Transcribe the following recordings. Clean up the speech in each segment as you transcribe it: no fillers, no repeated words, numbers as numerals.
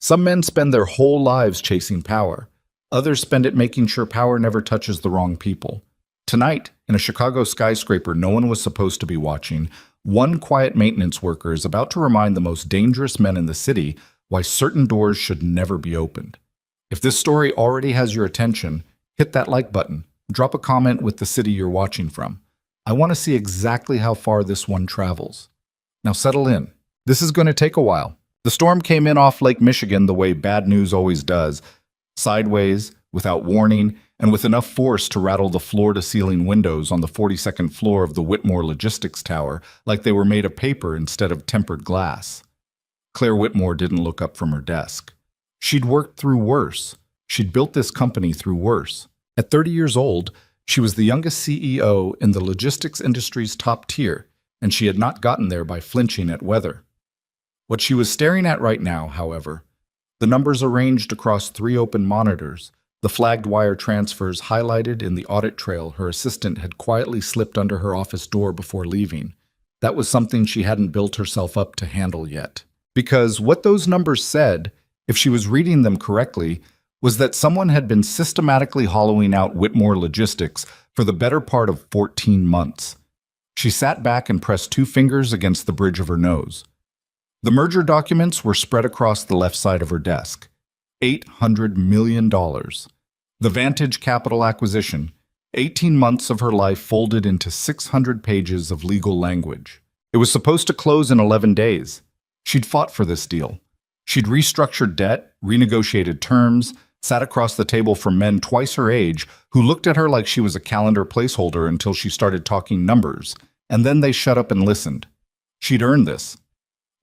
Some men spend their whole lives chasing power. Others spend it making sure power never touches the wrong people. Tonight, in a Chicago skyscraper no one was supposed to be watching, one quiet maintenance worker is about to remind the most dangerous men in the city why certain doors should never be opened. If this story already has your attention, hit that like button. Drop a comment with the city you're watching from. I want to see exactly how far this one travels. Now settle in. This is going to take a while. The storm came in off Lake Michigan the way bad news always does, sideways, without warning, and with enough force to rattle the floor-to-ceiling windows on the 42nd floor of the Whitmore Logistics Tower like they were made of paper instead of tempered glass. Claire Whitmore didn't look up from her desk. She'd worked through worse. She'd built this company through worse. At 30 years old, she was the youngest CEO in the logistics industry's top tier, and she had not gotten there by flinching at weather. What she was staring at right now, however, the numbers arranged across 3 open monitors, the flagged wire transfers highlighted in the audit trail her assistant had quietly slipped under her office door before leaving. That was something she hadn't built herself up to handle yet. Because what those numbers said, if she was reading them correctly, was that someone had been systematically hollowing out Whitmore Logistics for the better part of 14 months. She sat back and pressed 2 fingers against the bridge of her nose. The merger documents were spread across the left side of her desk. $800 million. The Vantage Capital acquisition, 18 months of her life folded into 600 pages of legal language. It was supposed to close in 11 days. She'd fought for this deal. She'd restructured debt, renegotiated terms, sat across the table from men twice her age who looked at her like she was a calendar placeholder until she started talking numbers, and then they shut up and listened. She'd earned this.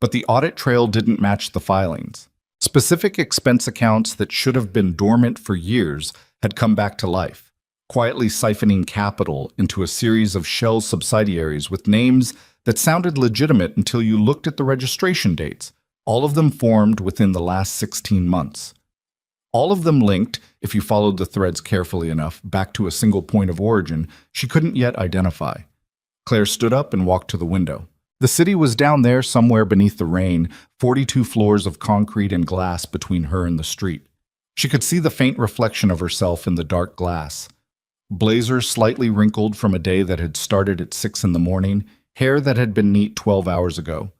But the audit trail didn't match the filings. Specific expense accounts that should have been dormant for years had come back to life, quietly siphoning capital into a series of shell subsidiaries with names that sounded legitimate until you looked at the registration dates, all of them formed within the last 16 months. All of them linked, if you followed the threads carefully enough, back to a single point of origin she couldn't yet identify. Claire stood up and walked to the window. The city was down there somewhere beneath the rain, 42 floors of concrete and glass between her and the street. She could see the faint reflection of herself in the dark glass. Blazer slightly wrinkled from a day that had started at 6 in the morning, hair that had been neat 12 hours ago.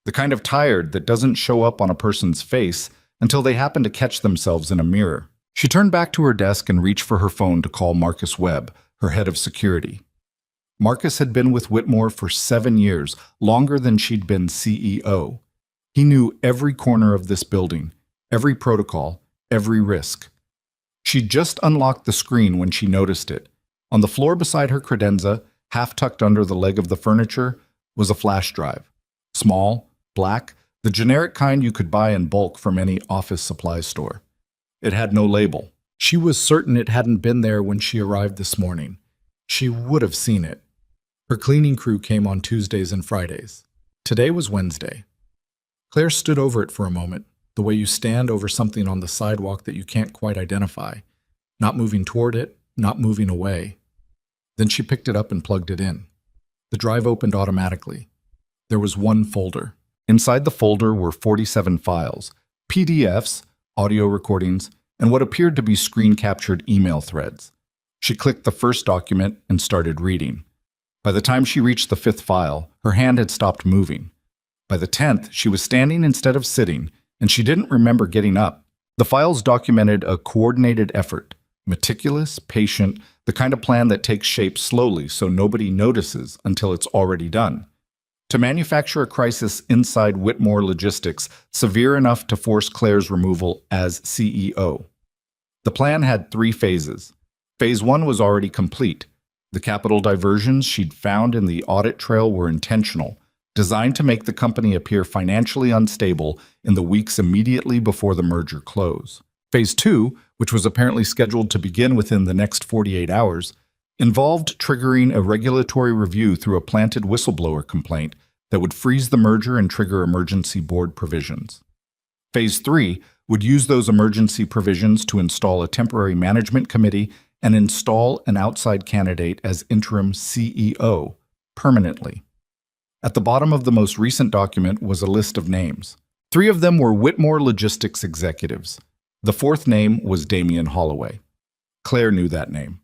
The kind of tired that doesn't show up on a person's face until they happen to catch themselves in a mirror. She turned back to her desk and reached for her phone to call Marcus Webb, her head of security. Marcus had been with Whitmore for 7 years, longer than she'd been CEO. He knew every corner of this building, every protocol, every risk. She'd just unlocked the screen when she noticed it. On the floor beside her credenza, half tucked under the leg of the furniture, was a flash drive. Small, black, the generic kind you could buy in bulk from any office supply store. It had no label. She was certain it hadn't been there when she arrived this morning. She would have seen it. Her cleaning crew came on Tuesdays and Fridays. Today was Wednesday. Claire stood over it for a moment, the way you stand over something on the sidewalk that you can't quite identify, not moving toward it, not moving away. Then she picked it up and plugged it in. The drive opened automatically. There was one folder. Inside the folder were 47 files, PDFs, audio recordings, and what appeared to be screen-captured email threads. She clicked the first document and started reading. By the time she reached the 5th file, her hand had stopped moving. By the 10th, she was standing instead of sitting, and she didn't remember getting up. The files documented a coordinated effort, meticulous, patient, the kind of plan that takes shape slowly so nobody notices until it's already done. To manufacture a crisis inside Whitmore Logistics severe enough to force Claire's removal as CEO. The plan had 3 phases. Phase 1 was already complete. The capital diversions she'd found in the audit trail were intentional, designed to make the company appear financially unstable in the weeks immediately before the merger close. Phase 2, which was apparently scheduled to begin within the next 48 hours, involved triggering a regulatory review through a planted whistleblower complaint that would freeze the merger and trigger emergency board provisions. Phase 3 would use those emergency provisions to install a temporary management committee and install an outside candidate as interim CEO permanently. At the bottom of the most recent document was a list of names. Three of them were Whitmore logistics executives. The fourth name was Damian Holloway. Claire knew that name.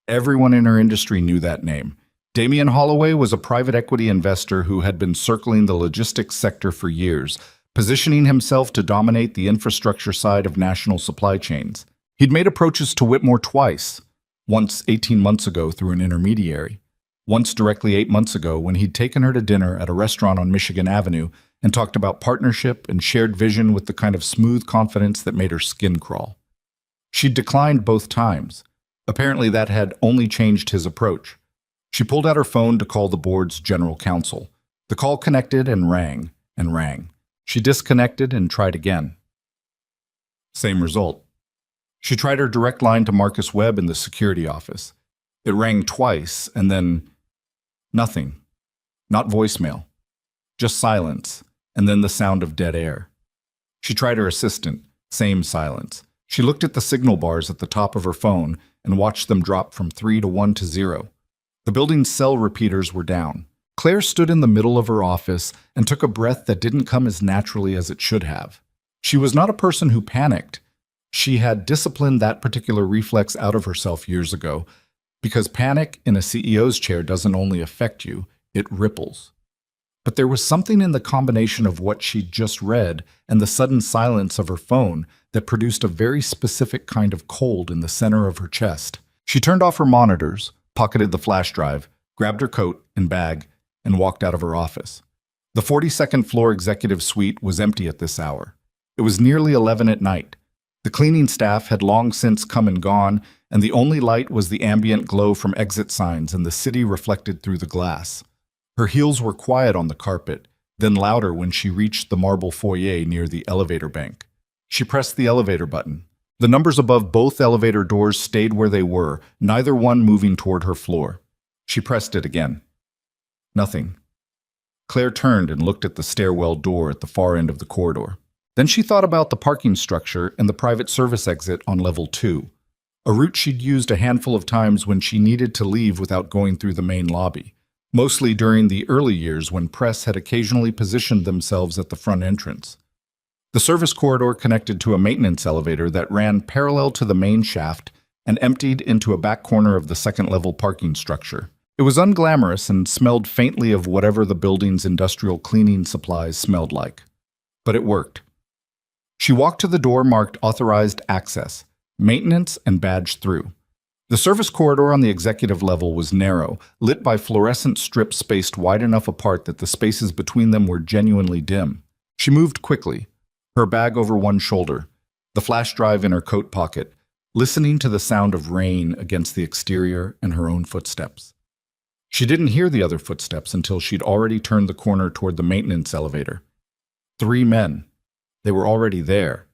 Everyone in her industry knew that name. Damian Holloway was a private equity investor who had been circling the logistics sector for years, positioning himself to dominate the infrastructure side of national supply chains. He'd made approaches to Whitmore twice, once 18 months ago through an intermediary, once directly 8 months ago when he'd taken her to dinner at a restaurant on Michigan Avenue and talked about partnership and shared vision with the kind of smooth confidence that made her skin crawl. She'd declined both times. Apparently that had only changed his approach. She pulled out her phone to call the board's general counsel. The call connected and rang and rang. She disconnected and tried again. Same result. She tried her direct line to Marcus Webb in the security office. It rang twice and then nothing. Not voicemail. Just silence, and then the sound of dead air. She tried her assistant. Same silence. She looked at the signal bars at the top of her phone and watched them drop from 3 to 1 to 0. The building's cell repeaters were down. Claire stood in the middle of her office and took a breath that didn't come as naturally as it should have. She was not a person who panicked. She had disciplined that particular reflex out of herself years ago, because panic in a CEO's chair doesn't only affect you, it ripples. But there was something in the combination of what she'd just read and the sudden silence of her phone that produced a very specific kind of cold in the center of her chest. She turned off her monitors, pocketed the flash drive, grabbed her coat and bag, and walked out of her office. The 42nd floor executive suite was empty at this hour. It was nearly 11 at night. The cleaning staff had long since come and gone, and the only light was the ambient glow from exit signs and the city reflected through the glass. Her heels were quiet on the carpet, then louder when she reached the marble foyer near the elevator bank. She pressed the elevator button. The numbers above both elevator doors stayed where they were, neither one moving toward her floor. She pressed it again. Nothing. Claire turned and looked at the stairwell door at the far end of the corridor. Then she thought about the parking structure and the private service exit on level 2, a route she'd used a handful of times when she needed to leave without going through the main lobby, mostly during the early years when press had occasionally positioned themselves at the front entrance. The service corridor connected to a maintenance elevator that ran parallel to the main shaft and emptied into a back corner of the second-level parking structure. It was unglamorous and smelled faintly of whatever the building's industrial cleaning supplies smelled like. But it worked. She walked to the door marked Authorized Access, Maintenance, and badged through. The service corridor on the executive level was narrow, lit by fluorescent strips spaced wide enough apart that the spaces between them were genuinely dim. She moved quickly, her bag over one shoulder, the flash drive in her coat pocket, listening to the sound of rain against the exterior and her own footsteps. She didn't hear the other footsteps until she'd already turned the corner toward the maintenance elevator. 3 men. They were already there,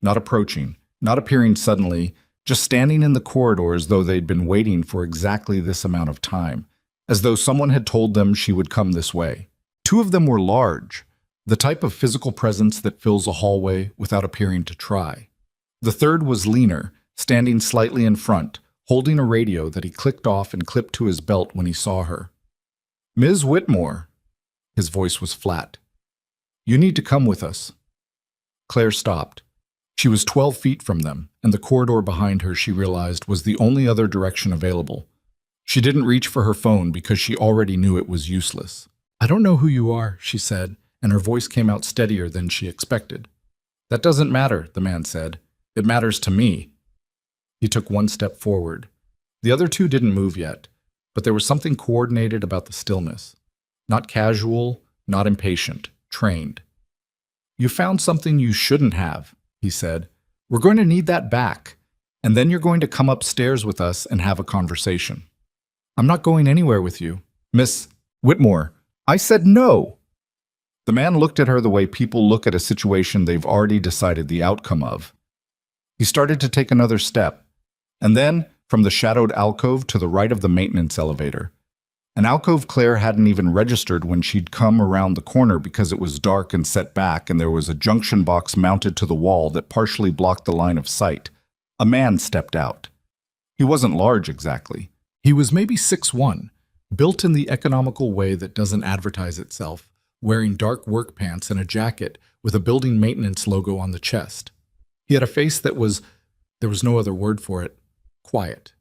not approaching, not appearing suddenly, just standing in the corridor as though they'd been waiting for exactly this amount of time, as though someone had told them she would come this way. 2 of them were large, the type of physical presence that fills a hallway without appearing to try. The third was leaner, standing slightly in front, holding a radio that he clicked off and clipped to his belt when he saw her. "Ms. Whitmore," his voice was flat. "You need to come with us." Claire stopped. She was 12 feet from them, and the corridor behind her, she realized, was the only other direction available. She didn't reach for her phone because she already knew it was useless. "I don't know who you are," she said, and her voice came out steadier than she expected. "That doesn't matter," the man said. "It matters to me." He took one step forward. The other 2 didn't move yet, but there was something coordinated about the stillness. Not casual, not impatient, trained. "You found something you shouldn't have," he said. "We're going to need that back, and then you're going to come upstairs with us and have a conversation." "I'm not going anywhere with you." "Miss Whitmore, I said no!" The man looked at her the way people look at a situation they've already decided the outcome of. He started to take another step, and then, from the shadowed alcove to the right of the maintenance elevator, an alcove Claire hadn't even registered when she'd come around the corner because it was dark and set back and there was a junction box mounted to the wall that partially blocked the line of sight. A man stepped out. He wasn't large exactly. He was maybe 6'1", built in the economical way that doesn't advertise itself, wearing dark work pants and a jacket with a building maintenance logo on the chest. He had a face that there was no other word for it, quiet.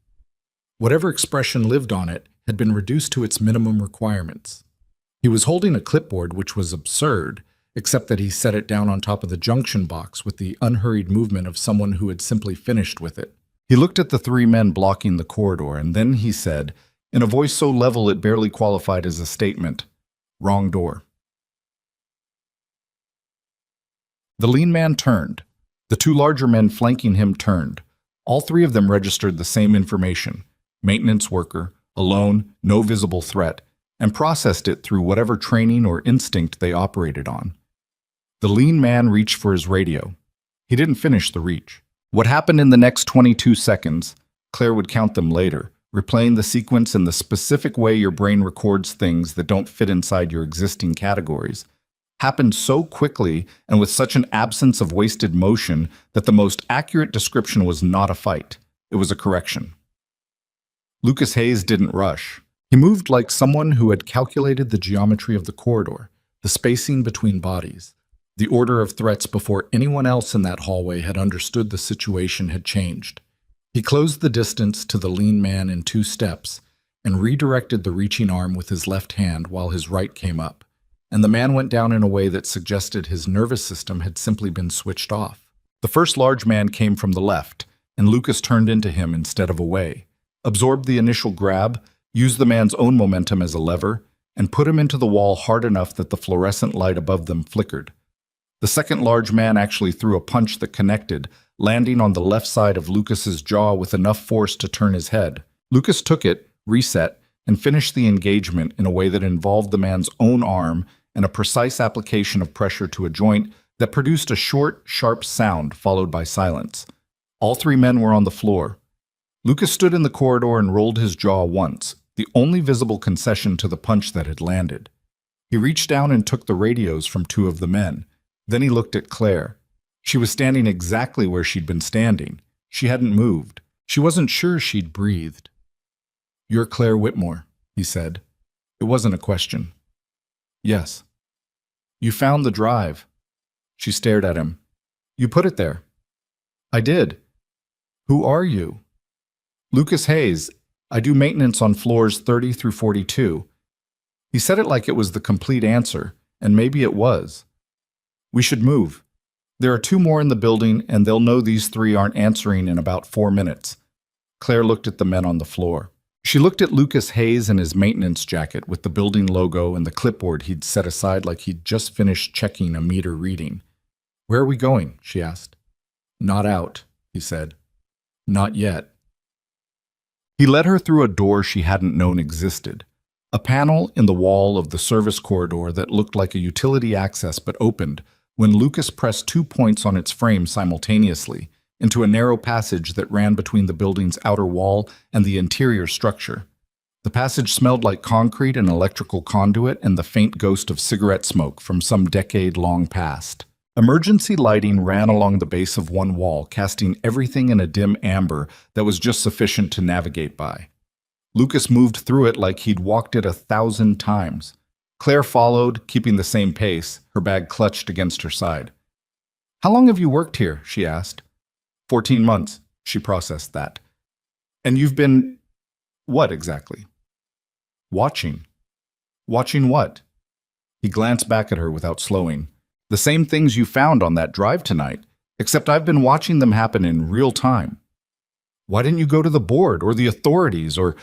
Whatever expression lived on it had been reduced to its minimum requirements. He was holding a clipboard, which was absurd, except that he set it down on top of the junction box with the unhurried movement of someone who had simply finished with it. He looked at the three men blocking the corridor, and then he said, in a voice so level it barely qualified as a statement, "Wrong door." The lean man turned. The two larger men flanking him turned. All three of them registered the same information: maintenance worker, alone, no visible threat, and processed it through whatever training or instinct they operated on. The lean man reached for his radio. He didn't finish the reach. What happened in the next 22 seconds, Claire would count them later, replaying the sequence in the specific way your brain records things that don't fit inside your existing categories, happened so quickly and with such an absence of wasted motion that the most accurate description was not a fight. It was a correction. Lucas Hayes didn't rush. He moved like someone who had calculated the geometry of the corridor, the spacing between bodies, the order of threats before anyone else in that hallway had understood the situation had changed. He closed the distance to the lean man in 2 steps and redirected the reaching arm with his left hand while his right came up, and the man went down in a way that suggested his nervous system had simply been switched off. The first large man came from the left, and Lucas turned into him instead of away, absorbed the initial grab, used the man's own momentum as a lever, and put him into the wall hard enough that the fluorescent light above them flickered. The second large man actually threw a punch that connected, landing on the left side of Lucas's jaw with enough force to turn his head. Lucas took it, reset, and finished the engagement in a way that involved the man's own arm and a precise application of pressure to a joint that produced a short, sharp sound followed by silence. All three men were on the floor. Lucas stood in the corridor and rolled his jaw once, the only visible concession to the punch that had landed. He reached down and took the radios from 2 of the men. Then he looked at Claire. She was standing exactly where she'd been standing. She hadn't moved. She wasn't sure she'd breathed. "You're Claire Whitmore," he said. It wasn't a question. "Yes." "You found the drive." She stared at him. "You put it there." "I did." "Who are you?" "Lucas Hayes. I do maintenance on floors 30 through 42. He said it like it was the complete answer, and maybe it was. "We should move. There are 2 more in the building, and they'll know these 3 aren't answering in about 4 minutes. Claire looked at the men on the floor. She looked at Lucas Hayes in his maintenance jacket with the building logo and the clipboard he'd set aside like he'd just finished checking a meter reading. "Where are we going?" she asked. "Not out," he said. "Not yet." He led her through a door she hadn't known existed, a panel in the wall of the service corridor that looked like a utility access but opened when Lucas pressed 2 points on its frame simultaneously into a narrow passage that ran between the building's outer wall and the interior structure. The passage smelled like concrete and electrical conduit and the faint ghost of cigarette smoke from some decade-long past. Emergency lighting ran along the base of one wall, casting everything in a dim amber that was just sufficient to navigate by. Lucas moved through it like he'd walked it 1,000 times. Claire followed, keeping the same pace, her bag clutched against her side. "How long have you worked here?" she asked. 14 months, she processed that. "And you've been... what exactly?" "Watching." "Watching what?" He glanced back at her without slowing. "The same things you found on that drive tonight, except I've been watching them happen in real time." "Why didn't you go to the board or the authorities or..."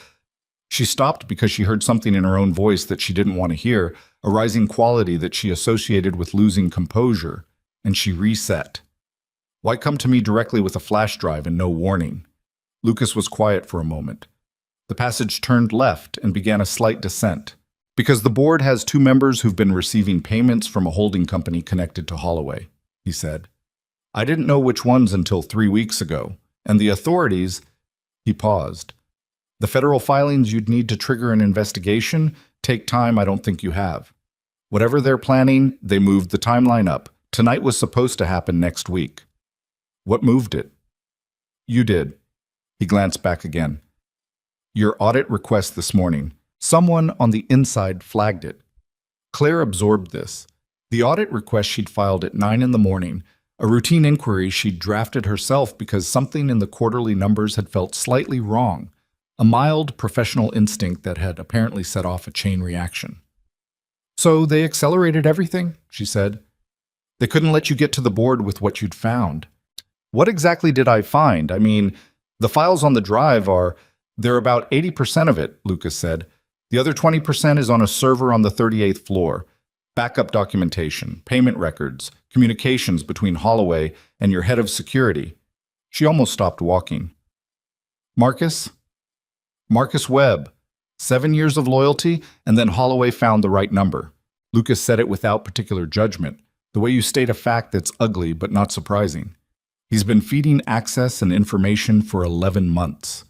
She stopped because she heard something in her own voice that she didn't want to hear, a rising quality that she associated with losing composure, and she reset. "Why come to me directly with a flash drive and no warning?" Lucas was quiet for a moment. The passage turned left and began a slight descent. "Because the board has 2 members who've been receiving payments from a holding company connected to Holloway," he said. "I didn't know which ones until 3 weeks ago. And the authorities..." He paused. "The federal filings you'd need to trigger an investigation take time I don't think you have. Whatever they're planning, they moved the timeline up. Tonight was supposed to happen next week." "What moved it?" "You did." He glanced back again. "Your audit request this morning. Someone on the inside flagged it." Claire absorbed this. The audit request she'd filed at 9 in the morning, a routine inquiry she'd drafted herself because something in the quarterly numbers had felt slightly wrong, a mild professional instinct that had apparently set off a chain reaction. "So they accelerated everything," she said. "They couldn't let you get to the board with what you'd found." "What exactly did I find? I mean, the files on the drive they're about 80% of it," Lucas said. "The other 20% is on a server on the 38th floor. Backup documentation, payment records, communications between Holloway and your head of security." She almost stopped walking. Marcus Webb. 7 years of loyalty, and then Holloway found the right number. Lucas said it without particular judgment, the way you state a fact that's ugly but not surprising. He's been feeding access and information for 11 months.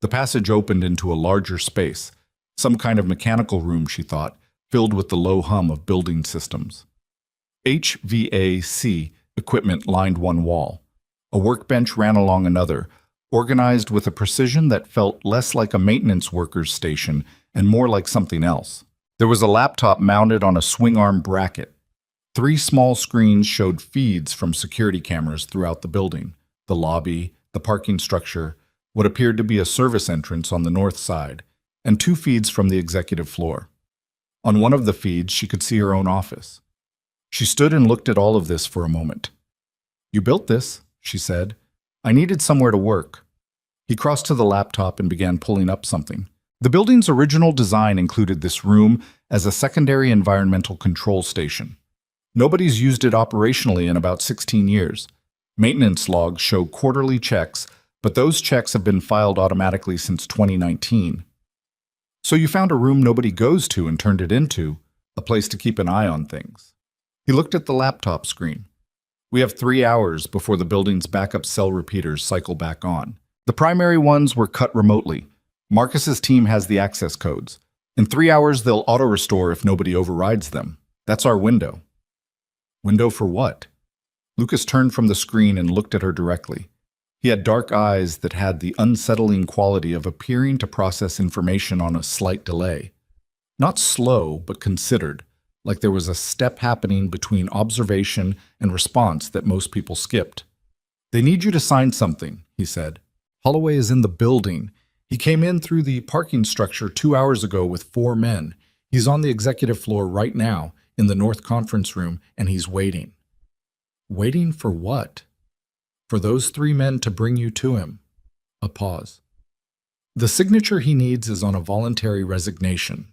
The passage opened into a larger space, some kind of mechanical room, she thought, filled with the low hum of building systems. HVAC equipment lined one wall. A workbench ran along another, organized with a precision that felt less like a maintenance worker's station and more like something else. There was a laptop mounted on a swing-arm bracket. 3 small screens showed feeds from security cameras throughout the building, the lobby, the parking structure, what appeared to be a service entrance on the north side, and 2 feeds from the executive floor. On one of the feeds, she could see her own office. She stood and looked at all of this for a moment. "You built this," she said. "I needed somewhere to work." He crossed to the laptop and began pulling up something. The building's original design included this room as a secondary environmental control station. Nobody's used it operationally in about 16 years. Maintenance logs show quarterly checks, but those checks have been filed automatically since 2019. "So you found a room nobody goes to and turned it into a place to keep an eye on things." He looked at the laptop screen. "We have 3 hours before the building's backup cell repeaters cycle back on. The primary ones were cut remotely. Marcus's team has the access codes. In 3 hours, they'll auto-restore if nobody overrides them. That's our window." "Window for what?" Lucas turned from the screen and looked at her directly. He had dark eyes that had the unsettling quality of appearing to process information on a slight delay. Not slow, but considered, like there was a step happening between observation and response that most people skipped. "They need you to sign something," he said. "Holloway is in the building. He came in through the parking structure 2 hours ago with 4 men. He's on the executive floor right now, in the North Conference Room, and he's waiting." "Waiting for what?" "For those 3 men to bring you to him." A pause. "The signature he needs is on a voluntary resignation.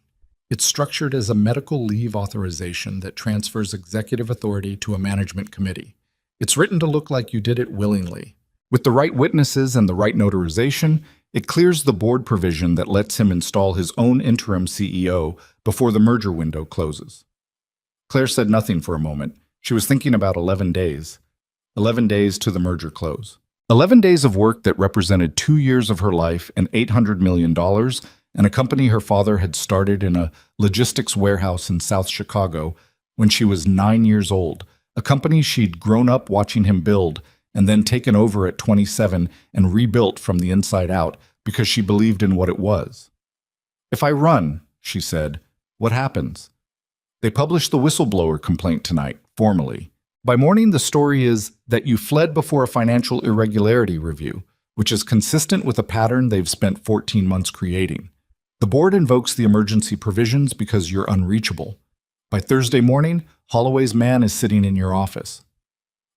It's structured as a medical leave authorization that transfers executive authority to a management committee. It's written to look like you did it willingly. With the right witnesses and the right notarization, it clears the board provision that lets him install his own interim CEO before the merger window closes." Claire said nothing for a moment. She was thinking about 11 days. 11 days to the merger close. 11 days of work that represented 2 years of her life and $800 million, and a company her father had started in a logistics warehouse in South Chicago when she was 9 years old, a company she'd grown up watching him build and then taken over at 27 and rebuilt from the inside out because she believed in what it was. "If I run," she said, "what happens?" "They published the whistleblower complaint tonight, formally. By morning, the story is that you fled before a financial irregularity review, which is consistent with a pattern they've spent 14 months creating. The board invokes the emergency provisions because you're unreachable. By Thursday morning, Holloway's man is sitting in your office.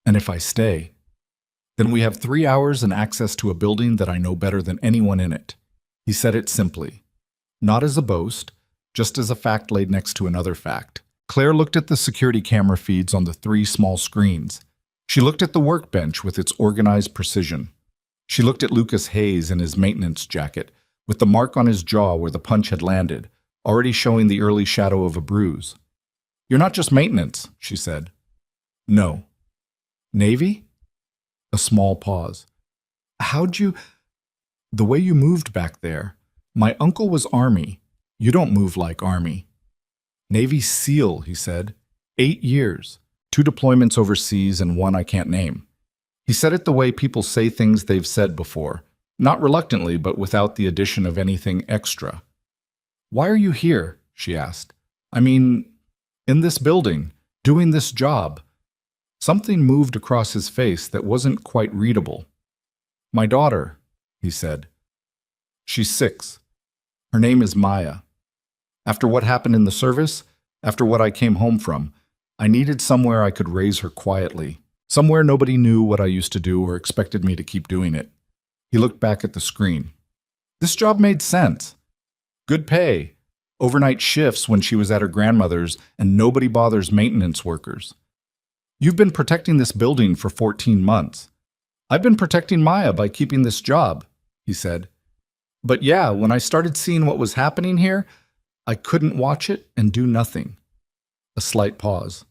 And if I stay, then we have 3 hours and access to a building that I know better than anyone in it." He said it simply, not as a boast, just as a fact laid next to another fact. Claire looked at the security camera feeds on the 3 small screens. She looked at the workbench with its organized precision. She looked at Lucas Hayes in his maintenance jacket, with the mark on his jaw where the punch had landed, already showing the early shadow of a bruise. "You're not just maintenance," she said. "No." "Navy?" A small pause. "How'd you—" "The way you moved back there. My uncle was Army. You don't move like Army." "Navy SEAL," he said. 8 years. 2 deployments overseas and 1 I can't name. He said it the way people say things they've said before, not reluctantly, but without the addition of anything extra. "Why are you here?" she asked. "I mean, in this building. Doing this job. Something moved across his face that wasn't quite readable. My daughter, he said. She's 6. Her name is Maya. After what happened in the service, after what I came home from, I needed somewhere I could raise her quietly, somewhere nobody knew what I used to do or expected me to keep doing it. He looked back at the screen. This job made sense. Good pay, overnight shifts when she was at her grandmother's, and nobody bothers maintenance workers. You've been protecting this building for 14 months. I've been protecting Maya by keeping this job, he said. But yeah, when I started seeing what was happening here, I couldn't watch it and do nothing. A slight pause.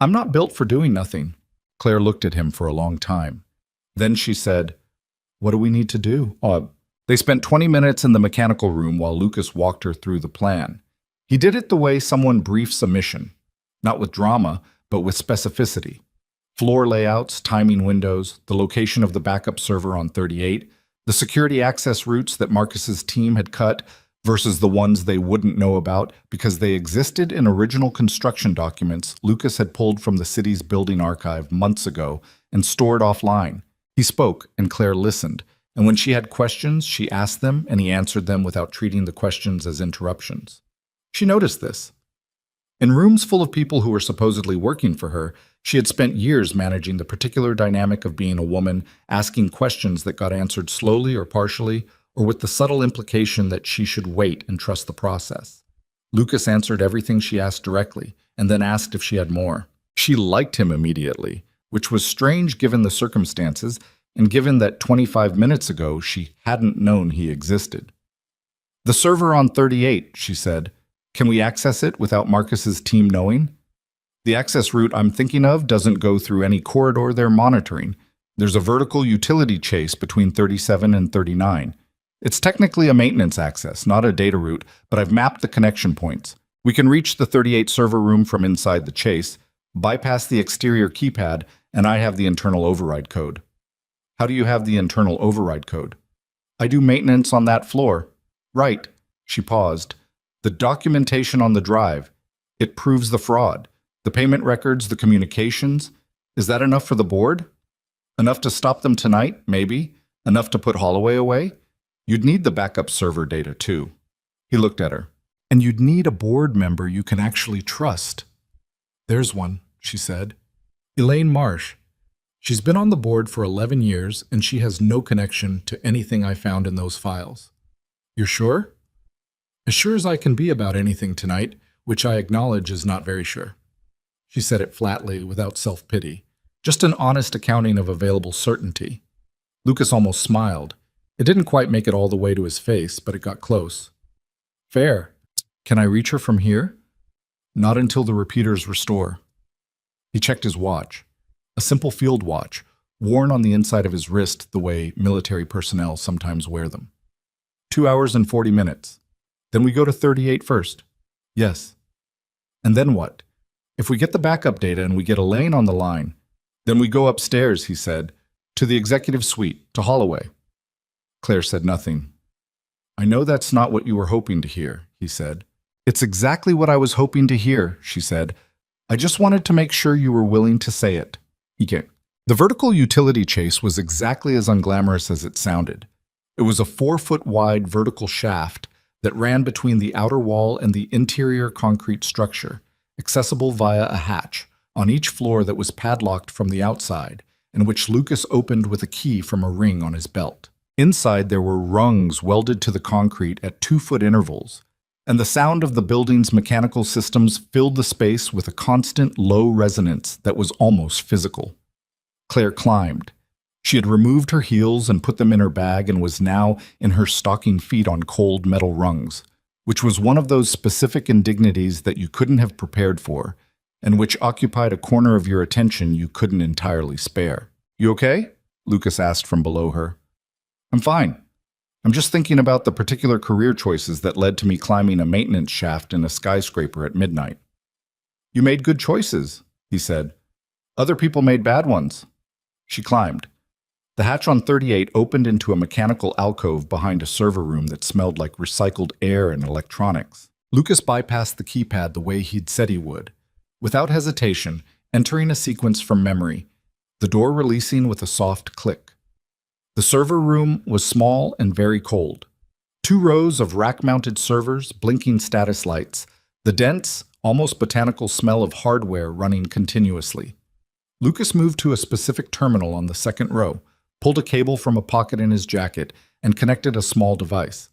I'm not built for doing nothing. Claire looked at him for a long time. Then she said, What do we need to do? They spent 20 minutes in the mechanical room while Lucas walked her through the plan. He did it the way someone briefs a mission, not with drama, but with specificity. Floor layouts, timing windows, the location of the backup server on 38, the security access routes that Marcus's team had cut versus the ones they wouldn't know about because they existed in original construction documents Lucas had pulled from the city's building archive months ago and stored offline. He spoke, and Claire listened, and when she had questions, she asked them, and he answered them without treating the questions as interruptions. She noticed this. In rooms full of people who were supposedly working for her, she had spent years managing the particular dynamic of being a woman, asking questions that got answered slowly or partially, or with the subtle implication that she should wait and trust the process. Lucas answered everything she asked directly, and then asked if she had more. She liked him immediately, which was strange given the circumstances, and given that 25 minutes ago she hadn't known he existed. The server on 38, she said. Can we access it without Marcus's team knowing? The access route I'm thinking of doesn't go through any corridor they're monitoring. There's a vertical utility chase between 37 and 39. It's technically a maintenance access, not a data route, but I've mapped the connection points. We can reach the 38 server room from inside the chase, bypass the exterior keypad, and I have the internal override code. How do you have the internal override code? I do maintenance on that floor. Right. She paused. The documentation on the drive. It proves the fraud. The payment records, the communications. Is that enough for the board? Enough to stop them tonight, maybe? Enough to put Holloway away? You'd need the backup server data, too. He looked at her. And you'd need a board member you can actually trust. There's one, she said. Elaine Marsh. She's been on the board for 11 years, and she has no connection to anything I found in those files. You're sure? As sure as I can be about anything tonight, which I acknowledge is not very sure. She said it flatly, without self-pity. Just an honest accounting of available certainty. Lucas almost smiled. It didn't quite make it all the way to his face, but it got close. Fair. Can I reach her from here? Not until the repeaters restore. He checked his watch. A simple field watch, worn on the inside of his wrist the way military personnel sometimes wear them. 2 hours and 40 minutes. Then we go to 38 first. Yes. And then what? If we get the backup data and we get Elaine on the line, then we go upstairs, he said, to the executive suite, to Holloway. Claire said nothing. I know that's not what you were hoping to hear, he said. It's exactly what I was hoping to hear, she said. I just wanted to make sure you were willing to say it. The vertical utility chase was exactly as unglamorous as it sounded. It was a 4-foot-wide vertical shaft that ran between the outer wall and the interior concrete structure, accessible via a hatch on each floor that was padlocked from the outside, and which Lucas opened with a key from a ring on his belt. Inside there were rungs welded to the concrete at 2-foot intervals, and the sound of the building's mechanical systems filled the space with a constant low resonance that was almost physical. Claire climbed. She had removed her heels and put them in her bag and was now in her stocking feet on cold metal rungs, which was one of those specific indignities that you couldn't have prepared for, and which occupied a corner of your attention you couldn't entirely spare. You okay? Lucas asked from below her. I'm fine. I'm just thinking about the particular career choices that led to me climbing a maintenance shaft in a skyscraper at midnight. You made good choices, he said. Other people made bad ones. She climbed. The hatch on 38 opened into a mechanical alcove behind a server room that smelled like recycled air and electronics. Lucas bypassed the keypad the way he'd said he would. without hesitation, entering a sequence from memory, the door releasing with a soft click. The server room was small and very cold. 2 rows of rack-mounted servers, blinking status lights, the dense, almost botanical smell of hardware running continuously. Lucas moved to a specific terminal on the second row, pulled a cable from a pocket in his jacket, and connected a small device.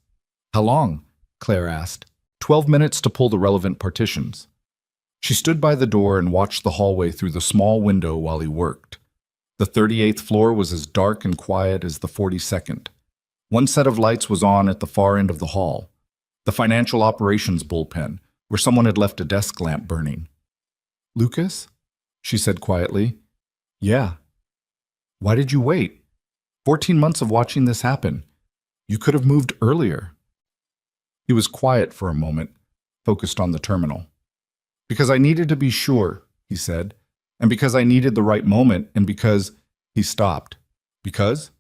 "How long?" Claire asked. 12 minutes to pull the relevant partitions." She stood by the door and watched the hallway through the small window while he worked. The 38th floor was as dark and quiet as the 42nd. One set of lights was on at the far end of the hall, the financial operations bullpen, where someone had left a desk lamp burning. "Lucas?" she said quietly. "Yeah." "Why did you wait? 14 months of watching this happen. You could have moved earlier." He was quiet for a moment, focused on the terminal. "Because I needed to be sure," he said, "and because I needed the right moment, and because—" He stopped. "Because?"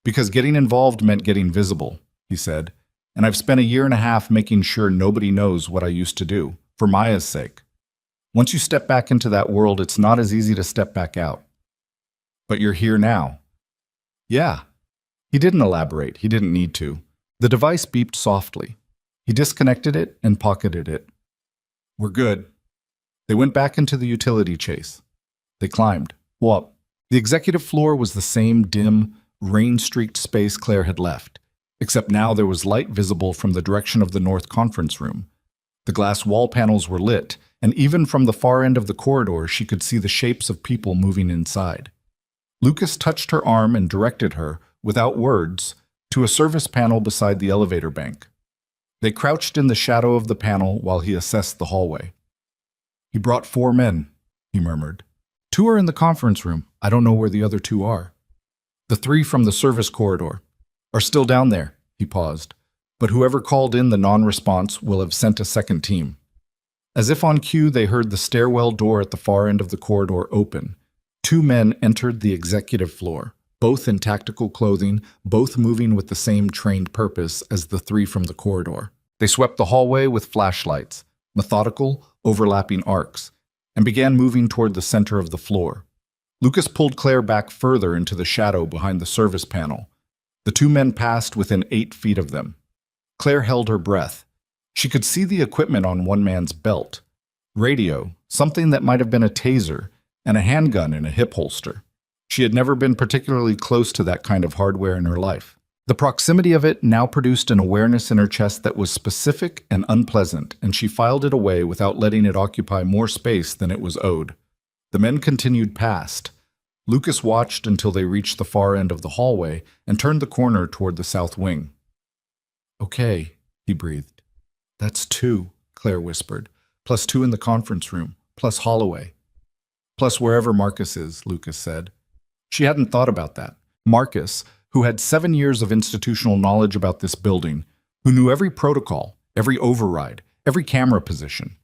"Because getting involved meant getting visible," he said, "and I've spent a year and a half making sure nobody knows what I used to do, for Maya's sake. Once you step back into that world, it's not as easy to step back out." "But you're here now." "Yeah." He didn't elaborate. He didn't need to. The device beeped softly. He disconnected it and pocketed it. "We're good." They went back into the utility chase. They climbed. Well, the executive floor was the same dim, rain-streaked space Claire had left, except now there was light visible from the direction of the North Conference Room. The glass wall panels were lit, and even from the far end of the corridor she could see the shapes of people moving inside. Lucas touched her arm and directed her, without words, to a service panel beside the elevator bank. They crouched in the shadow of the panel while he assessed the hallway. "He brought 4 men," he murmured. "2 are in the conference room. I don't know where the other 2 are. The 3 from the service corridor are still down there," he paused. "But whoever called in the non-response will have sent a second team." As if on cue, they heard the stairwell door at the far end of the corridor open. 2 men entered the executive floor, both in tactical clothing, both moving with the same trained purpose as the 3 from the corridor. They swept the hallway with flashlights, methodical, overlapping arcs, and began moving toward the center of the floor. Lucas pulled Claire back further into the shadow behind the service panel. The 2 men passed within 8 feet of them. Claire held her breath. She could see the equipment on one man's belt. Radio, something that might have been a taser, and a handgun in a hip holster. She had never been particularly close to that kind of hardware in her life. The proximity of it now produced an awareness in her chest that was specific and unpleasant, and she filed it away without letting it occupy more space than it was owed. The men continued past. Lucas watched until they reached the far end of the hallway and turned the corner toward the south wing. "Okay," he breathed. "That's 2, Claire whispered, "plus 2 in the conference room, plus Holloway." "Plus wherever Marcus is," Lucas said. She hadn't thought about that. Marcus, who had 7 years of institutional knowledge about this building, who knew every protocol, every override, every camera position.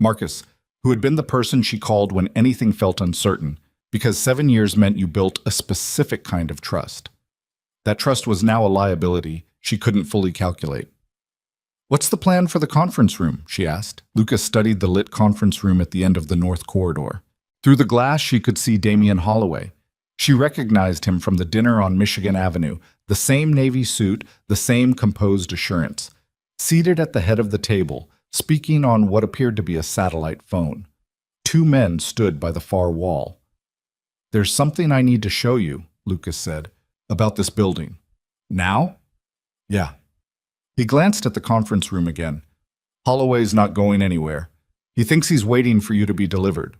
Marcus, who had been the person she called when anything felt uncertain, because 7 years meant you built a specific kind of trust. That trust was now a liability she couldn't fully calculate. "What's the plan for the conference room?" she asked. Lucas studied the lit conference room at the end of the north corridor. Through the glass she could see Damian Holloway. She recognized him from the dinner on Michigan Avenue, the same navy suit, the same composed assurance. Seated at the head of the table, speaking on what appeared to be a satellite phone. 2 men stood by the far wall. "There's something I need to show you," Lucas said, "about this building." "Now?" "Yeah." He glanced at the conference room again. "Holloway's not going anywhere. He thinks he's waiting for you to be delivered."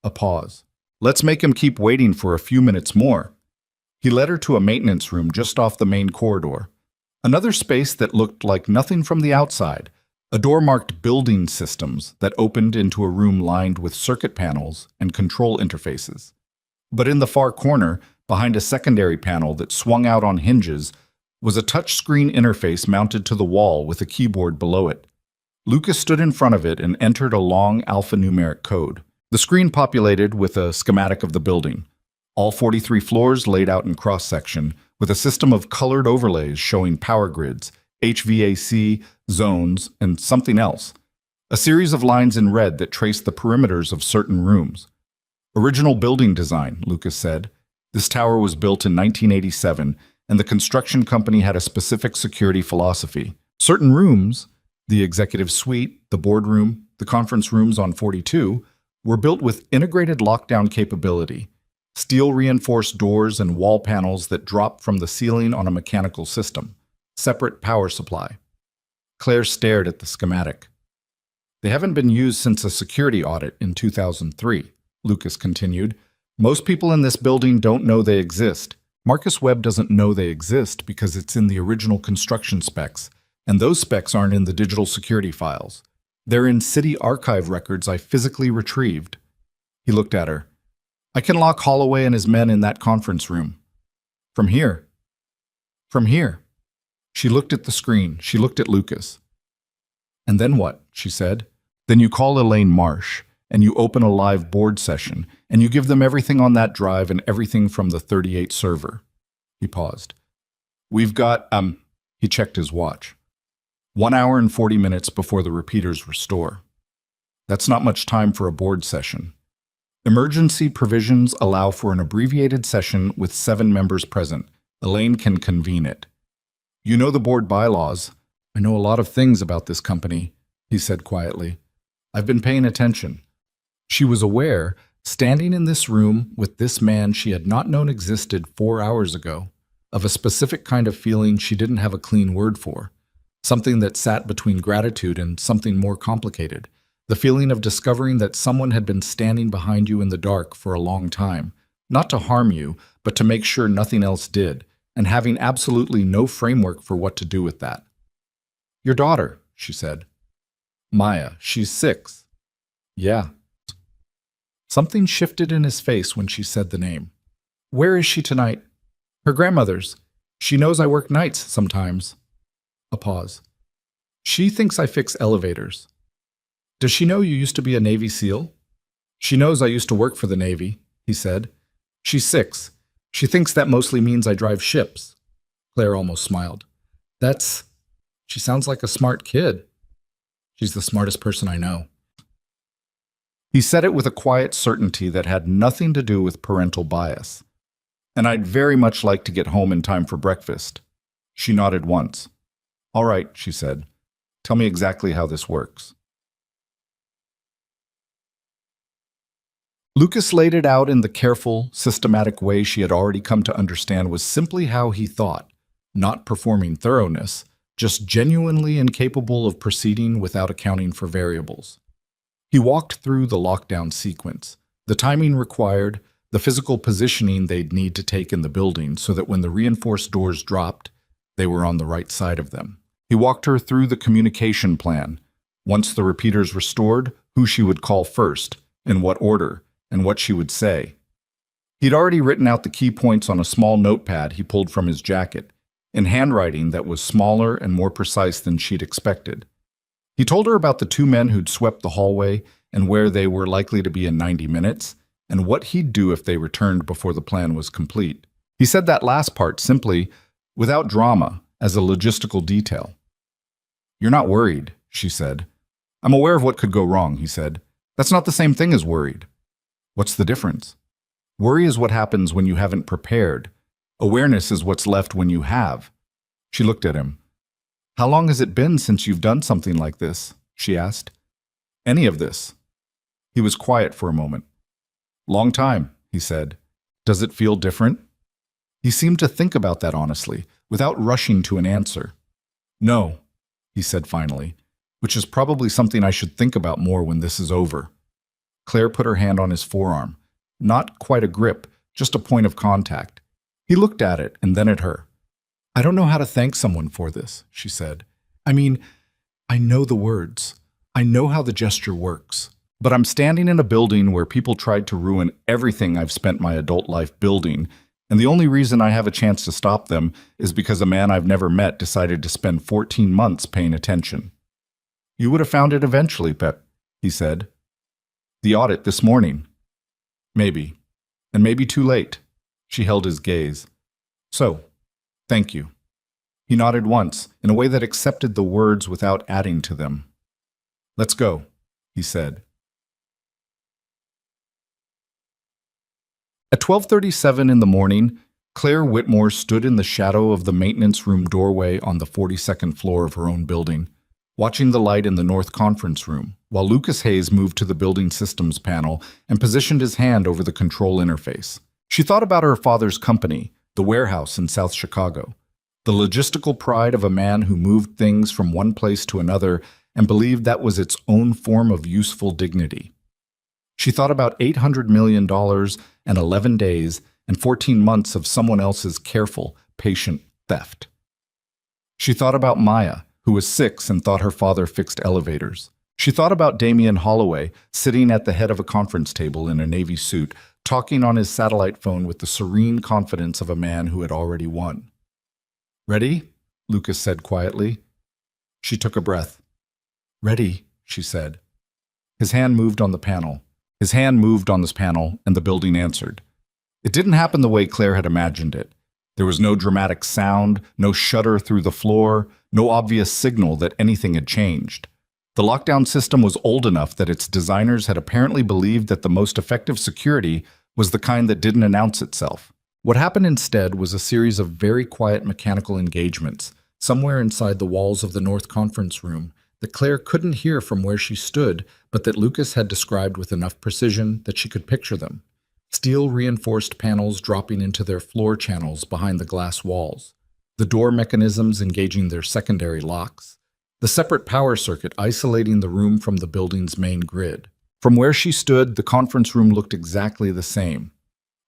A pause. "Let's make him keep waiting for a few minutes more." He led her to a maintenance room just off the main corridor. Another space that looked like nothing from the outside. A door marked Building Systems that opened into a room lined with circuit panels and control interfaces. But in the far corner, behind a secondary panel that swung out on hinges, was a touchscreen interface mounted to the wall with a keyboard below it. Lucas stood in front of it and entered a long alphanumeric code. The screen populated with a schematic of the building. All 43 floors laid out in cross-section, with a system of colored overlays showing power grids, HVAC, zones, and something else. A series of lines in red that traced the perimeters of certain rooms. Original building design, Lucas said. This tower was built in 1987, and the construction company had a specific security philosophy. Certain rooms, the executive suite, the boardroom, the conference rooms on 42, were built with integrated lockdown capability, steel-reinforced doors and wall panels that drop from the ceiling on a mechanical system, separate power supply. Claire stared at the schematic. They haven't been used since a security audit in 2003, Lucas continued. Most people in this building don't know they exist. Marcus Webb doesn't know they exist because it's in the original construction specs, and those specs aren't in the digital security files. They're in city archive records I physically retrieved. He looked at her. I can lock Holloway and his men in that conference room. From here. From here. She looked at the screen. She looked at Lucas. And then what? She said. Then you call Elaine Marsh, and you open a live board session, and you give them everything on that drive and everything from the 38 server. He paused. We've got, he checked his watch. 1 hour and 40 minutes before the repeaters restore. That's not much time for a board session. Emergency provisions allow for an abbreviated session with 7 members present. Elaine can convene it. You know the board bylaws. I know a lot of things about this company, he said quietly. I've been paying attention. She was aware, standing in this room with this man she had not known existed 4 hours ago, of a specific kind of feeling she didn't have a clean word for. Something that sat between gratitude and something more complicated. The feeling of discovering that someone had been standing behind you in the dark for a long time, not to harm you, but to make sure nothing else did, and having absolutely no framework for what to do with that. Your daughter, she said. Maya, she's 6. Yeah. Something shifted in his face when she said the name. Where is she tonight? Her grandmother's. She knows I work nights sometimes. A pause. She thinks I fix elevators. Does she know you used to be a Navy SEAL? She knows I used to work for the Navy, he said. She's 6. She thinks that mostly means I drive ships. Claire almost smiled. She sounds like a smart kid. She's the smartest person I know. He said it with a quiet certainty that had nothing to do with parental bias. And I'd very much like to get home in time for breakfast. She nodded once. All right, she said. Tell me exactly how this works. Lucas laid it out in the careful, systematic way she had already come to understand was simply how he thought, not performing thoroughness, just genuinely incapable of proceeding without accounting for variables. He walked through the lockdown sequence, the timing required, the physical positioning they'd need to take in the building so that when the reinforced doors dropped, they were on the right side of them. He walked her through the communication plan. Once the repeaters restored, who she would call first, in what order, and what she would say. He'd already written out the key points on a small notepad he pulled from his jacket, in handwriting that was smaller and more precise than she'd expected. He told her about the 2 men who'd swept the hallway and where they were likely to be in 90 minutes, and what he'd do if they returned before the plan was complete. He said that last part simply, without drama, as a logistical detail. You're not worried, she said. I'm aware of what could go wrong, he said. That's not the same thing as worried. What's the difference? Worry is what happens when you haven't prepared. Awareness is what's left when you have. She looked at him. How long has it been since you've done something like this? She asked. Any of this? He was quiet for a moment. Long time, he said. Does it feel different? He seemed to think about that honestly, without rushing to an answer. No, he said finally, which is probably something I should think about more when this is over. Claire put her hand on his forearm. Not quite a grip, just a point of contact. He looked at it and then at her. I don't know how to thank someone for this, she said. I mean, I know the words. I know how the gesture works. But I'm standing in a building where people tried to ruin everything I've spent my adult life building, and the only reason I have a chance to stop them is because a man I've never met decided to spend 14 months paying attention. You would have found it eventually, Pep, he said. The audit this morning. Maybe. And maybe too late. She held his gaze. So, thank you. He nodded once, in a way that accepted the words without adding to them. "Let's go," he said. At 12:37 in the morning, Claire Whitmore stood in the shadow of the maintenance room doorway on the 42nd floor of her own building, watching the light in the North Conference Room, while Lucas Hayes moved to the building systems panel and positioned his hand over the control interface. She thought about her father's company, the warehouse in South Chicago, the logistical pride of a man who moved things from one place to another and believed that was its own form of useful dignity. She thought about $800 million and 11 days and 14 months of someone else's careful, patient theft. She thought about Maya, who was 6 and thought her father fixed elevators. She thought about Damian Holloway, sitting at the head of a conference table in a Navy suit, talking on his satellite phone with the serene confidence of a man who had already won. "Ready?" Lucas said quietly. She took a breath. "Ready," she said. His hand moved on the panel. His hand moved on this panel, and the building answered. It didn't happen the way Claire had imagined it. There was no dramatic sound, no shudder through the floor, no obvious signal that anything had changed. The lockdown system was old enough that its designers had apparently believed that the most effective security was the kind that didn't announce itself. What happened instead was a series of very quiet mechanical engagements, somewhere inside the walls of the North Conference Room, that Claire couldn't hear from where she stood, but that Lucas had described with enough precision that she could picture them. Steel-reinforced panels dropping into their floor channels behind the glass walls, the door mechanisms engaging their secondary locks, the separate power circuit isolating the room from the building's main grid. From where she stood, the conference room looked exactly the same.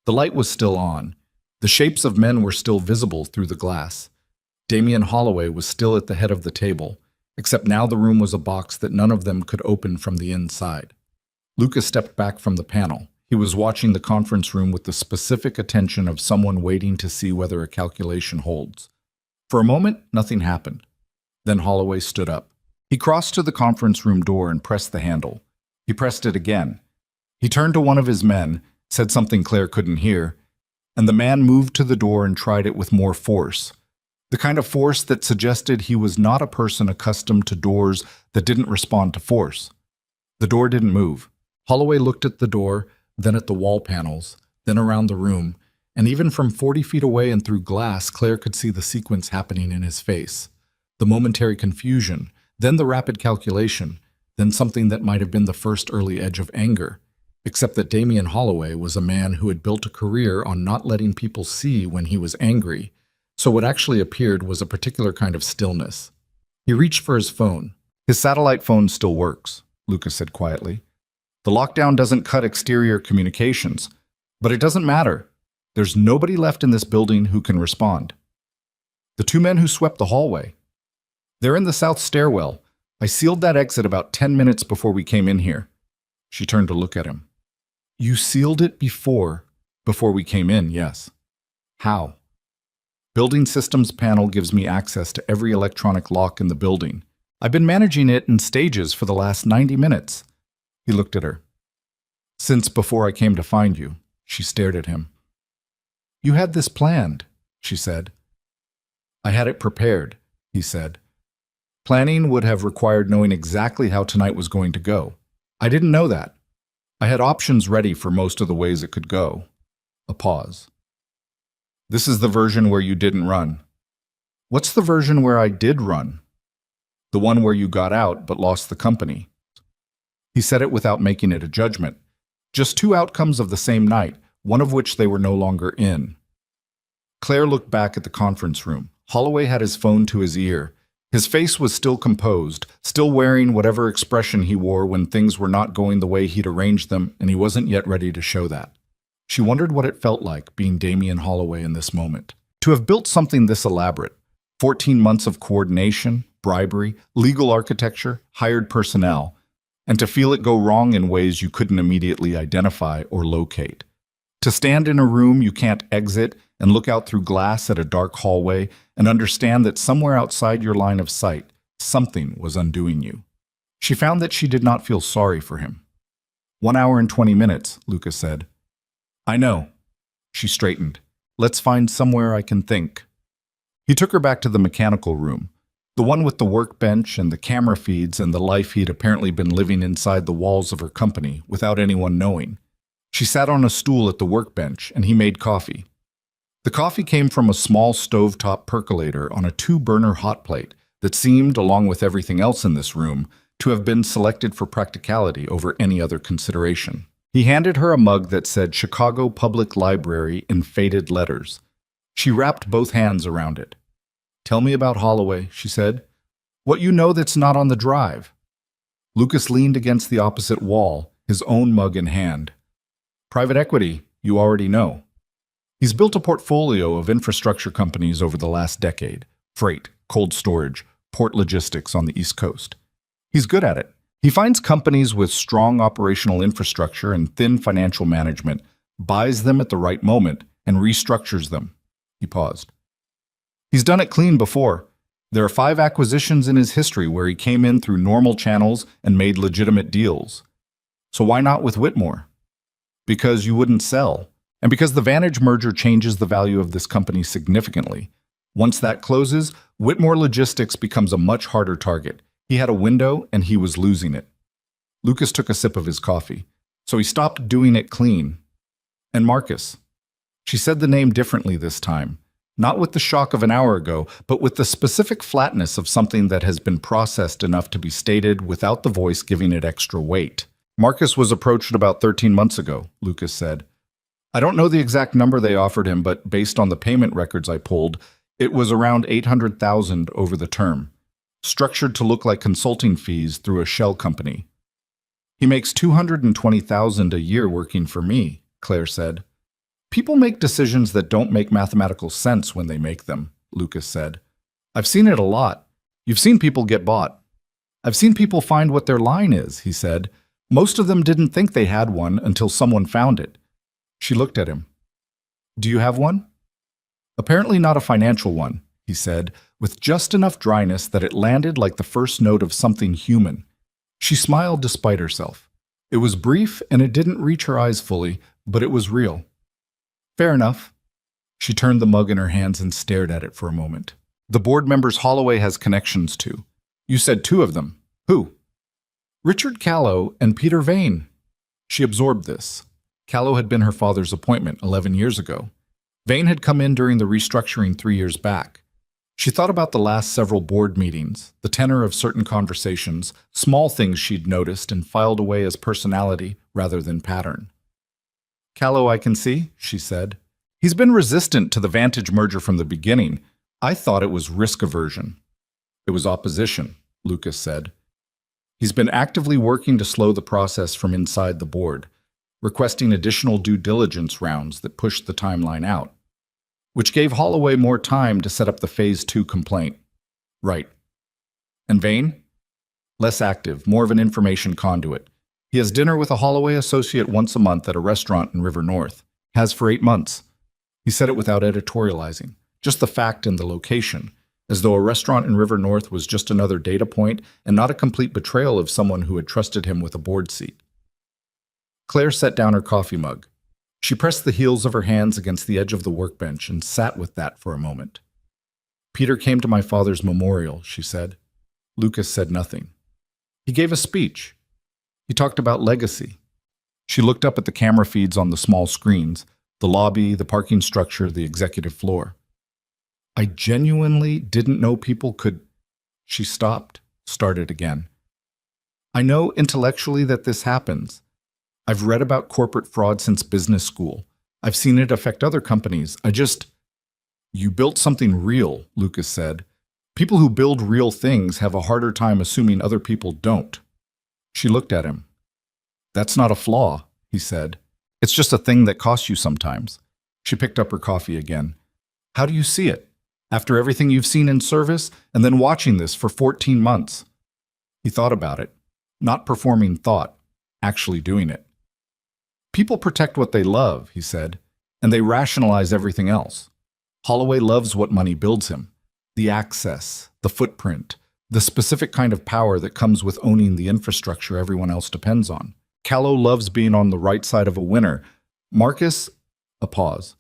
The light was still on. The shapes of men were still visible through the glass. Damian Holloway was still at the head of the table, except now the room was a box that none of them could open from the inside. Lucas stepped back from the panel. He was watching the conference room with the specific attention of someone waiting to see whether a calculation holds. For a moment, nothing happened. Then Holloway stood up. He crossed to the conference room door and pressed the handle. He pressed it again. He turned to one of his men, said something Claire couldn't hear, and the man moved to the door and tried it with more force. The kind of force that suggested he was not a person accustomed to doors that didn't respond to force. The door didn't move. Holloway looked at the door, then at the wall panels, then around the room, and even from 40 feet away and through glass, Claire could see the sequence happening in his face. The momentary confusion, then the rapid calculation, then something that might have been the first early edge of anger, except that Damian Holloway was a man who had built a career on not letting people see when he was angry, so what actually appeared was a particular kind of stillness. He reached for his phone. "His satellite phone still works," Lucas said quietly. "The lockdown doesn't cut exterior communications, but it doesn't matter. There's nobody left in this building who can respond." "The 2 men who swept the hallway. They're in the south stairwell. I sealed that exit about 10 minutes before we came in here." She turned to look at him. "You sealed it before we came in, yes. How?" "Building systems panel gives me access to every electronic lock in the building. I've been managing it in stages for the last 90 minutes. He looked at her. "Since before I came to find you." She stared at him. "You had this planned," she said. "I had it prepared," he said. "Planning would have required knowing exactly how tonight was going to go. I didn't know that. I had options ready for most of the ways it could go." A pause. "This is the version where you didn't run. What's the version where I did run?" "The one where you got out but lost the company." He said it without making it a judgment. Just 2 outcomes of the same night, one of which they were no longer in. Claire looked back at the conference room. Holloway had his phone to his ear. His face was still composed, still wearing whatever expression he wore when things were not going the way he'd arranged them, and he wasn't yet ready to show that. She wondered what it felt like being Damian Holloway in this moment. To have built something this elaborate, 14 months of coordination, bribery, legal architecture, hired personnel, and to feel it go wrong in ways you couldn't immediately identify or locate. To stand in a room you can't exit and look out through glass at a dark hallway and understand that somewhere outside your line of sight, something was undoing you. She found that she did not feel sorry for him. 1 hour and 20 minutes, Lucas said. "I know." She straightened. "Let's find somewhere I can think." He took her back to the mechanical room. The one with the workbench and the camera feeds and the life he'd apparently been living inside the walls of her company without anyone knowing. She sat on a stool at the workbench and he made coffee. The coffee came from a small stovetop percolator on a 2-burner hot plate that seemed, along with everything else in this room, to have been selected for practicality over any other consideration. He handed her a mug that said Chicago Public Library in faded letters. She wrapped both hands around it. "Tell me about Holloway," she said. "What you know that's not on the drive." Lucas leaned against the opposite wall, his own mug in hand. "Private equity, you already know. He's built a portfolio of infrastructure companies over the last decade: freight, cold storage, port logistics on the East Coast. He's good at it. He finds companies with strong operational infrastructure and thin financial management, buys them at the right moment, and restructures them." He paused. "He's done it clean before. There are 5 acquisitions in his history where he came in through normal channels and made legitimate deals. So why not with Whitmore? Because you wouldn't sell, and because the Vantage merger changes the value of this company significantly. Once that closes, Whitmore Logistics becomes a much harder target. He had a window, and he was losing it." Lucas took a sip of his coffee. "So he stopped doing it clean. And Marcus." She said the name differently this time, not with the shock of an hour ago, but with the specific flatness of something that has been processed enough to be stated without the voice giving it extra weight. "Marcus was approached about 13 months ago," Lucas said. "I don't know the exact number they offered him, but based on the payment records I pulled, it was around $800,000 over the term, structured to look like consulting fees through a shell company. He makes $220,000 a year working for me," Claire said. "People make decisions that don't make mathematical sense when they make them," Lucas said. "I've seen it a lot. You've seen people get bought." "I've seen people find what their line is," he said. "Most of them didn't think they had one until someone found it." She looked at him. "Do you have one?" "Apparently not a financial one," he said, with just enough dryness that it landed like the first note of something human. She smiled despite herself. It was brief and it didn't reach her eyes fully, but it was real. "Fair enough." She turned the mug in her hands and stared at it for a moment. "The board members Holloway has connections to. You said 2 of them. Who?" "Richard Callow and Peter Vane." She absorbed this. Callow had been her father's appointment 11 years ago. Vane had come in during the restructuring 3 years back. She thought about the last several board meetings, the tenor of certain conversations, small things she'd noticed and filed away as personality rather than pattern. "Callow, I can see," she said. "He's been resistant to the Vantage merger from the beginning. I thought it was risk aversion." "It was opposition," Lucas said. "He's been actively working to slow the process from inside the board, requesting additional due diligence rounds that pushed the timeline out, which gave Holloway more time to set up the Phase 2 complaint." "Right. And Vane?" "Less active, more of an information conduit. He has dinner with a Holloway associate once a month at a restaurant in River North. Has for 8 months. He said it without editorializing, just the fact and the location, as though a restaurant in River North was just another data point and not a complete betrayal of someone who had trusted him with a board seat. Claire set down her coffee mug. She pressed the heels of her hands against the edge of the workbench and sat with that for a moment. "Peter came to my father's memorial," she said. Lucas said nothing. "He gave a speech. He talked about legacy." She looked up at the camera feeds on the small screens, the lobby, the parking structure, the executive floor. "I genuinely didn't know people could—" She stopped, started again. "I know intellectually that this happens. I've read about corporate fraud since business school. I've seen it affect other companies. You built something real," Lucas said. "People who build real things have a harder time assuming other people don't." She looked at him. "That's not a flaw," he said. "It's just a thing that costs you sometimes." She picked up her coffee again. "How do you see it? After everything you've seen in service, and then watching this for 14 months. He thought about it. Not performing thought, actually doing it. "People protect what they love," he said, "and they rationalize everything else. Holloway loves what money builds him. The access, the footprint, the specific kind of power that comes with owning the infrastructure everyone else depends on. Callow loves being on the right side of a winner. Marcus—" A pause.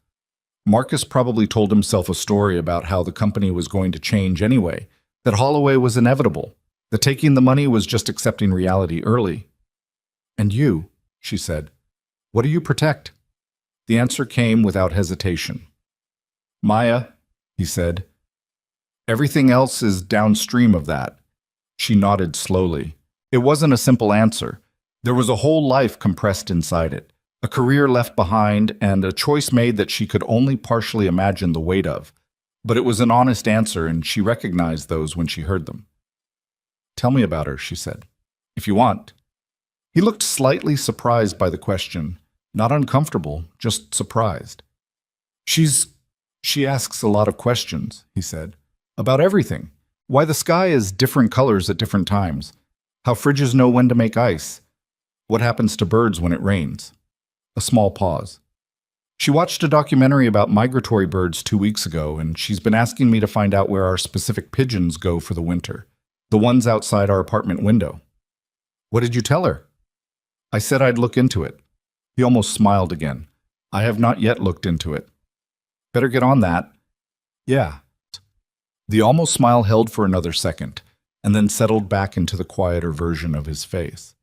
"Marcus probably told himself a story about how the company was going to change anyway, That Holloway was inevitable. That taking the money was just accepting reality early. And you, she said, what do you protect? The answer came without hesitation. Maya, he said. Everything else is downstream of that. She nodded slowly. It wasn't a simple answer. There was a whole life compressed inside it, a career left behind, and a choice made that she could only partially imagine the weight of. But it was an honest answer, and she recognized those when she heard them. Tell me about her, she said, if you want. He looked slightly surprised by the question, not uncomfortable, just surprised. She asks a lot of questions, he said, about everything. Why the sky is different colors at different times, how fridges know when to make ice, what happens to birds when it rains. A small pause. She watched a documentary about migratory birds 2 weeks ago, and she's been asking me to find out where our specific pigeons go for the winter, the ones outside our apartment window. What did you tell her? I said I'd look into it. He almost smiled again. I have not yet looked into it. Better get on that. Yeah. The almost smile held for another second, and then settled back into the quieter version of his face.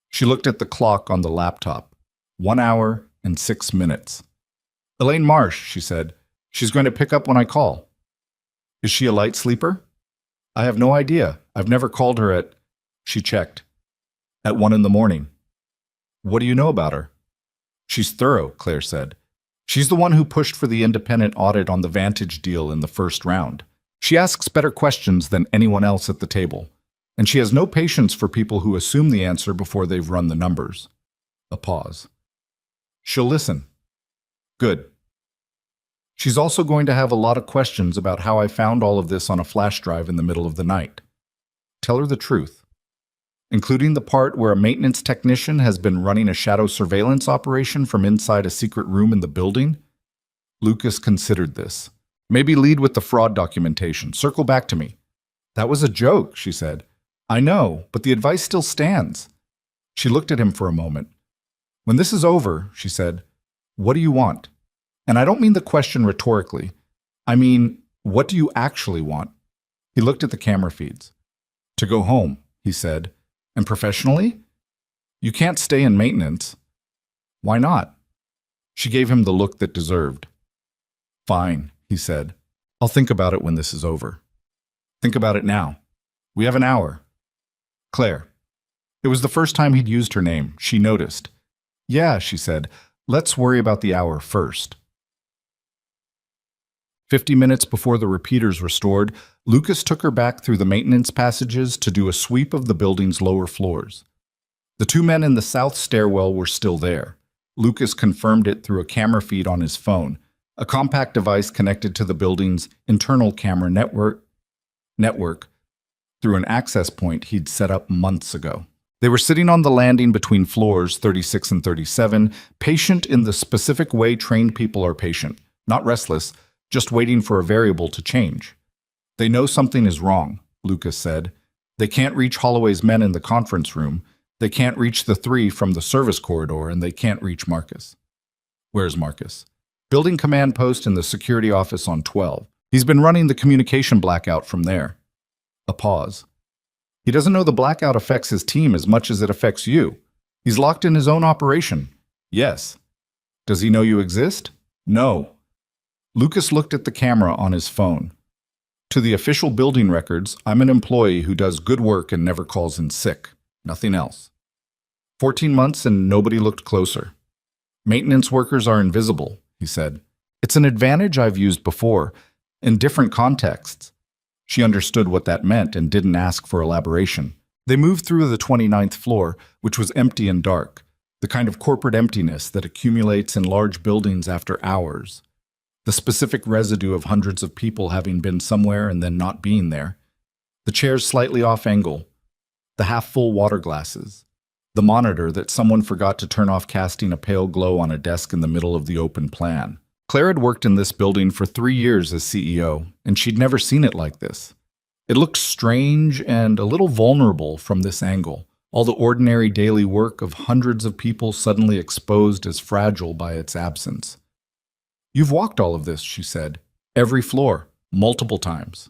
She looked at the clock on the laptop. 1 hour and 6 minutes. Elaine Marsh, she said. She's going to pick up when I call. Is she a light sleeper? I have no idea. I've never called her at... She checked. At 1 a.m. What do you know about her? She's thorough, Claire said. She's the one who pushed for the independent audit on the Vantage deal in the first round. She asks better questions than anyone else at the table, and she has no patience for people who assume the answer before they've run the numbers. A pause. She'll listen. Good. She's also going to have a lot of questions about how I found all of this on a flash drive in the middle of the night. Tell her the truth, including the part where a maintenance technician has been running a shadow surveillance operation from inside a secret room in the building. Lucas considered this. Maybe lead with the fraud documentation. Circle back to me. That was a joke, she said. I know, but the advice still stands. She looked at him for a moment. When this is over, she said, what do you want? And I don't mean the question rhetorically. I mean, what do you actually want? He looked at the camera feeds. To go home, he said. And professionally? You can't stay in maintenance. Why not? She gave him the look that deserved. Fine, he said. I'll think about it when this is over. Think about it now. We have an hour. Claire. It was the first time he'd used her name. She noticed. Yeah, she said. Let's worry about the hour first. 50 minutes before the repeaters restored, Lucas took her back through the maintenance passages to do a sweep of the building's lower floors. The 2 men in the south stairwell were still there. Lucas confirmed it through a camera feed on his phone, a compact device connected to the building's internal camera network through an access point he'd set up months ago. They were sitting on the landing between floors 36 and 37, patient in the specific way trained people are patient, not restless, just waiting for a variable to change. They know something is wrong, Lucas said. They can't reach Holloway's men in the conference room, they can't reach the 3 from the service corridor, and they can't reach Marcus. Where's Marcus? Building command post in the security office on 12. He's been running the communication blackout from there. A pause. He doesn't know the blackout affects his team as much as it affects you. He's locked in his own operation. Yes. Does he know you exist? No. Lucas looked at the camera on his phone. To the official building records, I'm an employee who does good work and never calls in sick. Nothing else. 14 months and nobody looked closer. Maintenance workers are invisible, he said. It's an advantage I've used before, in different contexts. She understood what that meant and didn't ask for elaboration. They moved through the 29th floor, which was empty and dark, the kind of corporate emptiness that accumulates in large buildings after hours. The specific residue of hundreds of people having been somewhere and then not being there. The chairs slightly off angle. The half-full water glasses. The monitor that someone forgot to turn off, casting a pale glow on a desk in the middle of the open plan. Claire had worked in this building for 3 years as CEO, and she'd never seen it like this. It looked strange and a little vulnerable from this angle, all the ordinary daily work of hundreds of people suddenly exposed as fragile by its absence. You've walked all of this, she said. Every floor, multiple times.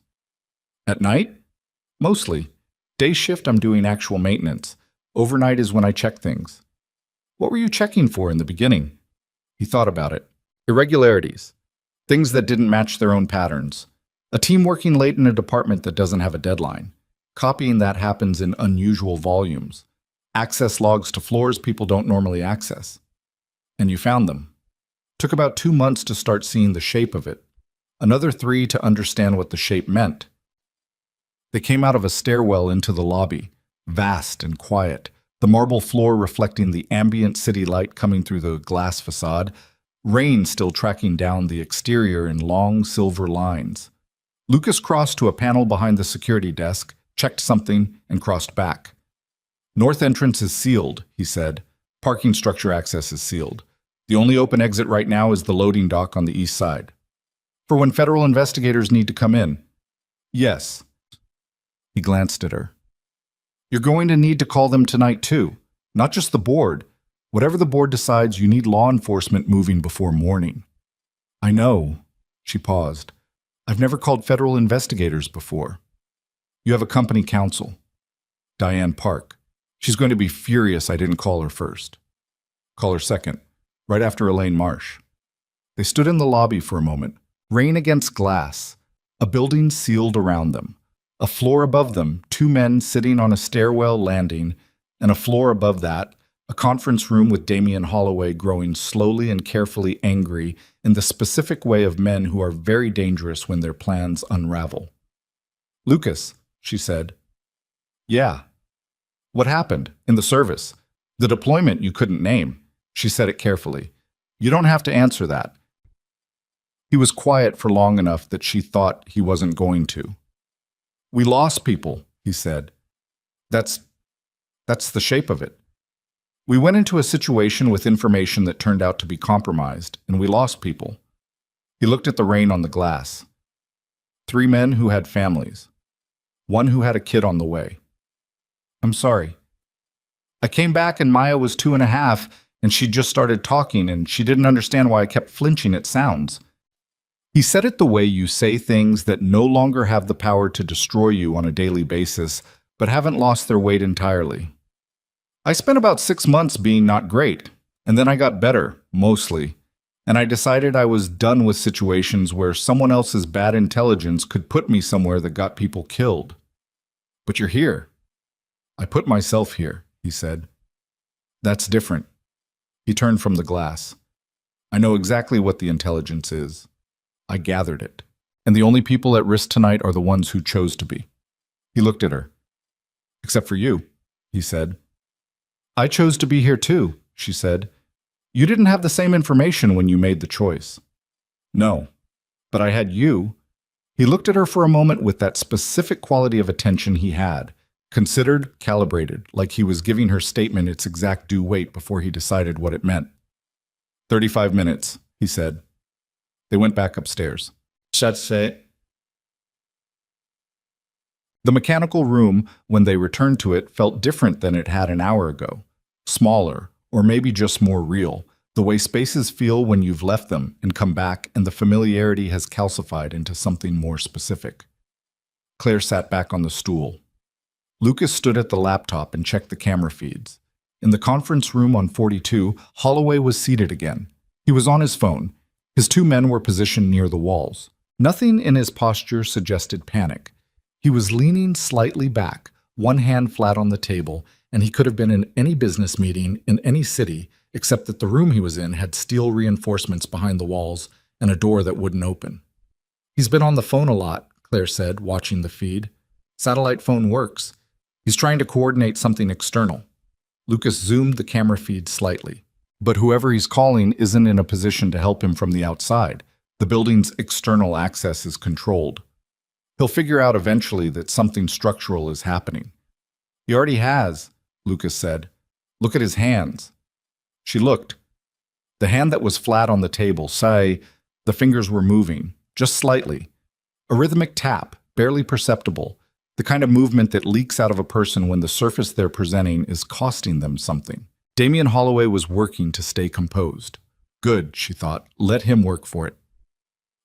At night? Mostly. Day shift, I'm doing actual maintenance. Overnight is when I check things. What were you checking for in the beginning? He thought about it. Irregularities. Things that didn't match their own patterns. A team working late in a department that doesn't have a deadline. Copying that happens in unusual volumes. Access logs to floors people don't normally access. And you found them. Took about 2 months to start seeing the shape of it. Another 3 to understand what the shape meant. They came out of a stairwell into the lobby, vast and quiet, the marble floor reflecting the ambient city light coming through the glass facade, rain still tracking down the exterior in long silver lines. Lucas crossed to a panel behind the security desk, checked something, and crossed back. North entrance is sealed, he said. Parking structure access is sealed. The only open exit right now is the loading dock on the east side. For when federal investigators need to come in. Yes. He glanced at her. You're going to need to call them tonight too. Not just the board. Whatever the board decides, you need law enforcement moving before morning. I know. She paused. I've never called federal investigators before. You have a company counsel. Diane Park. She's going to be furious I didn't call her first. Call her second, right after Elaine Marsh. They stood in the lobby for a moment. Rain against glass. A building sealed around them. A floor above them, 2 men sitting on a stairwell landing, and a floor above that, a conference room with Damien Holloway growing slowly and carefully angry in the specific way of men who are very dangerous when their plans unravel. Lucas, she said. Yeah. What happened? In the service? The deployment you couldn't name. She said it carefully. You don't have to answer that. He was quiet for long enough that she thought he wasn't going to. We lost people, he said. That's the shape of it. We went into a situation with information that turned out to be compromised, and we lost people. He looked at the rain on the glass. 3 men who had families. 1 who had a kid on the way. I'm sorry. I came back and Maya was 2.5, and she just started talking, and she didn't understand why I kept flinching at sounds. He said it the way you say things that no longer have the power to destroy you on a daily basis, but haven't lost their weight entirely. I spent about 6 months being not great, and then I got better, mostly, and I decided I was done with situations where someone else's bad intelligence could put me somewhere that got people killed. But you're here. I put myself here, he said. That's different. He turned from the glass. I know exactly what the intelligence is. I gathered it. And the only people at risk tonight are the ones who chose to be. He looked at her. Except for you, he said. I chose to be here too, she said. You didn't have the same information when you made the choice. No, but I had you. He looked at her for a moment with that specific quality of attention he had, considered, calibrated, like he was giving her statement its exact due weight before he decided what it meant. 35 minutes, he said. They went back upstairs. The mechanical room, when they returned to it, felt different than it had an hour ago. Smaller, or maybe just more real, the way spaces feel when you've left them and come back and the familiarity has calcified into something more specific. Claire sat back on the stool. Lucas stood at the laptop and checked the camera feeds. In the conference room on 42, Holloway was seated again. He was on his phone. His 2 men were positioned near the walls. Nothing in his posture suggested panic. He was leaning slightly back, one hand flat on the table, and he could have been in any business meeting in any city, except that the room he was in had steel reinforcements behind the walls and a door that wouldn't open. He's been on the phone a lot, Claire said, watching the feed. Satellite phone works. He's trying to coordinate something external. Lucas zoomed the camera feed slightly. But whoever he's calling isn't in a position to help him from the outside. The building's external access is controlled. He'll figure out eventually that something structural is happening. He already has, Lucas said. Look at his hands. She looked. The hand that was flat on the table, the fingers were moving, just slightly. A rhythmic tap, barely perceptible, the kind of movement that leaks out of a person when the surface they're presenting is costing them something. Damien Holloway was working to stay composed. Good, she thought. Let him work for it.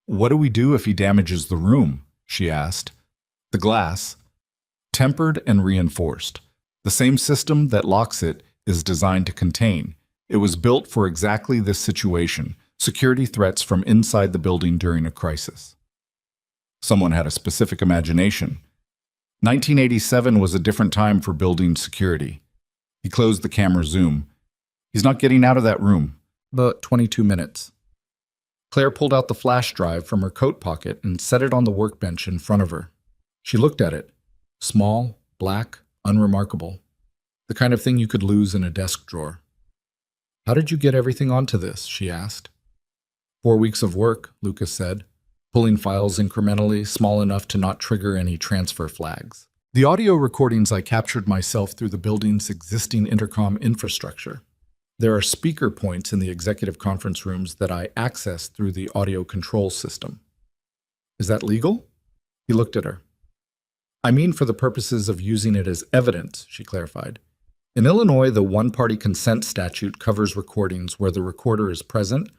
What do we do if he damages the room? She asked. The glass. tempered and reinforced. The same system that locks it is designed to contain. It was built for exactly this situation, security threats from inside the building during a crisis. Someone had a specific imagination. 1987 was a different time for building security. He closed the camera zoom. He's not getting out of that room. But 22 minutes. Claire pulled out the flash drive from her coat pocket and set it on the workbench in front of her. She looked at it. Small, black, unremarkable. The kind of thing you could lose in a desk drawer. "How did you get everything onto this?" she asked. 4 weeks of work, Lucas said, pulling files incrementally, small enough to not trigger any transfer flags. "The audio recordings I captured myself through the building's existing intercom infrastructure. There are speaker points in the executive conference rooms that I access through the audio control system." "Is that legal?" He looked at her. "I mean for the purposes of using it as evidence," she clarified. "In Illinois, the one-party consent statute covers recordings where the recorder is present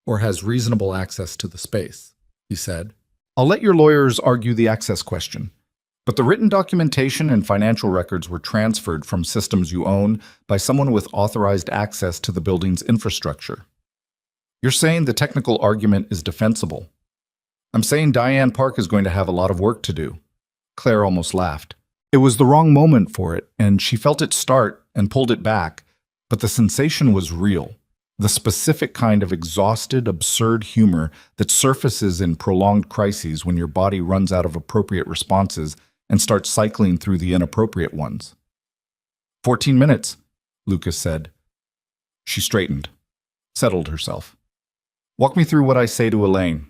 or has reasonable access to the space," he said. "I'll let your lawyers argue the access question. But the written documentation and financial records were transferred from systems you own by someone with authorized access to the building's infrastructure. You're saying the technical argument is defensible. I'm saying Diane Park is going to have a lot of work to do." Claire almost laughed. It was the wrong moment for it, and she felt it start and pulled it back, but the sensation was real. The specific kind of exhausted, absurd humor that surfaces in prolonged crises when your body runs out of appropriate responses and starts cycling through the inappropriate ones. 14 minutes, Lucas said. She straightened, settled herself. "Walk me through what I say to Elaine."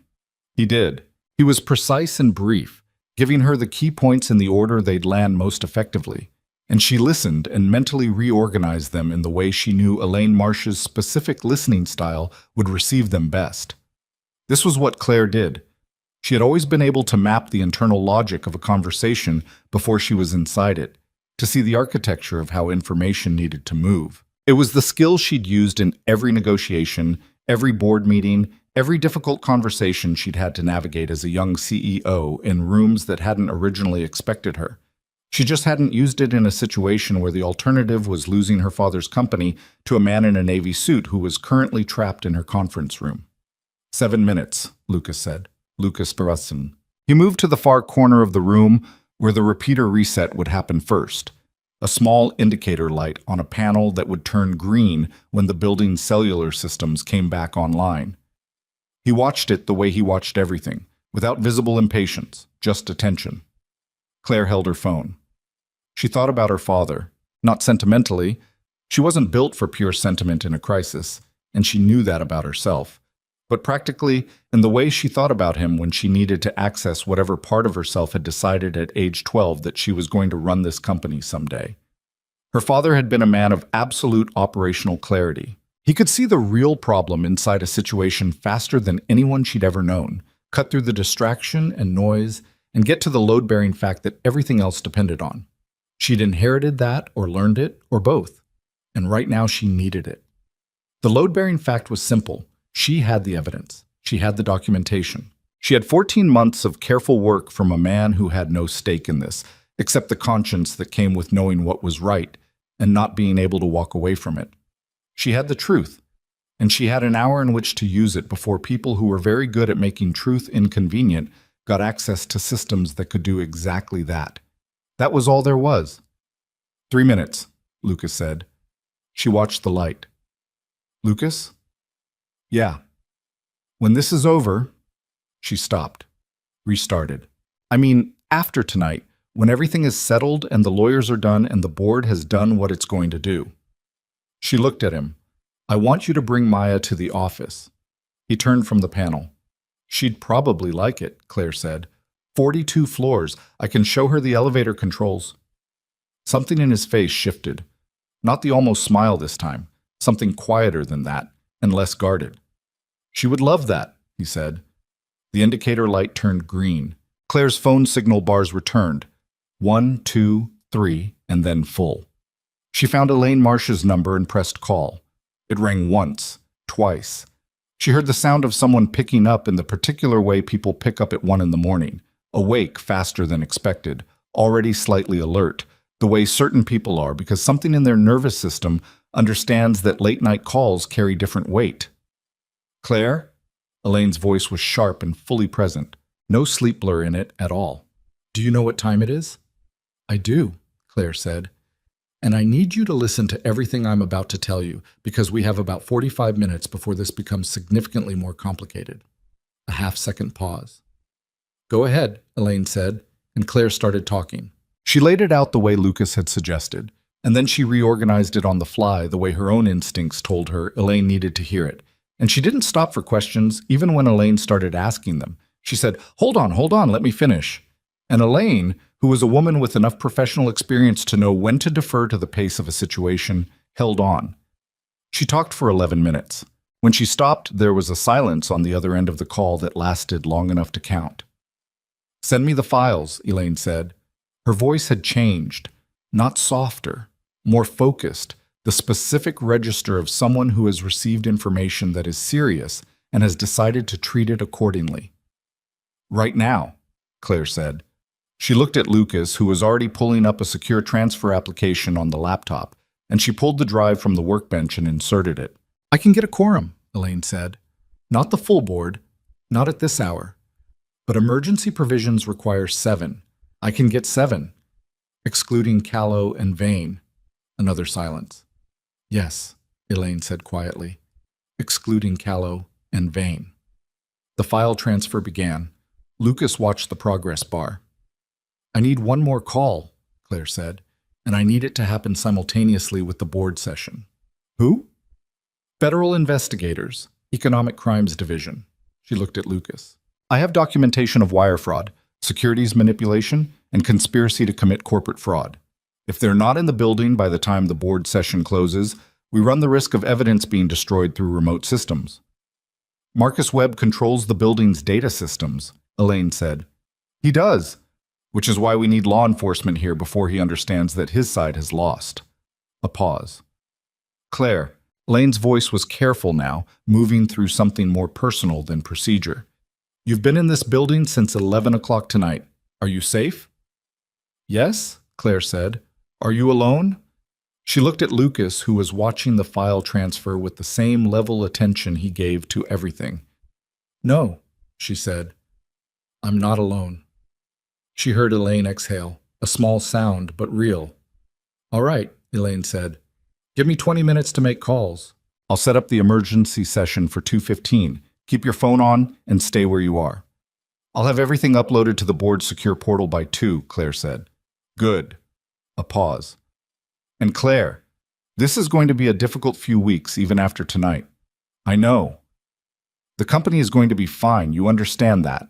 He did. He was precise and brief, giving her the key points in the order they'd land most effectively, and she listened and mentally reorganized them in the way she knew Elaine Marsh's specific listening style would receive them best. This was what Claire did. She had always been able to map the internal logic of a conversation before she was inside it, to see the architecture of how information needed to move. It was the skill she'd used in every negotiation, every board meeting, every difficult conversation she'd had to navigate as a young CEO in rooms that hadn't originally expected her. She just hadn't used it in a situation where the alternative was losing her father's company to a man in a Navy suit who was currently trapped in her conference room. 7 minutes, Lucas said. Lucas Barassin. He moved to the far corner of the room where the repeater reset would happen first, a small indicator light on a panel that would turn green when the building's cellular systems came back online. He watched it the way he watched everything, without visible impatience, just attention. Claire held her phone. She thought about her father, not sentimentally. She wasn't built for pure sentiment in a crisis, and she knew that about herself. But practically, in the way she thought about him when she needed to access whatever part of herself had decided at age 12 that she was going to run this company someday. Her father had been a man of absolute operational clarity. He could see the real problem inside a situation faster than anyone she'd ever known, cut through the distraction and noise, and get to the load-bearing fact that everything else depended on. She'd inherited that or learned it, or both, and right now she needed it. The load-bearing fact was simple. She had the evidence. She had the documentation. She had 14 months of careful work from a man who had no stake in this, except the conscience that came with knowing what was right and not being able to walk away from it. She had the truth, and she had an hour in which to use it before people who were very good at making truth inconvenient got access to systems that could do exactly that. That was all there was. 3 minutes, Lucas said. She watched the light. Lucas? Yeah. When this is over, she stopped, restarted. I mean, after tonight, when everything is settled and the lawyers are done and the board has done what it's going to do. She looked at him. I want you to bring Maya to the office. He turned from the panel. She'd probably like it, Claire said. 42 floors. I can show her the elevator controls. Something in his face shifted. Not the almost smile this time. Something quieter than that, and less guarded. She would love that, he said. The indicator light turned green. Claire's phone signal bars returned. 1, 2, 3, and then full. She found Elaine Marsh's number and pressed call. It rang once, twice. She heard the sound of someone picking up in the particular way people pick up at 1 in the morning, awake faster than expected, already slightly alert, the way certain people are because something in their nervous system understands that late-night calls carry different weight. "Claire?" Elaine's voice was sharp and fully present, no sleep blur in it at all. "Do you know what time it is?" "I do," Claire said. "And I need you to listen to everything I'm about to tell you, because we have about 45 minutes before this becomes significantly more complicated." A half-second pause. "Go ahead," Elaine said, and Claire started talking. She laid it out the way Lucas had suggested, and then she reorganized it on the fly the way her own instincts told her Elaine needed to hear it. And she didn't stop for questions, even when Elaine started asking them. She said, hold on, let me finish." And Elaine, who was a woman with enough professional experience to know when to defer to the pace of a situation, held on. She talked for 11 minutes. When she stopped, there was a silence on the other end of the call that lasted long enough to count. "Send me the files," Elaine said. Her voice had changed, not softer, more focused, the specific register of someone who has received information that is serious and has decided to treat it accordingly. "Right now," Claire said. She looked at Lucas, who was already pulling up a secure transfer application on the laptop, and she pulled the drive from the workbench and inserted it. "I can get a quorum," Elaine said. "Not the full board, not at this hour. But emergency provisions require 7. I can get 7, excluding Callow and Vane." Another silence. "Yes," Elaine said quietly, "excluding Callow and Vane." The file transfer began. Lucas watched the progress bar. "I need one more call," Claire said, "and I need it to happen simultaneously with the board session." "Who?" "Federal investigators, Economic Crimes Division." She looked at Lucas. "I have documentation of wire fraud, securities manipulation, and conspiracy to commit corporate fraud. If they're not in the building by the time the board session closes, we run the risk of evidence being destroyed through remote systems." "Marcus Webb controls the building's data systems," Elaine said. "He does, which is why we need law enforcement here before he understands that his side has lost." A pause. "Claire," Elaine's voice was careful now, moving through something more personal than procedure. "You've been in this building since 11 o'clock tonight. Are you safe?" "Yes," Claire said. "Are you alone?" She looked at Lucas, who was watching the file transfer with the same level attention he gave to everything. "No," she said. "I'm not alone." She heard Elaine exhale, a small sound, but real. "All right," Elaine said. "Give me 20 minutes to make calls. I'll set up the emergency session for 2:15. Keep your phone on and stay where you are." "I'll have everything uploaded to the board's secure portal by 2, Claire said. "Good." A pause. "And Claire, this is going to be a difficult few weeks even after tonight. I know. The company is going to be fine, you understand that."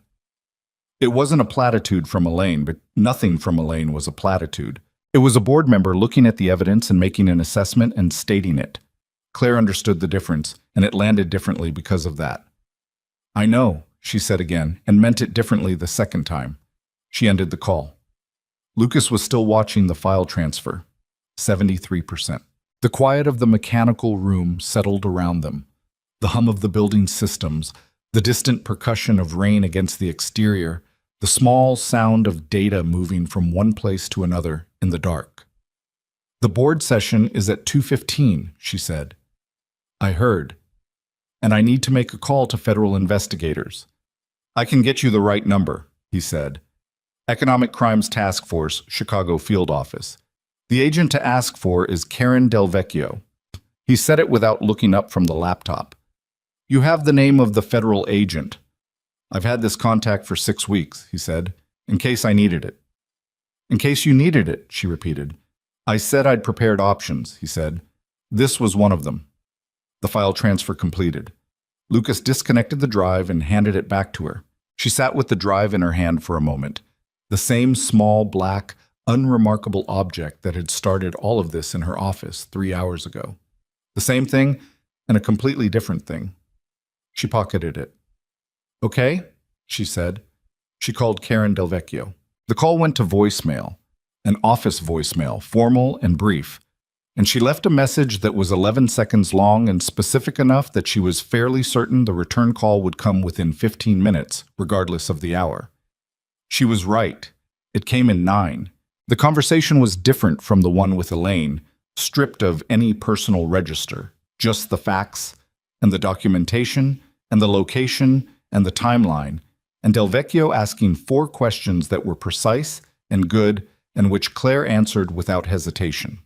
It wasn't a platitude from Elaine, but nothing from Elaine was a platitude. It was a board member looking at the evidence and making an assessment and stating it. Claire understood the difference, and it landed differently because of that. "I know," she said again, and meant it differently the second time. She ended the call. Lucas was still watching the file transfer. 73%. The quiet of the mechanical room settled around them. The hum of the building's systems, the distant percussion of rain against the exterior, the small sound of data moving from one place to another in the dark. "The board session is at 2:15, she said. "I heard. And I need to make a call to federal investigators." "I can get you the right number," he said. "Economic Crimes Task Force, Chicago Field Office. The agent to ask for is Karen Del Vecchio." He said it without looking up from the laptop. "You have the name of the federal agent." "I've had this contact for 6 weeks," he said, "in case I needed it." "In case you needed it," she repeated. "I said I'd prepared options," he said. "This was one of them." The file transfer completed. Lucas disconnected the drive and handed it back to her. She sat with the drive in her hand for a moment. The same small, black, unremarkable object that had started all of this in her office 3 hours ago. The same thing and a completely different thing. She pocketed it. "Okay," she said. She called Karen Del Vecchio. The call went to voicemail, an office voicemail, formal and brief, and she left a message that was 11 seconds long and specific enough that she was fairly certain the return call would come within 15 minutes, regardless of the hour. She was right. It came in 9. The conversation was different from the one with Elaine, stripped of any personal register, just the facts, and the documentation, and the location, and the timeline, and Del Vecchio asking 4 questions that were precise and good, and which Claire answered without hesitation.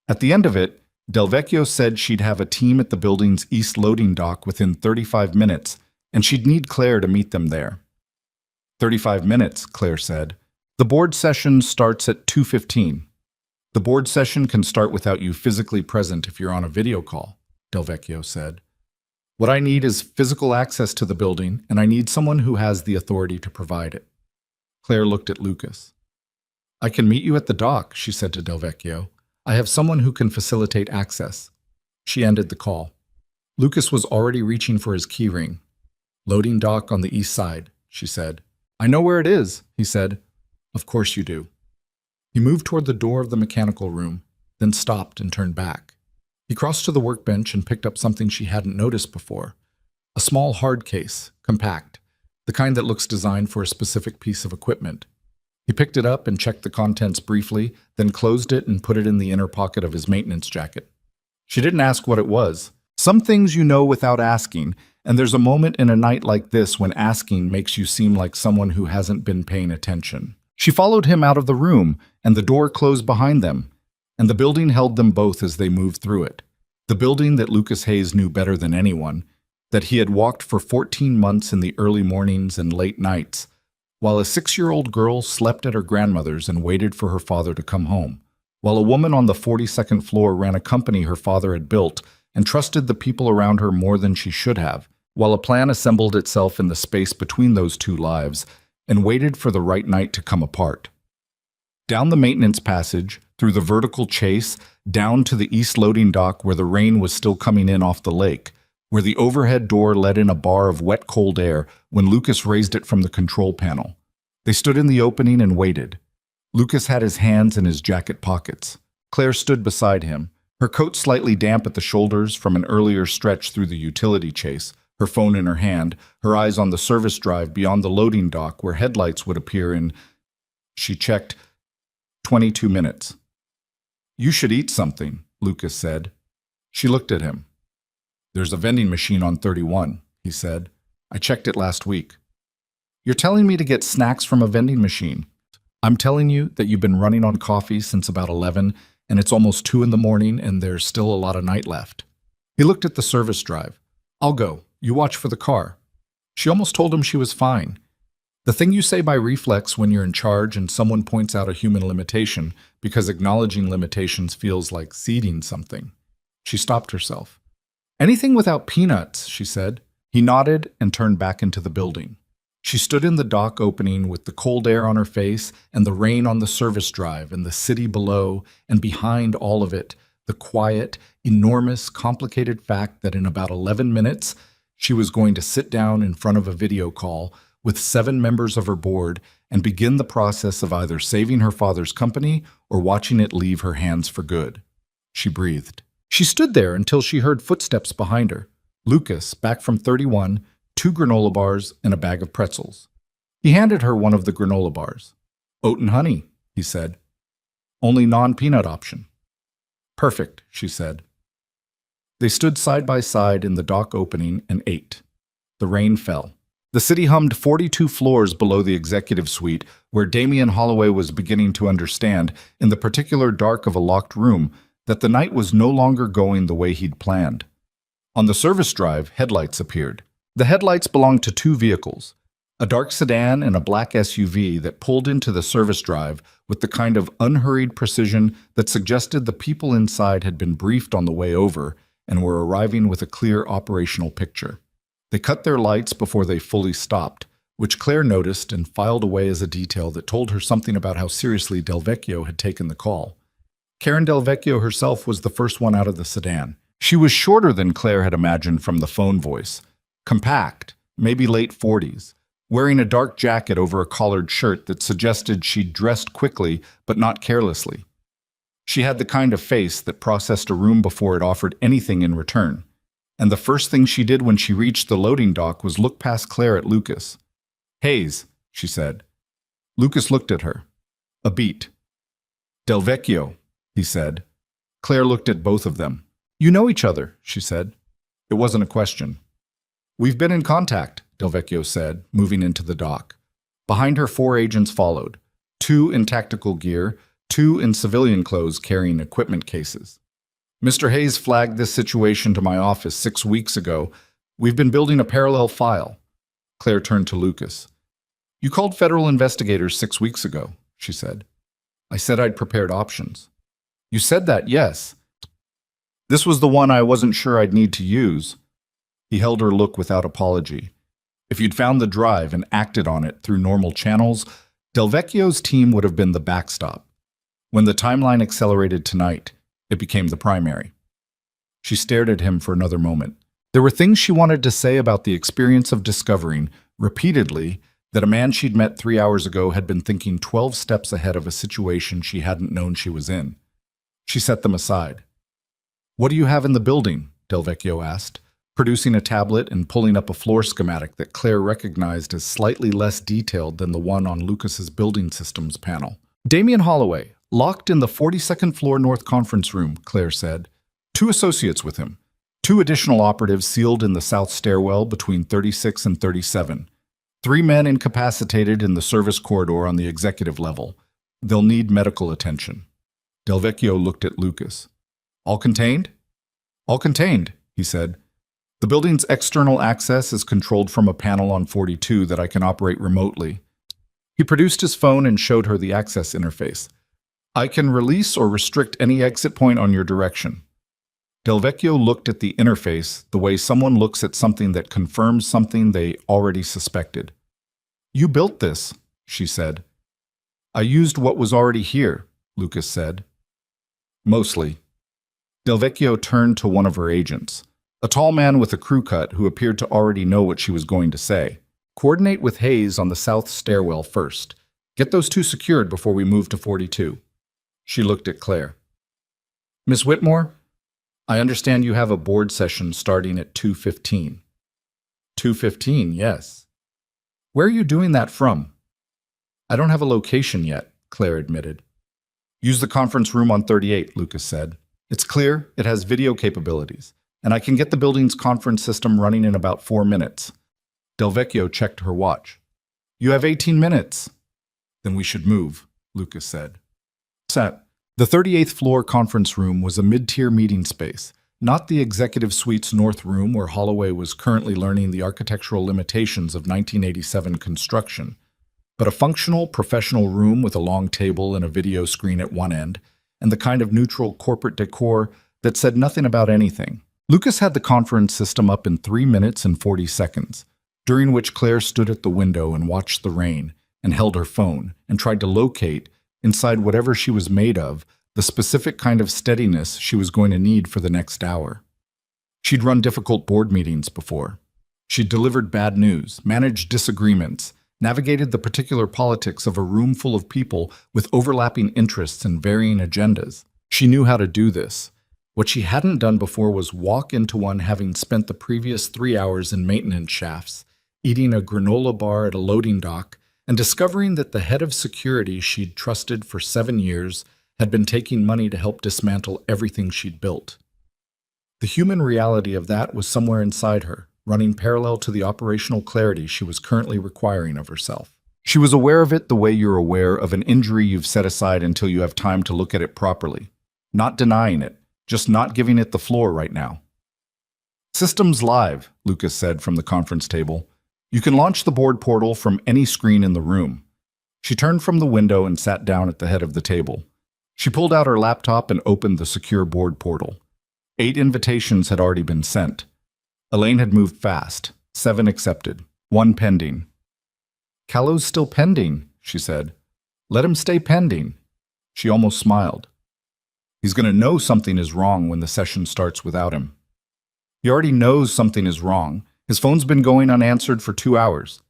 At the end of it, Del Vecchio said she'd have a team at the building's east loading dock within 35 minutes, and she'd need Claire to meet them there. 35 minutes, Claire said. The board session starts at 2:15. The board session can start without you physically present if you're on a video call, Del Vecchio said. What I need is physical access to the building, and I need someone who has the authority to provide it. Claire looked at Lucas. I can meet you at the dock, she said to Del Vecchio. I have someone who can facilitate access. She ended the call. Lucas was already reaching for his keyring. Loading dock on the east side, she said. I know where it is, he said. Of course you do. He moved toward the door of the mechanical room, then stopped and turned back. He crossed to the workbench and picked up something she hadn't noticed before. A small hard case, compact, the kind that looks designed for a specific piece of equipment. He picked it up and checked the contents briefly, then closed it and put it in the inner pocket of his maintenance jacket. She didn't ask what it was. Some things you know without asking, and there's a moment in a night like this when asking makes you seem like someone who hasn't been paying attention. She followed him out of the room, and the door closed behind them, and the building held them both as they moved through it. The building that Lucas Hayes knew better than anyone, that he had walked for 14 months in the early mornings and late nights, while a 6-year-old girl slept at her grandmother's and waited for her father to come home, while a woman on the 42nd floor ran a company her father had built and trusted the people around her more than she should have, while a plan assembled itself in the space between those two lives and waited for the right night to come apart. Down the maintenance passage, through the vertical chase, down to the east loading dock where the rain was still coming in off the lake, where the overhead door let in a bar of wet cold air when Lucas raised it from the control panel. They stood in the opening and waited. Lucas had his hands in his jacket pockets. Claire stood beside him, her coat slightly damp at the shoulders from an earlier stretch through the utility chase, her phone in her hand, her eyes on the service drive beyond the loading dock where headlights would appear in, she checked, 22 minutes. You should eat something, Lucas said. She looked at him. There's a vending machine on 31, he said. I checked it last week. You're telling me to get snacks from a vending machine. I'm telling you that you've been running on coffee since about 11, and it's almost 2 in the morning, and there's still a lot of night left. He looked at the service drive. I'll go. You watch for the car. She almost told him she was fine. The thing you say by reflex when you're in charge and someone points out a human limitation, because acknowledging limitations feels like ceding something. She stopped herself. Anything without peanuts, she said. He nodded and turned back into the building. She stood in the dock opening with the cold air on her face and the rain on the service drive and the city below, and behind all of it, the quiet, enormous, complicated fact that in about 11 minutes, she was going to sit down in front of a video call with 7 members of her board and begin the process of either saving her father's company or watching it leave her hands for good. She breathed. She stood there until she heard footsteps behind her. Lucas, back from 31, 2 granola bars and a bag of pretzels. He handed her one of the granola bars. Oat and honey, he said. Only non-peanut option. Perfect, she said. They stood side by side in the dock opening and ate. The rain fell. The city hummed 42 floors below the executive suite, where Damian Holloway was beginning to understand, in the particular dark of a locked room, that the night was no longer going the way he'd planned. On the service drive, headlights appeared. The headlights belonged to 2 vehicles, a dark sedan and a black SUV that pulled into the service drive with the kind of unhurried precision that suggested the people inside had been briefed on the way over and were arriving with a clear operational picture. They cut their lights before they fully stopped, which Claire noticed and filed away as a detail that told her something about how seriously Del Vecchio had taken the call. Karen Del Vecchio herself was the first one out of the sedan. She was shorter than Claire had imagined from the phone voice. Compact, maybe late 40s, wearing a dark jacket over a collared shirt that suggested she'd dressed quickly but not carelessly. She had the kind of face that processed a room before it offered anything in return. And the first thing she did when she reached the loading dock was look past Claire at Lucas. Hayes, she said. Lucas looked at her. A beat. Del Vecchio, he said. Claire looked at both of them. You know each other, she said. It wasn't a question. We've been in contact, Del Vecchio said, moving into the dock. Behind her, 4 agents followed, 2 in tactical gear, 2 in civilian clothes carrying equipment cases. Mr. Hayes flagged this situation to my office 6 weeks ago. We've been building a parallel file. Claire turned to Lucas. You called federal investigators 6 weeks ago, she said. I said I'd prepared options. You said that, yes. This was the one I wasn't sure I'd need to use. He held her look without apology. If you'd found the drive and acted on it through normal channels, Del Vecchio's team would have been the backstop. When the timeline accelerated tonight, it became the primary. She stared at him for another moment. There were things she wanted to say about the experience of discovering, repeatedly, that a man she'd met 3 hours ago had been thinking 12 steps ahead of a situation she hadn't known she was in. She set them aside. What do you have in the building? Del Vecchio asked, producing a tablet and pulling up a floor schematic that Claire recognized as slightly less detailed than the one on Lucas's building systems panel. Damien Holloway, locked in the 42nd floor north conference room, Claire said. 2 associates with him. 2 additional operatives sealed in the south stairwell between 36 and 37. 3 men incapacitated in the service corridor on the executive level. They'll need medical attention. Del Vecchio looked at Lucas. All contained? All contained, he said. The building's external access is controlled from a panel on 42 that I can operate remotely. He produced his phone and showed her the access interface. I can release or restrict any exit point on your direction. Del Vecchio looked at the interface the way someone looks at something that confirms something they already suspected. You built this, she said. I used what was already here, Lucas said. Mostly. Del Vecchio turned to one of her agents, a tall man with a crew cut who appeared to already know what she was going to say. Coordinate with Hayes on the south stairwell first. Get those 2 secured before we move to 42. She looked at Claire. Miss Whitmore, I understand you have a board session starting at 2:15. 2:15, yes. Where are you doing that from? I don't have a location yet, Claire admitted. Use the conference room on 38, Lucas said. It's clear, it has video capabilities, and I can get the building's conference system running in about 4 minutes. Del Vecchio checked her watch. You have 18 minutes. Then we should move, Lucas said. Set. The 38th floor conference room was a mid-tier meeting space, not the executive suite's north room where Holloway was currently learning the architectural limitations of 1987 construction, but a functional, professional room with a long table and a video screen at one end, and the kind of neutral corporate decor that said nothing about anything. Lucas had the conference system up in 3 minutes and 40 seconds, during which Claire stood at the window and watched the rain, and held her phone, and tried to locate, inside whatever she was made of, the specific kind of steadiness she was going to need for the next hour. She'd run difficult board meetings before. She'd delivered bad news, managed disagreements, navigated the particular politics of a room full of people with overlapping interests and varying agendas. She knew how to do this. What she hadn't done before was walk into one having spent the previous 3 hours in maintenance shafts, eating a granola bar at a loading dock, and discovering that the head of security she'd trusted for 7 years had been taking money to help dismantle everything she'd built. The human reality of that was somewhere inside her, running parallel to the operational clarity she was currently requiring of herself. She was aware of it the way you're aware of an injury you've set aside until you have time to look at it properly. Not denying it, just not giving it the floor right now. Systems live, Lucas said from the conference table. You can launch the board portal from any screen in the room. She turned from the window and sat down at the head of the table. She pulled out her laptop and opened the secure board portal. 8 invitations had already been sent. Elaine had moved fast. 7 accepted. 1 pending. Callow's still pending, she said. Let him stay pending. She almost smiled. He's going to know something is wrong when the session starts without him. He already knows something is wrong. His phone's been going unanswered for 2 hours.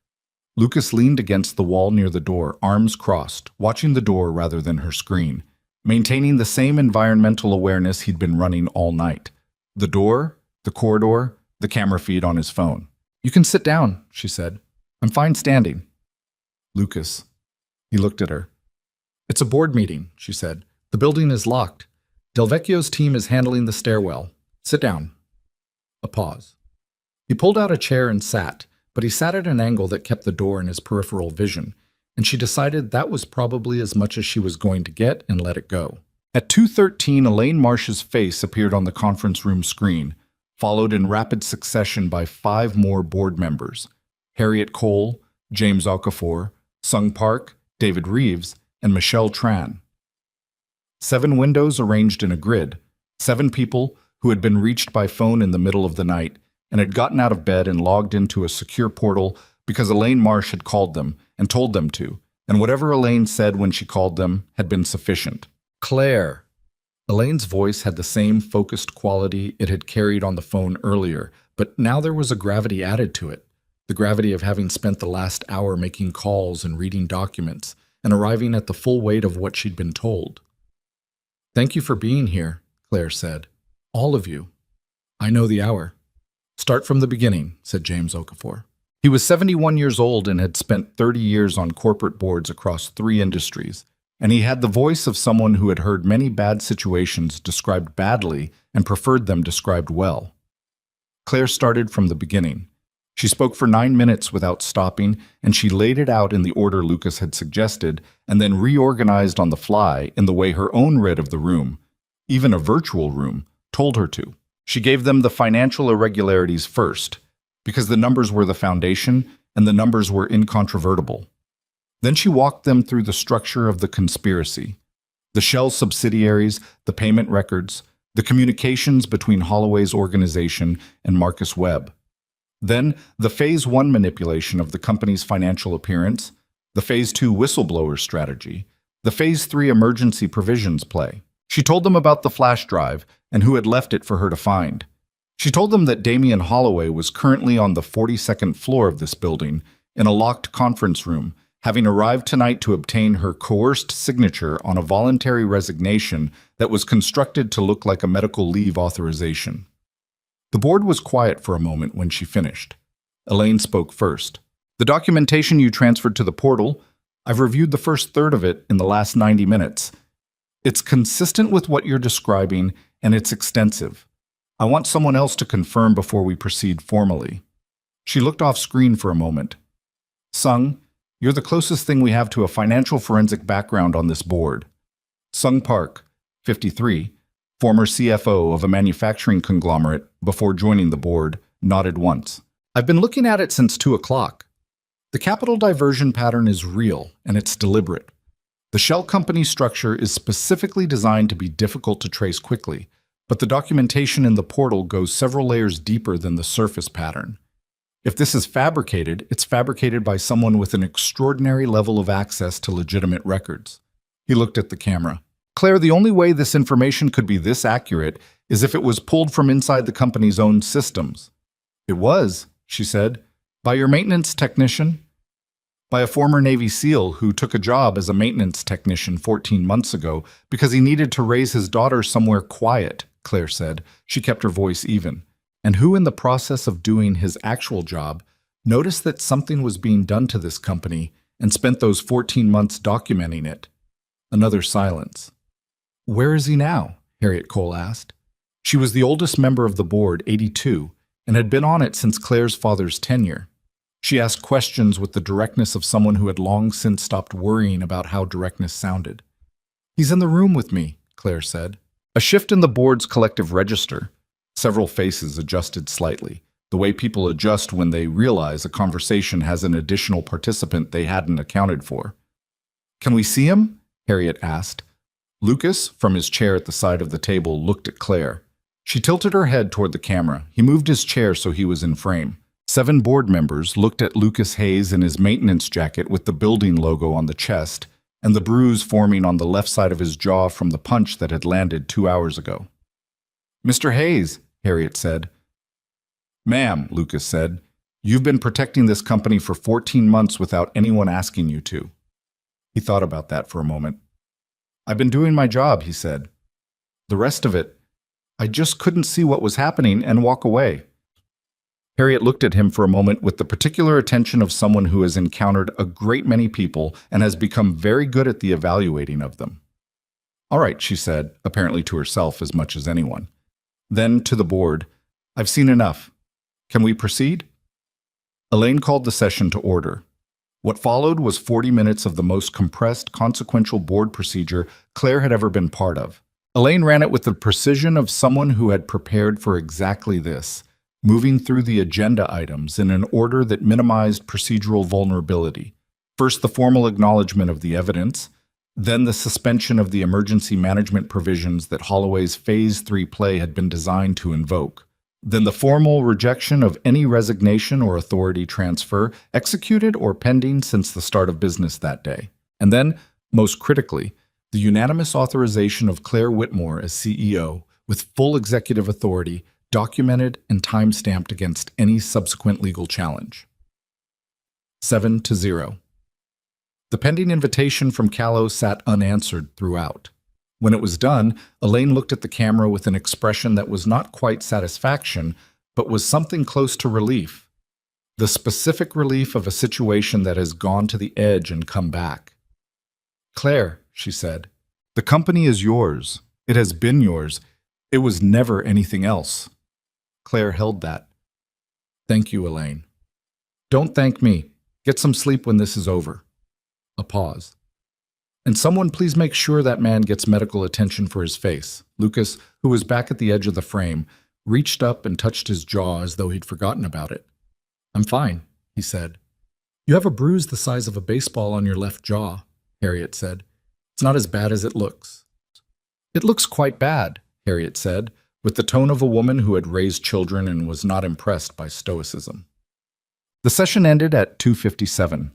Lucas leaned against the wall near the door, arms crossed, watching the door rather than her screen, maintaining the same environmental awareness he'd been running all night. The door, the corridor, the camera feed on his phone. You can sit down, she said. I'm fine standing. Lucas. He looked at her. "It's a board meeting," she said. "The building is locked. Del Vecchio's team is handling the stairwell. Sit down." A pause. He pulled out a chair and sat, but he sat at an angle that kept the door in his peripheral vision, and she decided that was probably as much as she was going to get and let it go. At 2:13, Elaine Marsh's face appeared on the conference room screen, followed in rapid succession by 5 more board members: Harriet Cole, James Okafor, Sung Park, David Reeves, and Michelle Tran. 7 windows arranged in a grid, 7 people who had been reached by phone in the middle of the night and had gotten out of bed and logged into a secure portal because Elaine Marsh had called them and told them to, and whatever Elaine said when she called them had been sufficient. "Claire." Elaine's voice had the same focused quality it had carried on the phone earlier, but now there was a gravity added to it, the gravity of having spent the last hour making calls and reading documents and arriving at the full weight of what she'd been told. "Thank you for being here," Claire said. "All of you. I know the hour." "Start from the beginning," said James Okafor. He was 71 years old and had spent 30 years on corporate boards across 3 industries, and he had the voice of someone who had heard many bad situations described badly and preferred them described well. Claire started from the beginning. She spoke for 9 minutes without stopping, and she laid it out in the order Lucas had suggested, and then reorganized on the fly in the way her own read of the room, even a virtual room, told her to. She gave them the financial irregularities first, because the numbers were the foundation and the numbers were incontrovertible. Then she walked them through the structure of the conspiracy, the shell subsidiaries, the payment records, the communications between Holloway's organization and Marcus Webb. Then the Phase 1 manipulation of the company's financial appearance, the Phase 2 whistleblower strategy, the Phase 3 emergency provisions play. She told them about the flash drive and who had left it for her to find. She told them that Damian Holloway was currently on the 42nd floor of this building in a locked conference room, having arrived tonight to obtain her coerced signature on a voluntary resignation that was constructed to look like a medical leave authorization. The board was quiet for a moment when she finished. Elaine spoke first. "The documentation you transferred to the portal, I've reviewed the first third of it in the last 90 minutes. It's consistent with what you're describing, and it's extensive. I want someone else to confirm before we proceed formally." She looked off screen for a moment. "Sung, you're the closest thing we have to a financial forensic background on this board." Sung Park, 53, former CFO of a manufacturing conglomerate before joining the board, nodded once. "I've been looking at it since 2 o'clock. The capital diversion pattern is real, and it's deliberate. The shell company structure is specifically designed to be difficult to trace quickly, but the documentation in the portal goes several layers deeper than the surface pattern. If this is fabricated, it's fabricated by someone with an extraordinary level of access to legitimate records." He looked at the camera. "Claire, the only way this information could be this accurate is if it was pulled from inside the company's own systems." "It was," she said, "by your maintenance technician." "By a former Navy SEAL who took a job as a maintenance technician 14 months ago because he needed to raise his daughter somewhere quiet," Claire said. She kept her voice even. "And who, in the process of doing his actual job, noticed that something was being done to this company and spent those 14 months documenting it." Another silence. "Where is he now?" Harriet Cole asked. She was the oldest member of the board, 82, and had been on it since Claire's father's tenure. She asked questions with the directness of someone who had long since stopped worrying about how directness sounded. "He's in the room with me," Claire said. A shift in the board's collective register. Several faces adjusted slightly, the way people adjust when they realize a conversation has an additional participant they hadn't accounted for. "Can we see him?" Harriet asked. Lucas, from his chair at the side of the table, looked at Claire. She tilted her head toward the camera. He moved his chair so he was in frame. 7 board members looked at Lucas Hayes in his maintenance jacket with the building logo on the chest and the bruise forming on the left side of his jaw from the punch that had landed 2 hours ago. "Mr. Hayes," Harriet said. "Ma'am," Lucas said, "you've been protecting this company for 14 months without anyone asking you to." He thought about that for a moment. "I've been doing my job," he said. "The rest of it, I just couldn't see what was happening and walk away." Harriet looked at him for a moment with the particular attention of someone who has encountered a great many people and has become very good at the evaluating of them. "All right," she said, apparently to herself as much as anyone. Then, to the board, "I've seen enough. Can we proceed?" Elaine called the session to order. What followed was 40 minutes of the most compressed, consequential board procedure Claire had ever been part of. Elaine ran it with the precision of someone who had prepared for exactly this, moving through the agenda items in an order that minimized procedural vulnerability. First, the formal acknowledgement of the evidence, then the suspension of the emergency management provisions that Holloway's Phase 3 play had been designed to invoke. Then the formal rejection of any resignation or authority transfer executed or pending since the start of business that day. And then, most critically, the unanimous authorization of Claire Whitmore as CEO with full executive authority, documented and time-stamped against any subsequent legal challenge. 7-0. The pending invitation from Callow sat unanswered throughout. When it was done, Elaine looked at the camera with an expression that was not quite satisfaction, but was something close to relief. The specific relief of a situation that has gone to the edge and come back. "Claire," she said, "the company is yours. It has been yours. It was never anything else." Claire held that. "Thank you, Elaine." "Don't thank me. Get some sleep when this is over." A pause. "And someone please make sure that man gets medical attention for his face." Lucas, who was back at the edge of the frame, reached up and touched his jaw as though he'd forgotten about it. "I'm fine," he said. "You have a bruise the size of a baseball on your left jaw," Harriet said. "It's not as bad as it looks." "It looks quite bad," Harriet said, with the tone of a woman who had raised children and was not impressed by stoicism. The session ended at 2:57.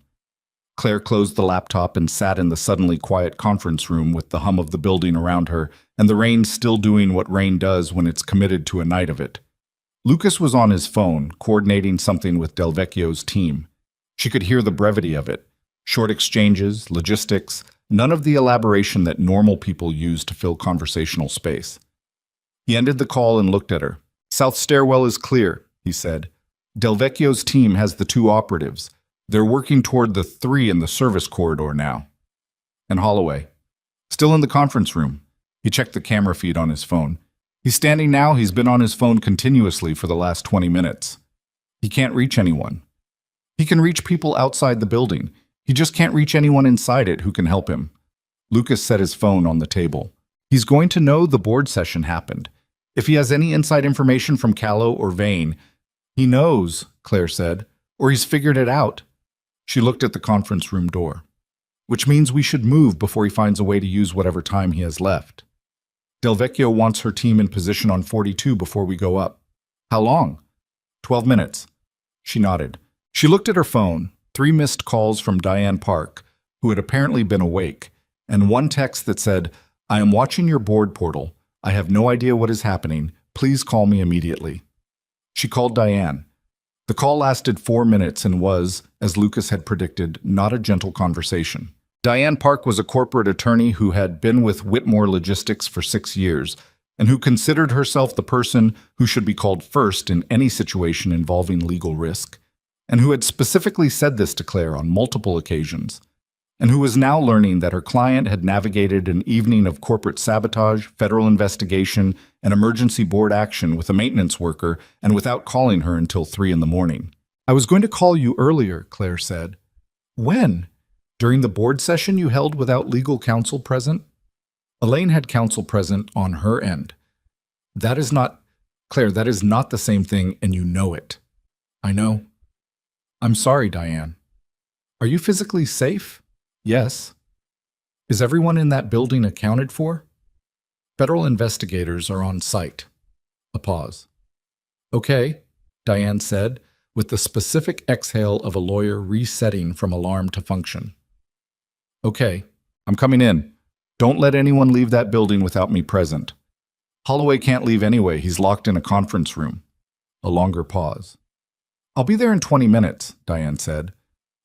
Claire closed the laptop and sat in the suddenly quiet conference room with the hum of the building around her and the rain still doing what rain does when it's committed to a night of it. Lucas was on his phone, coordinating something with Del Vecchio's team. She could hear the brevity of it. Short exchanges, logistics, none of the elaboration that normal people use to fill conversational space. He ended the call and looked at her. "South stairwell is clear," he said. "Del Vecchio's team has the 2 operatives. They're working toward the 3 in the service corridor now." And Holloway. "Still in the conference room." He checked the camera feed on his phone. "He's standing now. He's been on his phone continuously for the last 20 minutes. He can't reach anyone. He can reach people outside the building. He just can't reach anyone inside it who can help him." Lucas set his phone on the table. "He's going to know the board session happened. If he has any inside information from Callow or Vane." "He knows," Claire said, "or he's figured it out." She looked at the conference room door. "Which means we should move before he finds a way to use whatever time he has left. Del Vecchio wants her team in position on 42 before we go up." "How long?" 12 minutes. She nodded. She looked at her phone, 3 missed calls from Diane Park, who had apparently been awake, and 1 text that said, "I am watching your board portal. I have no idea what is happening. Please call me immediately." She called Diane. The call lasted 4 minutes and was, as Lucas had predicted, not a gentle conversation. Diane Park was a corporate attorney who had been with Whitmore Logistics for 6 years, and who considered herself the person who should be called first in any situation involving legal risk, and who had specifically said this to Claire on multiple occasions, and who was now learning that her client had navigated an evening of corporate sabotage, federal investigation, and emergency board action with a maintenance worker and without calling her until 3 in the morning. "I was going to call you earlier," Claire said. "When?" "During the board session you held without legal counsel present?" Elaine had counsel present on her end. "That is not, Claire, that is not the same thing, and you know it." "I know." "I'm sorry, Diane." "Are you physically safe?" "Yes." "Is everyone in that building accounted for?" "Federal investigators are on site." A pause. "Okay," Diane said, with the specific exhale of a lawyer resetting from alarm to function. "Okay, I'm coming in. Don't let anyone leave that building without me present. Holloway can't leave anyway. He's locked in a conference room." A longer pause. "I'll be there in 20 minutes, Diane said.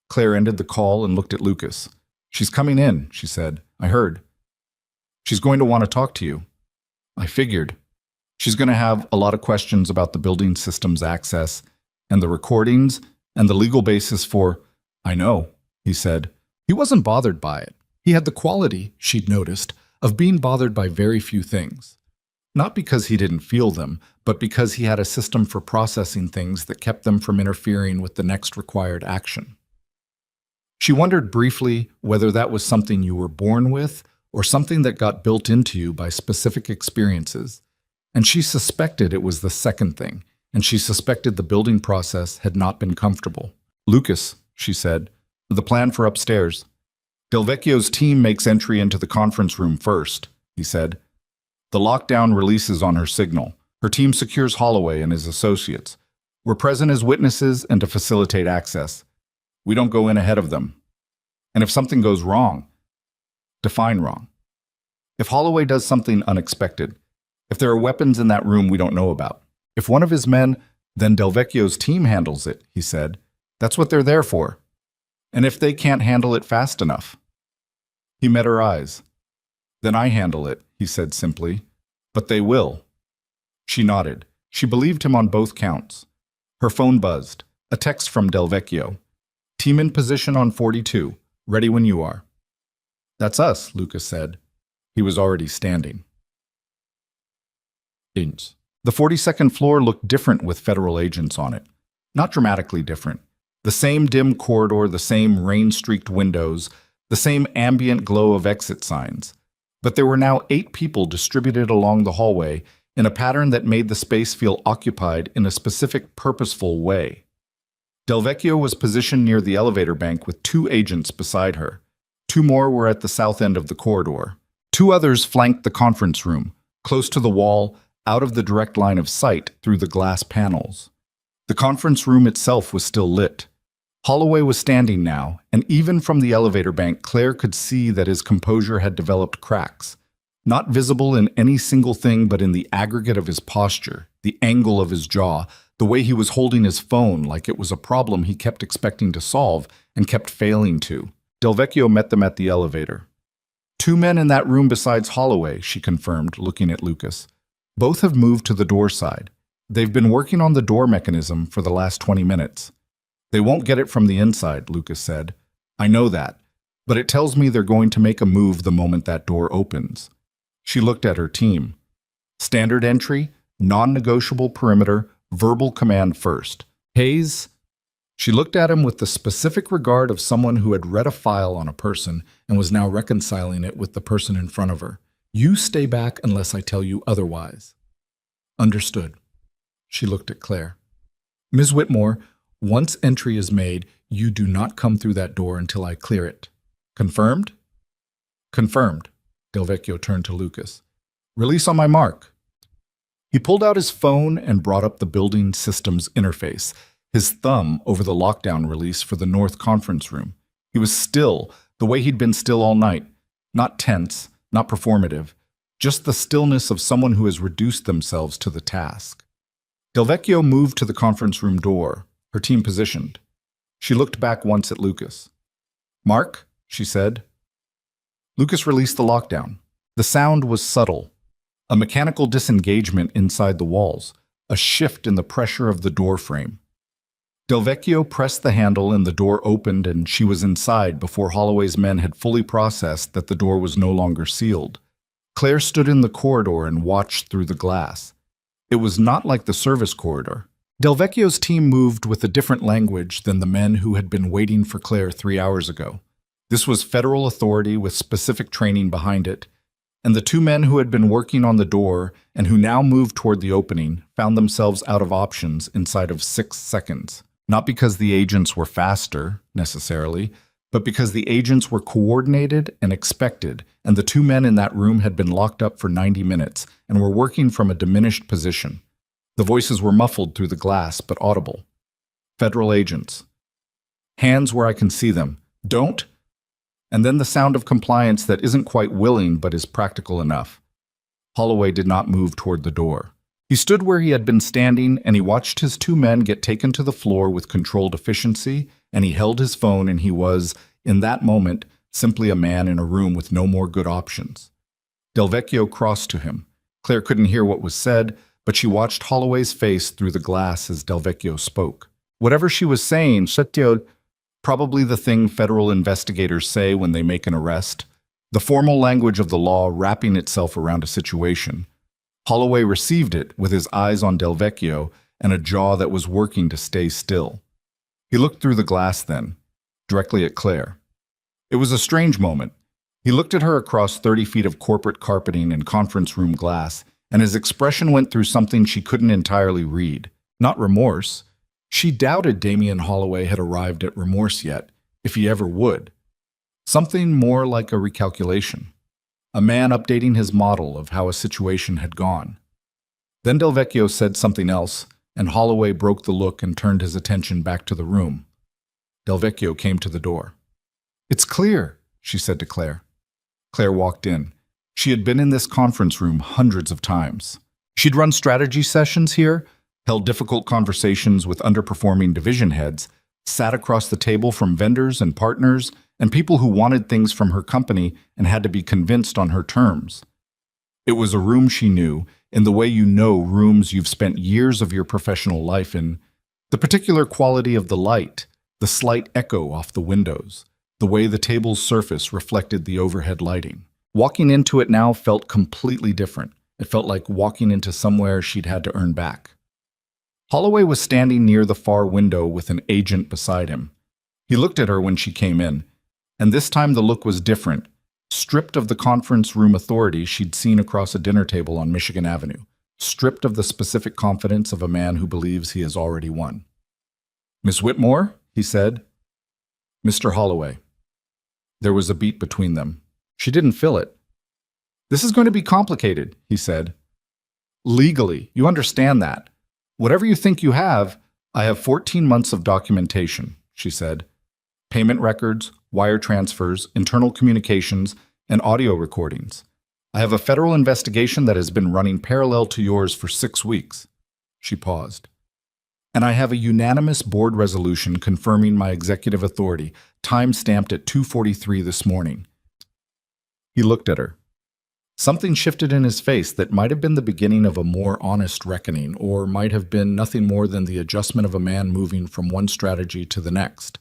Claire ended the call and looked at Lucas. "She's coming in," she said. "I heard. She's going to want to talk to you." "I figured. She's going to have a lot of questions about the building system's access, And the recordings, and the legal basis for, I know, he said. He wasn't bothered by it. He had the quality, she'd noticed, of being bothered by very few things. Not because he didn't feel them, but because he had a system for processing things that kept them from interfering with the next required action. She wondered briefly whether that was something you were born with or something that got built into you by specific experiences, and she suspected it was the second thing, and she suspected the building process had not been comfortable. Lucas, she said, the plan for upstairs. Delvecchio's team makes entry into the conference room first, he said. The lockdown releases on her signal. Her team secures Holloway and his associates. We're present as witnesses and to facilitate access. We don't go in ahead of them. And if something goes wrong, define wrong. If Holloway does something unexpected, if there are weapons in that room we don't know about, if one of his men, then Delvecchio's team handles it, he said. That's what they're there for. And if they can't handle it fast enough. He met her eyes. Then I handle it, he said simply. But they will. She nodded. She believed him on both counts. Her phone buzzed. A text from Delvecchio. Team in position on 42. Ready when you are. That's us, Lucas said. He was already standing. The 42nd floor looked different with federal agents on it. Not dramatically different. The same dim corridor, the same rain-streaked windows, the same ambient glow of exit signs. But there were now 8 people distributed along the hallway in a pattern that made the space feel occupied in a specific, purposeful way. Delvecchio was positioned near the elevator bank with 2 agents beside her. 2 more were at the south end of the corridor. 2 others flanked the conference room, close to the wall, out of the direct line of sight through the glass panels. The conference room itself was still lit. Holloway was standing now, and even from the elevator bank, Claire could see that his composure had developed cracks, not visible in any single thing but in the aggregate of his posture, the angle of his jaw, the way he was holding his phone like it was a problem he kept expecting to solve and kept failing to. Delvecchio met them at the elevator. 2 men in that room besides Holloway, she confirmed, looking at Lucas. Both have moved to the door side. They've been working on the door mechanism for the last 20 minutes. They won't get it from the inside, Lucas said. I know that, but it tells me they're going to make a move the moment that door opens. She looked at her team. Standard entry, non-negotiable perimeter, verbal command first. Hayes? She looked at him with the specific regard of someone who had read a file on a person and was now reconciling it with the person in front of her. You stay back unless I tell you otherwise. Understood. She looked at Claire. Ms. Whitmore, once entry is made, you do not come through that door until I clear it. Confirmed? Confirmed. Delvecchio turned to Lucas. Release on my mark. He pulled out his phone and brought up the building systems interface, his thumb over the lockdown release for the North Conference Room. He was still, the way he'd been still all night. Not tense, not performative, just the stillness of someone who has reduced themselves to the task. Delvecchio moved to the conference room door, her team positioned. She looked back once at Lucas. Mark, she said. Lucas released the lockdown. The sound was subtle, a mechanical disengagement inside the walls, a shift in the pressure of the door frame. Delvecchio pressed the handle and the door opened and she was inside before Holloway's men had fully processed that the door was no longer sealed. Claire stood in the corridor and watched through the glass. It was not like the service corridor. Delvecchio's team moved with a different language than the men who had been waiting for Claire 3 hours ago. This was federal authority with specific training behind it, and the 2 men who had been working on the door and who now moved toward the opening found themselves out of options inside of 6 seconds. Not because the agents were faster, necessarily, but because the agents were coordinated and expected, and the 2 men in that room had been locked up for 90 minutes and were working from a diminished position. The voices were muffled through the glass, but audible. Federal agents. Hands where I can see them. Don't. And then the sound of compliance that isn't quite willing but is practical enough. Holloway did not move toward the door. He stood where he had been standing, and he watched his 2 men get taken to the floor with controlled efficiency, and he held his phone, and he was, in that moment, simply a man in a room with no more good options. Delvecchio crossed to him. Claire couldn't hear what was said, but she watched Holloway's face through the glass as Delvecchio spoke. Whatever she was saying, Satyo, probably the thing federal investigators say when they make an arrest, the formal language of the law wrapping itself around a situation. Holloway received it with his eyes on Delvecchio and a jaw that was working to stay still. He looked through the glass then, directly at Claire. It was a strange moment. He looked at her across 30 feet of corporate carpeting and conference room glass, and his expression went through something she couldn't entirely read. Not remorse. She doubted Damian Holloway had arrived at remorse yet, if he ever would. Something more like a recalculation. A man updating his model of how a situation had gone. Then Delvecchio said something else, and Holloway broke the look and turned his attention back to the room. Delvecchio came to the door. "It's clear," she said to Claire. Claire walked in. She had been in this conference room hundreds of times. She'd run strategy sessions here, held difficult conversations with underperforming division heads, sat across the table from vendors and partners, and people who wanted things from her company and had to be convinced on her terms. It was a room she knew, in the way you know rooms you've spent years of your professional life in. The particular quality of the light, the slight echo off the windows, the way the table's surface reflected the overhead lighting. Walking into it now felt completely different. It felt like walking into somewhere she'd had to earn back. Holloway was standing near the far window with an agent beside him. He looked at her when she came in, and this time the look was different, stripped of the conference room authority she'd seen across a dinner table on Michigan Avenue, stripped of the specific confidence of a man who believes he has already won. "Miss Whitmore?" he said. "Mr. Holloway." There was a beat between them. She didn't feel it. "This is going to be complicated," he said. "Legally, you understand that. Whatever you think you have, I have 14 months of documentation," she said. "Payment records, wire transfers, internal communications, and audio recordings. I have a federal investigation that has been running parallel to yours for 6 weeks." She paused. "And I have a unanimous board resolution confirming my executive authority, time-stamped at 2:43 this morning." He looked at her. Something shifted in his face that might have been the beginning of a more honest reckoning, or might have been nothing more than the adjustment of a man moving from one strategy to the next.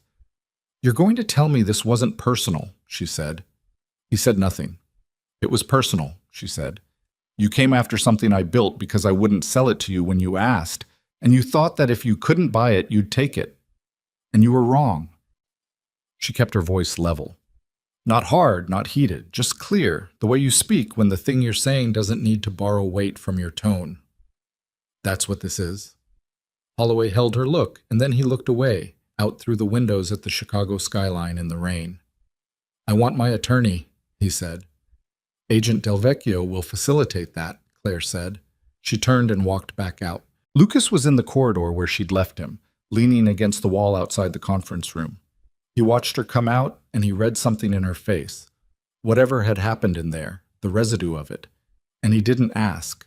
"You're going to tell me this wasn't personal," she said. He said nothing. "It was personal," she said. "You came after something I built because I wouldn't sell it to you when you asked, and you thought that if you couldn't buy it, you'd take it. And you were wrong." She kept her voice level. Not hard, not heated, just clear, the way you speak when the thing you're saying doesn't need to borrow weight from your tone. "That's what this is." Holloway held her look, and then he looked away, out through the windows at the Chicago skyline in the rain. "I want my attorney," he said. "Agent Delvecchio will facilitate that," Claire said. She turned and walked back out. Lucas was in the corridor where she'd left him, leaning against the wall outside the conference room. He watched her come out, and he read something in her face. Whatever had happened in there, the residue of it. And he didn't ask.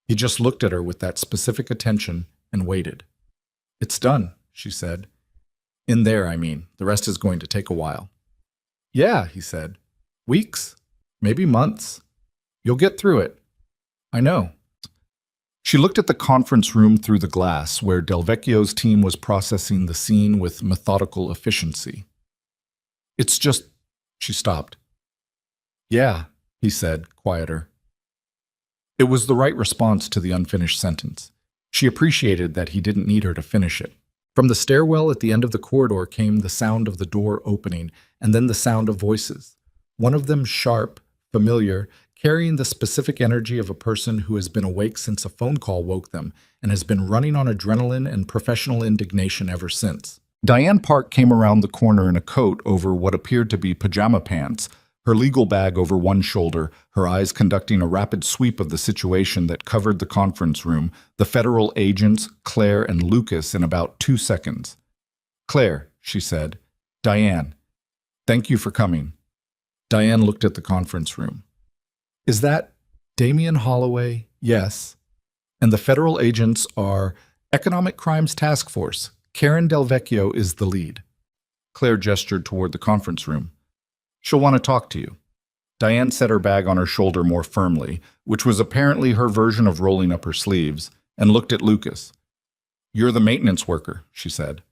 He just looked at her with that specific attention and waited. "It's done," she said. "In there, I mean. The rest is going to take a while." "Yeah," he said. "Weeks, maybe months. You'll get through it. I know." She looked at the conference room through the glass, where Delvecchio's team was processing the scene with methodical efficiency. "It's just—" She stopped. "Yeah," he said, quieter. It was the right response to the unfinished sentence. She appreciated that he didn't need her to finish it. From the stairwell at the end of the corridor came the sound of the door opening, and then the sound of voices. One of them sharp, familiar, carrying the specific energy of a person who has been awake since a phone call woke them and has been running on adrenaline and professional indignation ever since. Diane Park came around the corner in a coat over what appeared to be pajama pants, her legal bag over one shoulder, her eyes conducting a rapid sweep of the situation that covered the conference room, the federal agents, Claire and Lucas, in about 2 seconds. "Claire," she said. "Diane. Thank you for coming." Diane looked at the conference room. "Is that Damian Holloway?" "Yes." "And the federal agents are Economic Crimes Task Force. Karen Delvecchio is the lead." Claire gestured toward the conference room. "She'll want to talk to you." Diane set her bag on her shoulder more firmly, which was apparently her version of rolling up her sleeves, and looked at Lucas. "You're the maintenance worker," she said.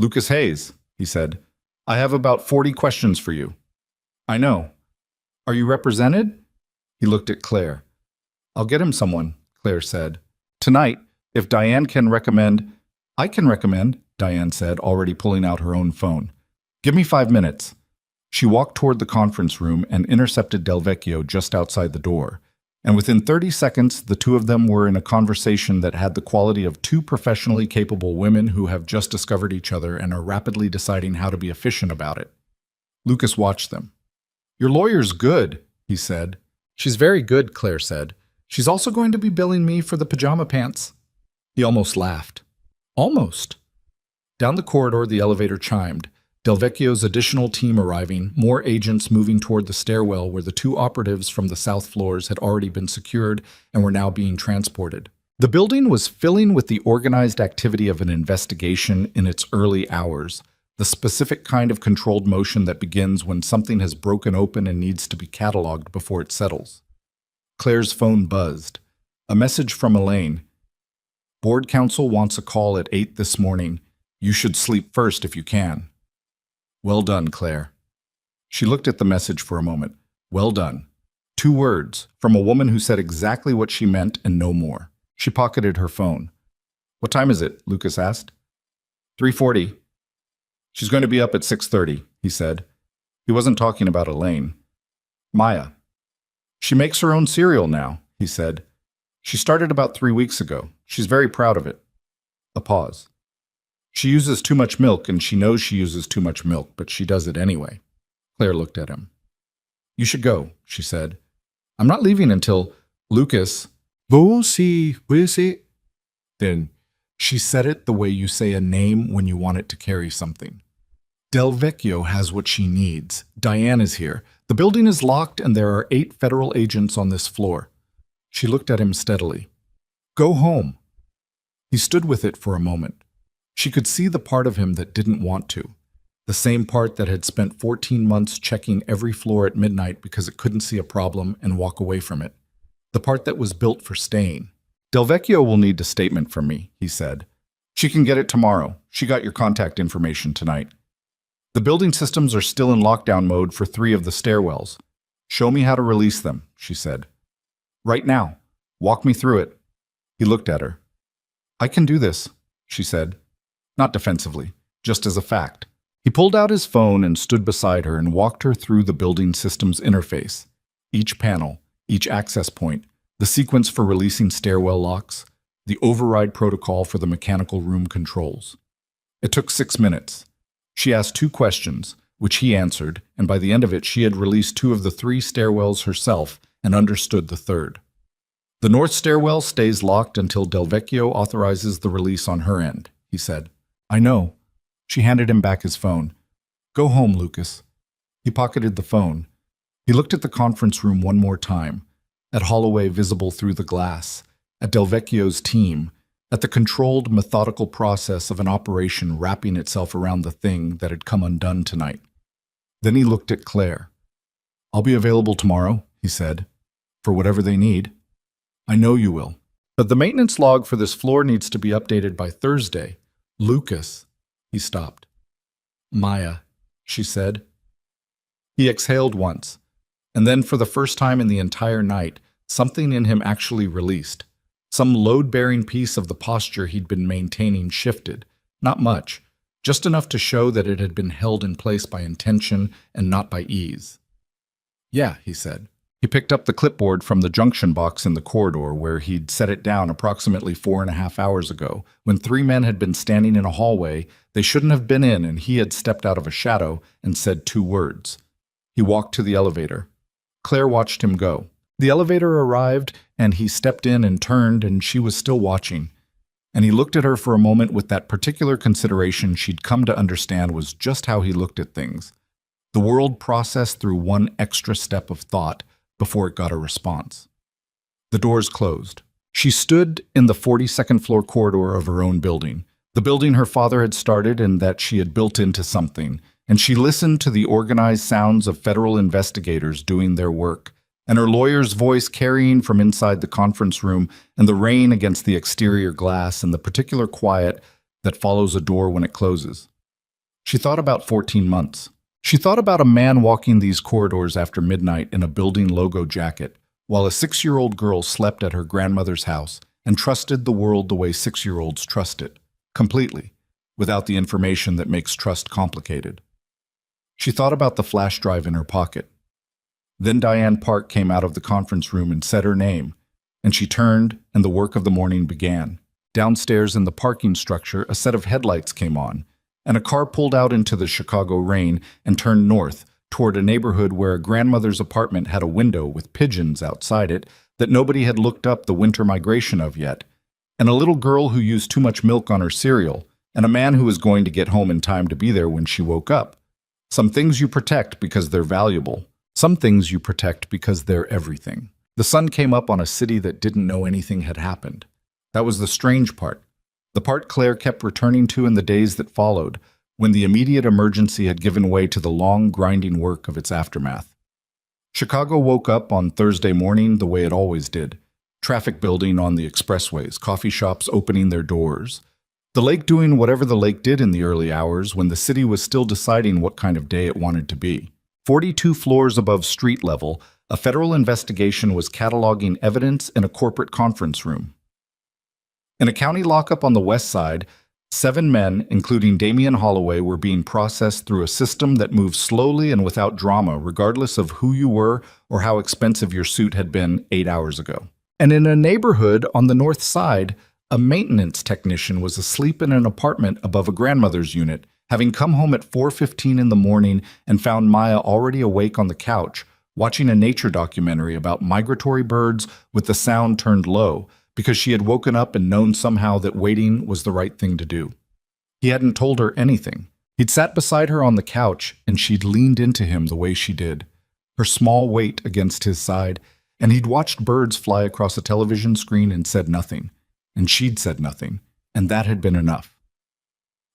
Lucas Hayes, he said. I have about 40 questions for you. I know. Are you represented? He looked at Claire. I'll get him someone, Claire said. Tonight, if Diane can recommend... I can recommend, Diane said, already pulling out her own phone. Give me 5 minutes. She walked toward the conference room and intercepted Del Vecchio just outside the door. And within 30 seconds, the two of them were in a conversation that had the quality of two professionally capable women who have just discovered each other and are rapidly deciding how to be efficient about it. Lucas watched them. Your lawyer's good, he said. She's very good, Claire said. She's also going to be billing me for the pajama pants. He almost laughed. Almost. Down the corridor, the elevator chimed. Del Vecchio's additional team arriving, more agents moving toward the stairwell where the two operatives from the south floors had already been secured and were now being transported. The building was filling with the organized activity of an investigation in its early hours, the specific kind of controlled motion that begins when something has broken open and needs to be cataloged before it settles. Claire's phone buzzed. A message from Elaine. Board counsel wants a call at 8 this morning. You should sleep first if you can. Well done, Claire. She looked at the message for a moment. Well done. 2 words, from a woman who said exactly what she meant and no more. She pocketed her phone. What time is it? Lucas asked. 3:40. She's going to be up at 6:30, he said. He wasn't talking about Elaine. Maya. She makes her own cereal now, he said. She started about 3 weeks ago. She's very proud of it. A pause. She uses too much milk, and she knows she uses too much milk, but she does it anyway. Claire looked at him. You should go, she said. I'm not leaving until... Lucas. Vous c'est... Then she said it the way you say a name when you want it to carry something. Del Vecchio has what she needs. Diane is here. The building is locked, and there are 8 federal agents on this floor. She looked at him steadily. Go home. He stood with it for a moment. She could see the part of him that didn't want to, the same part that had spent 14 months checking every floor at midnight because it couldn't see a problem and walk away from it, the part that was built for staying. Del Vecchio will need a statement from me, he said. She can get it tomorrow. She got your contact information tonight. The building systems are still in lockdown mode for 3 of the stairwells. Show me how to release them, she said. Right now. Walk me through it. He looked at her. I can do this, she said. Not defensively, just as a fact. He pulled out his phone and stood beside her and walked her through the building system's interface. Each panel, each access point, the sequence for releasing stairwell locks, the override protocol for the mechanical room controls. It took 6 minutes. She asked 2 questions, which he answered, and by the end of it she had released 2 of the 3 stairwells herself and understood the 3rd. The north stairwell stays locked until Del Vecchio authorizes the release on her end, he said. I know. She handed him back his phone. Go home, Lucas. He pocketed the phone. He looked at the conference room one more time, at Holloway visible through the glass, at Del Vecchio's team, at the controlled, methodical process of an operation wrapping itself around the thing that had come undone tonight. Then he looked at Claire. I'll be available tomorrow, he said, for whatever they need. I know you will. But the maintenance log for this floor needs to be updated by Thursday. Lucas, he stopped. Maya, she said. He exhaled once, and then for the first time in the entire night, something in him actually released. Some load-bearing piece of the posture he'd been maintaining shifted. Not much, just enough to show that it had been held in place by intention and not by ease. Yeah, he said. He picked up the clipboard from the junction box in the corridor where he'd set it down approximately 4.5 hours ago, when 3 men had been standing in a hallway they shouldn't have been in, and he had stepped out of a shadow and said 2 words. He walked to the elevator. Claire watched him go. The elevator arrived, and he stepped in and turned, and she was still watching. And he looked at her for a moment with that particular consideration she'd come to understand was just how he looked at things. The world processed through one extra step of thought before it got a response. The doors closed. She stood in the 42nd floor corridor of her own building, the building her father had started and that she had built into something, and she listened to the organized sounds of federal investigators doing their work, and her lawyer's voice carrying from inside the conference room, and the rain against the exterior glass, and the particular quiet that follows a door when it closes. She thought about 14 months. She thought about a man walking these corridors after midnight in a building logo jacket, while a 6-year-old girl slept at her grandmother's house and trusted the world the way 6-year-olds trust it, completely, without the information that makes trust complicated. She thought about the flash drive in her pocket. Then Diane Park came out of the conference room and said her name, and she turned, and the work of the morning began. Downstairs in the parking structure, a set of headlights came on, and a car pulled out into the Chicago rain and turned north toward a neighborhood where a grandmother's apartment had a window with pigeons outside it that nobody had looked up the winter migration of yet, and a little girl who used too much milk on her cereal, and a man who was going to get home in time to be there when she woke up. Some things you protect because they're valuable. Some things you protect because they're everything. The sun came up on a city that didn't know anything had happened. That was the strange part. The part Claire kept returning to in the days that followed, when the immediate emergency had given way to the long, grinding work of its aftermath. Chicago woke up on Thursday morning the way it always did. Traffic building on the expressways, coffee shops opening their doors. The lake doing whatever the lake did in the early hours when the city was still deciding what kind of day it wanted to be. 42 floors above street level, a federal investigation was cataloging evidence in a corporate conference room. In a county lockup on the west side, 7 men, including Damian Holloway, were being processed through a system that moved slowly and without drama, regardless of who you were or how expensive your suit had been 8 hours ago. And in a neighborhood on the north side, a maintenance technician was asleep in an apartment above a grandmother's unit, having come home at 4:15 in the morning and found Maya already awake on the couch, watching a nature documentary about migratory birds with the sound turned low, because she had woken up and known somehow that waiting was the right thing to do. He hadn't told her anything. He'd sat beside her on the couch, and she'd leaned into him the way she did, her small weight against his side, and he'd watched birds fly across a television screen and said nothing, and she'd said nothing, and that had been enough.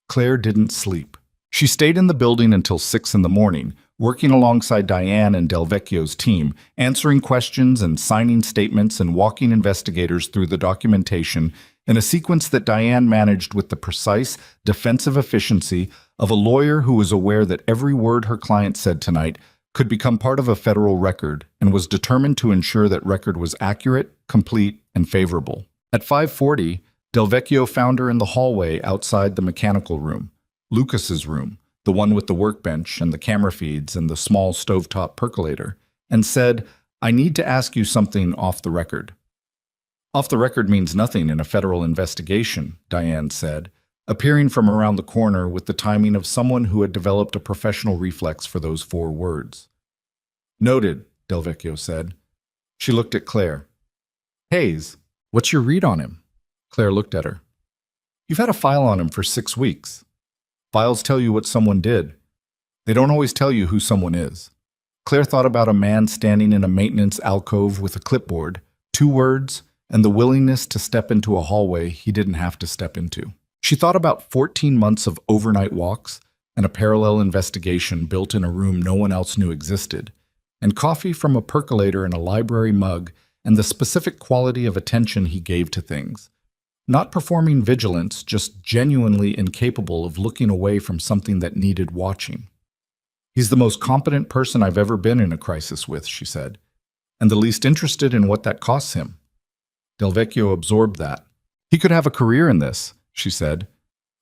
Claire didn't sleep. She stayed in the building until 6 in the morning, working alongside Diane and Del Vecchio's team, answering questions and signing statements and walking investigators through the documentation in a sequence that Diane managed with the precise, defensive efficiency of a lawyer who was aware that every word her client said tonight could become part of a federal record and was determined to ensure that record was accurate, complete, and favorable. At 5:40, Del Vecchio found her in the hallway outside the mechanical room, Lucas's room, the one with the workbench and the camera feeds and the small stovetop percolator, and said, "I need to ask you something off the record." "Off the record means nothing in a federal investigation," Diane said, appearing from around the corner with the timing of someone who had developed a professional reflex for those 4 words. "Noted," Del Vecchio said. She looked at Claire. "Hayes, what's your read on him?" Claire looked at her. "You've had a file on him for 6 weeks. Files tell you what someone did. They don't always tell you who someone is." Claire thought about a man standing in a maintenance alcove with a clipboard, 2 words, and the willingness to step into a hallway he didn't have to step into. She thought about 14 months of overnight walks and a parallel investigation built in a room no one else knew existed, and coffee from a percolator in a library mug, and the specific quality of attention he gave to things. Not performing vigilance, just genuinely incapable of looking away from something that needed watching. "He's the most competent person I've ever been in a crisis with," she said, "and the least interested in what that costs him." Del Vecchio absorbed that. "He could have a career in this," she said.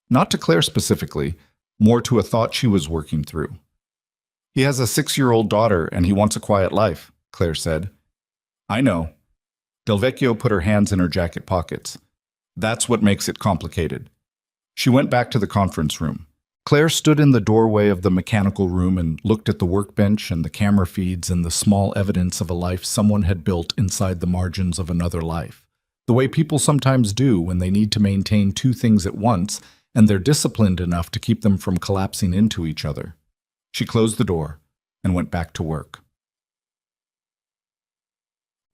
Not to Claire specifically, more to a thought she was working through. "He has a 6-year-old daughter and he wants a quiet life," Claire said. "I know." Del Vecchio put her hands in her jacket pockets. "That's what makes it complicated." She went back to the conference room. Claire stood in the doorway of the mechanical room and looked at the workbench and the camera feeds and the small evidence of a life someone had built inside the margins of another life. The way people sometimes do when they need to maintain 2 things at once and they're disciplined enough to keep them from collapsing into each other. She closed the door and went back to work.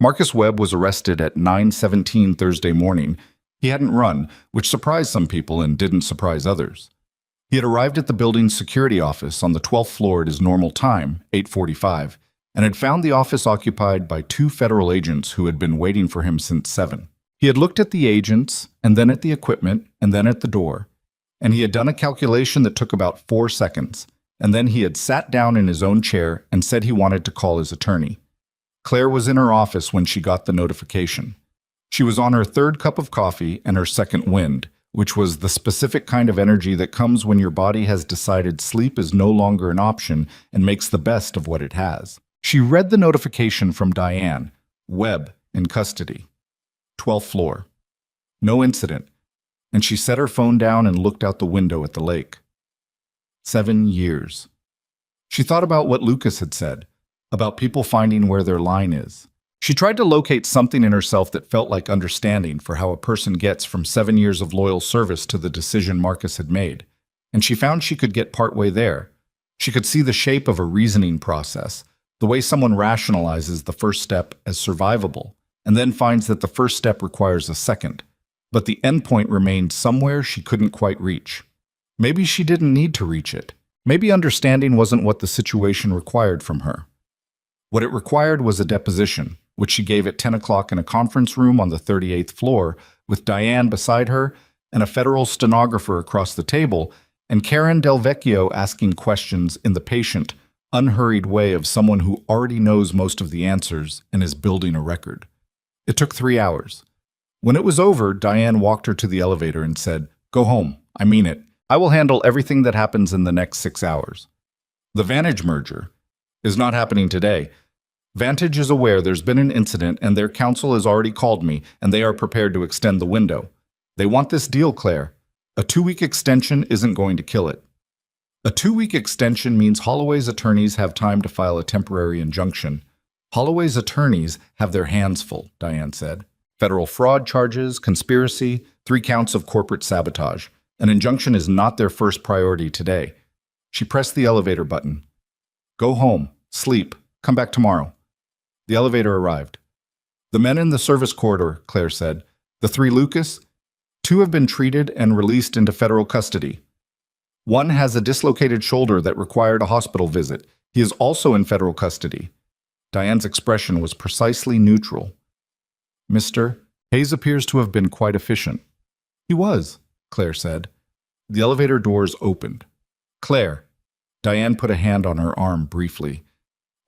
Marcus Webb was arrested at 9:17 Thursday morning. He hadn't run, which surprised some people and didn't surprise others. He had arrived at the building's security office on the 12th floor at his normal time, 8:45, and had found the office occupied by 2 federal agents who had been waiting for him since 7. He had looked at the agents, and then at the equipment, and then at the door. and he had done a calculation that took about 4 seconds, and then he had sat down in his own chair and said he wanted to call his attorney. Claire was in her office when she got the notification. She was on her third cup of coffee and her second wind, which was the specific kind of energy that comes when your body has decided sleep is no longer an option and makes the best of what it has. She read the notification from Diane, Webb, in custody. 12th floor. No incident, and she set her phone down and looked out the window at the lake. 7 years. She thought about what Lucas had said, about people finding where their line is. She tried to locate something in herself that felt like understanding for how a person gets from 7 years of loyal service to the decision Marcus had made, and she found she could get partway there. She could see the shape of a reasoning process, the way someone rationalizes the first step as survivable, and then finds that the first step requires a second, but the endpoint remained somewhere she couldn't quite reach. Maybe she didn't need to reach it. Maybe understanding wasn't what the situation required from her. What it required was a deposition, which she gave at 10 o'clock in a conference room on the 38th floor, with Diane beside her and a federal stenographer across the table, and Karen Del Vecchio asking questions in the patient, unhurried way of someone who already knows most of the answers and is building a record. It took 3 hours. When it was over, Diane walked her to the elevator and said, "Go home. I mean it. I will handle everything that happens in the next 6 hours." The Vantage merger is not happening today. Vantage is aware there's been an incident and their counsel has already called me and they are prepared to extend the window. They want this deal, Claire. A 2-week extension isn't going to kill it. A 2-week extension means Holloway's attorneys have time to file a temporary injunction. Holloway's attorneys have their hands full, Diane said. Federal fraud charges, conspiracy, 3 counts of corporate sabotage. An injunction is not their first priority today. She pressed the elevator button. "Go home, sleep, come back tomorrow." The elevator arrived. "The men in the service corridor," Claire said. "The 3 Lucas? 2 have been treated and released into federal custody. 1 has a dislocated shoulder that required a hospital visit. He is also in federal custody." Diane's expression was precisely neutral. "Mr. Hayes appears to have been quite efficient." "He was," Claire said. The elevator doors opened. "Claire." Diane put a hand on her arm briefly.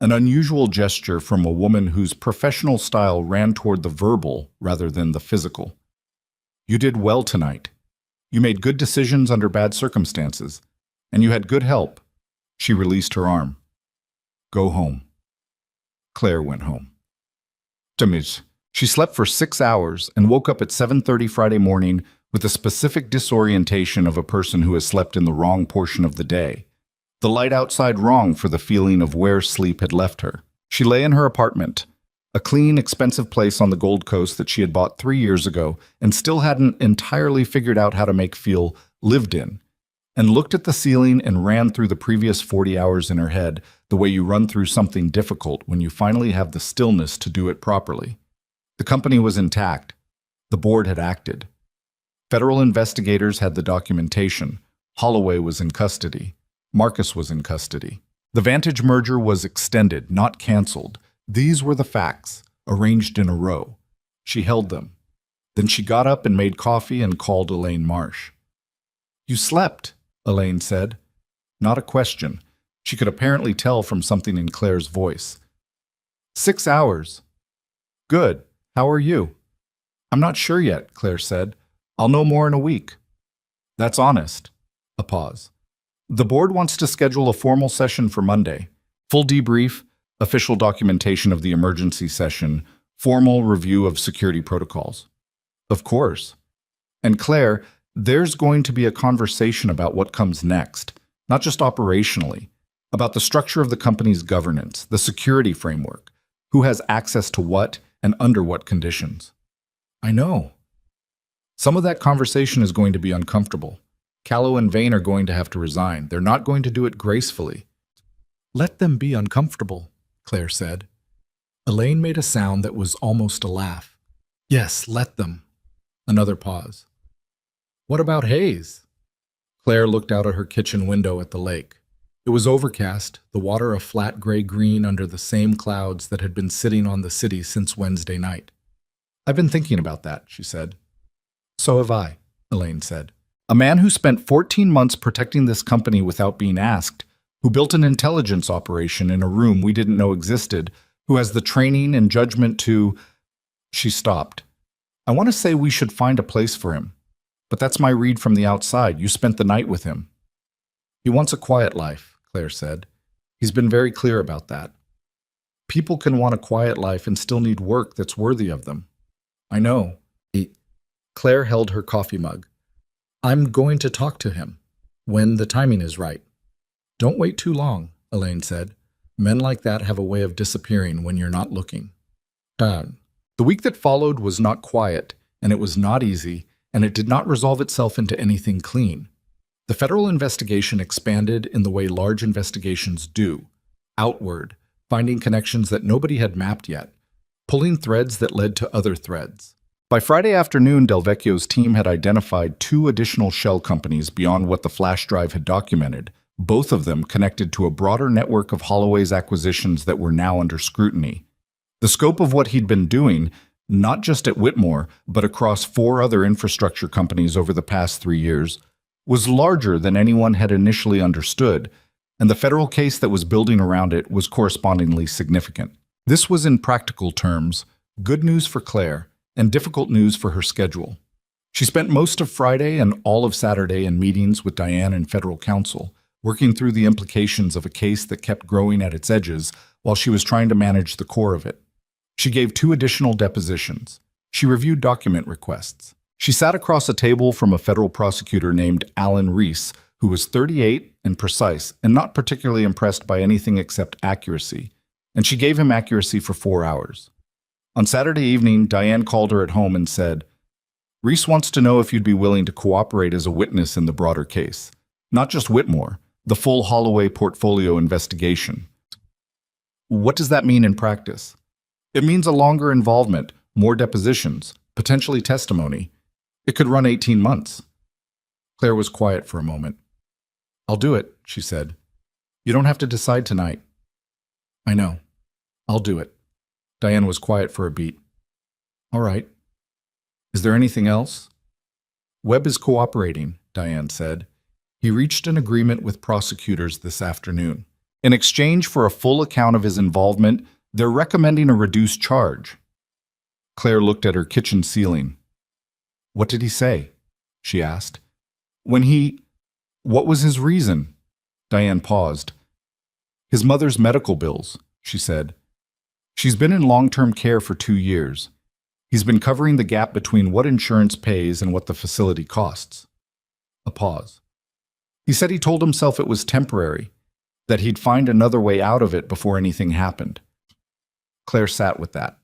An unusual gesture from a woman whose professional style ran toward the verbal rather than the physical. "You did well tonight. You made good decisions under bad circumstances, and you had good help." She released her arm. "Go home." Claire went home. Tamiz. She slept for 6 hours and woke up at 7:30 Friday morning with the specific disorientation of a person who has slept in the wrong portion of the day. The light outside wrong for the feeling of where sleep had left her. She lay in her apartment, a clean, expensive place on the Gold Coast that she had bought 3 years ago and still hadn't entirely figured out how to make feel lived in, and looked at the ceiling and ran through the previous 40 hours in her head the way you run through something difficult when you finally have the stillness to do it properly. The company was intact. The board had acted. Federal investigators had the documentation. Holloway was in custody. Marcus was in custody. The Vantage merger was extended, not canceled. These were the facts, arranged in a row. She held them. Then she got up and made coffee and called Elaine Marsh. "You slept," Elaine said. Not a question. She could apparently tell from something in Claire's voice. 6 hours. "Good. How are you?" "I'm not sure yet," Claire said. "I'll know more in a week." "That's honest." A pause. "The board wants to schedule a formal session for Monday. Full debrief, official documentation of the emergency session, formal review of security protocols." "Of course." "And Claire, there's going to be a conversation about what comes next, not just operationally, about the structure of the company's governance, the security framework, who has access to what and under what conditions." "I know." "Some of that conversation is going to be uncomfortable. Callow and Vane are going to have to resign. They're not going to do it gracefully." "Let them be uncomfortable," Claire said. Elaine made a sound that was almost a laugh. "Yes, let them." Another pause. "What about Hayes?" Claire looked out at her kitchen window at the lake. It was overcast, the water a flat gray-green under the same clouds that had been sitting on the city since Wednesday night. "I've been thinking about that," she said. "So have I," Elaine said. A man who spent 14 months protecting this company without being asked, who built an intelligence operation in a room we didn't know existed, who has the training and judgment to... She stopped. I want to say we should find a place for him. But that's my read from the outside. You spent the night with him. He wants a quiet life, Claire said. He's been very clear about that. People can want a quiet life and still need work that's worthy of them. I know. Claire held her coffee mug. I'm going to talk to him, when the timing is right. Don't wait too long, Elaine said. Men like that have a way of disappearing when you're not looking. Down. The week that followed was not quiet, and it was not easy, and it did not resolve itself into anything clean. The federal investigation expanded in the way large investigations do, outward, finding connections that nobody had mapped yet, pulling threads that led to other threads. By Friday afternoon, Del Vecchio's team had identified 2 additional shell companies beyond what the flash drive had documented, both of them connected to a broader network of Holloway's acquisitions that were now under scrutiny. The scope of what he'd been doing, not just at Whitmore, but across 4 other infrastructure companies over the past 3 years, was larger than anyone had initially understood, and the federal case that was building around it was correspondingly significant. This was, in practical terms, good news for Claire, and difficult news for her schedule. She spent most of Friday and all of Saturday in meetings with Diane and federal counsel, working through the implications of a case that kept growing at its edges while she was trying to manage the core of it. She gave 2 additional depositions. She reviewed document requests. She sat across a table from a federal prosecutor named Alan Reese, who was 38 and precise and not particularly impressed by anything except accuracy, and she gave him accuracy for 4 hours. On Saturday evening, Diane called her at home and said, Reese wants to know if you'd be willing to cooperate as a witness in the broader case. Not just Whitmore, the full Holloway portfolio investigation. What does that mean in practice? It means a longer involvement, more depositions, potentially testimony. It could run 18 months. Claire was quiet for a moment. I'll do it, she said. You don't have to decide tonight. I know. I'll do it. Diane was quiet for a beat. All right. Is there anything else? Webb is cooperating, Diane said. He reached an agreement with prosecutors this afternoon. In exchange for a full account of his involvement, they're recommending a reduced charge. Claire looked at her kitchen ceiling. What did he say? She asked. What was his reason? Diane paused. His mother's medical bills, she said. She's been in long-term care for 2 years. He's been covering the gap between what insurance pays and what the facility costs. A pause. He said he told himself it was temporary, that he'd find another way out of it before anything happened. Claire sat with that.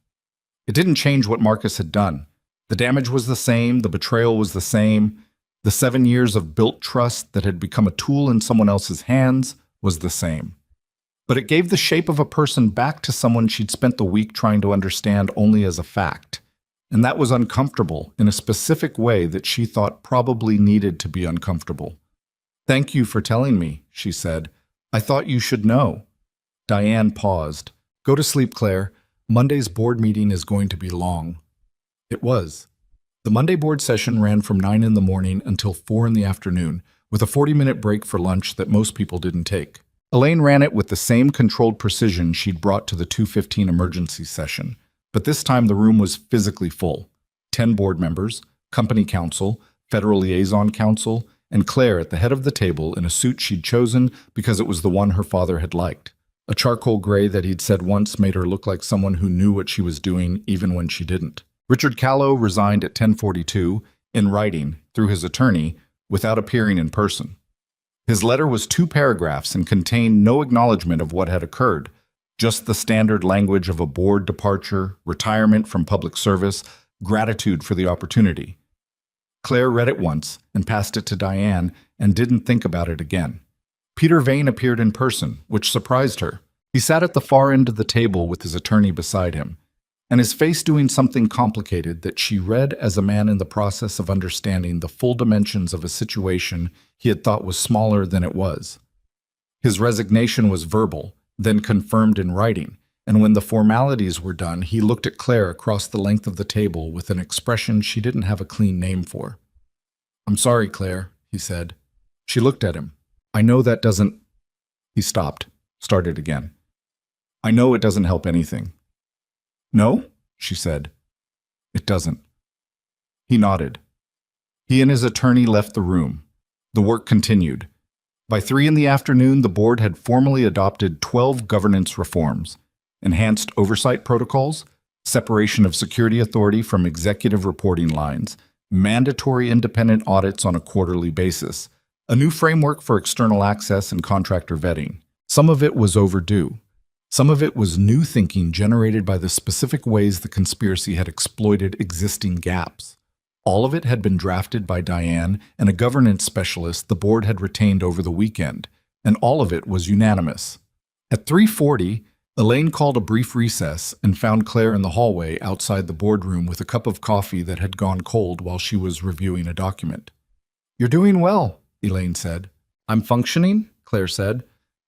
It didn't change what Marcus had done. The damage was the same, the betrayal was the same, the 7 years of built trust that had become a tool in someone else's hands was the same. But it gave the shape of a person back to someone she'd spent the week trying to understand only as a fact. And that was uncomfortable in a specific way that she thought probably needed to be uncomfortable. Thank you for telling me, she said. I thought you should know. Diane paused. Go to sleep, Claire. Monday's board meeting is going to be long. It was. The Monday board session ran from 9 in the morning until 4 in the afternoon, with a 40-minute break for lunch that most people didn't take. Elaine ran it with the same controlled precision she'd brought to the 2:15 emergency session, but this time the room was physically full. 10 board members, company counsel, federal liaison counsel, and Claire at the head of the table in a suit she'd chosen because it was the one her father had liked. A charcoal gray that he'd said once made her look like someone who knew what she was doing even when she didn't. Richard Callow resigned at 10:42, in writing, through his attorney, without appearing in person. His letter was 2 paragraphs and contained no acknowledgement of what had occurred, just the standard language of a board departure, retirement from public service, gratitude for the opportunity. Claire read it once and passed it to Diane and didn't think about it again. Peter Vane appeared in person, which surprised her. He sat at the far end of the table with his attorney beside him, and his face doing something complicated that she read as a man in the process of understanding the full dimensions of a situation he had thought was smaller than it was. His resignation was verbal, then confirmed in writing, and when the formalities were done, he looked at Claire across the length of the table with an expression she didn't have a clean name for. I'm sorry, Claire, he said. She looked at him. I know that doesn't... He stopped, started again. I know it doesn't help anything. No? She said. It doesn't. He nodded. He and his attorney left the room. The work continued. By 3 p.m, the board had formally adopted 12 governance reforms, enhanced oversight protocols, separation of security authority from executive reporting lines, mandatory independent audits on a quarterly basis, a new framework for external access and contractor vetting. Some of it was overdue. Some of it was new thinking generated by the specific ways the conspiracy had exploited existing gaps. All of it had been drafted by Diane and a governance specialist the board had retained over the weekend, and all of it was unanimous. At 3:40, Elaine called a brief recess and found Claire in the hallway outside the boardroom with a cup of coffee that had gone cold while she was reviewing a document. You're doing well, Elaine said. I'm functioning, Claire said.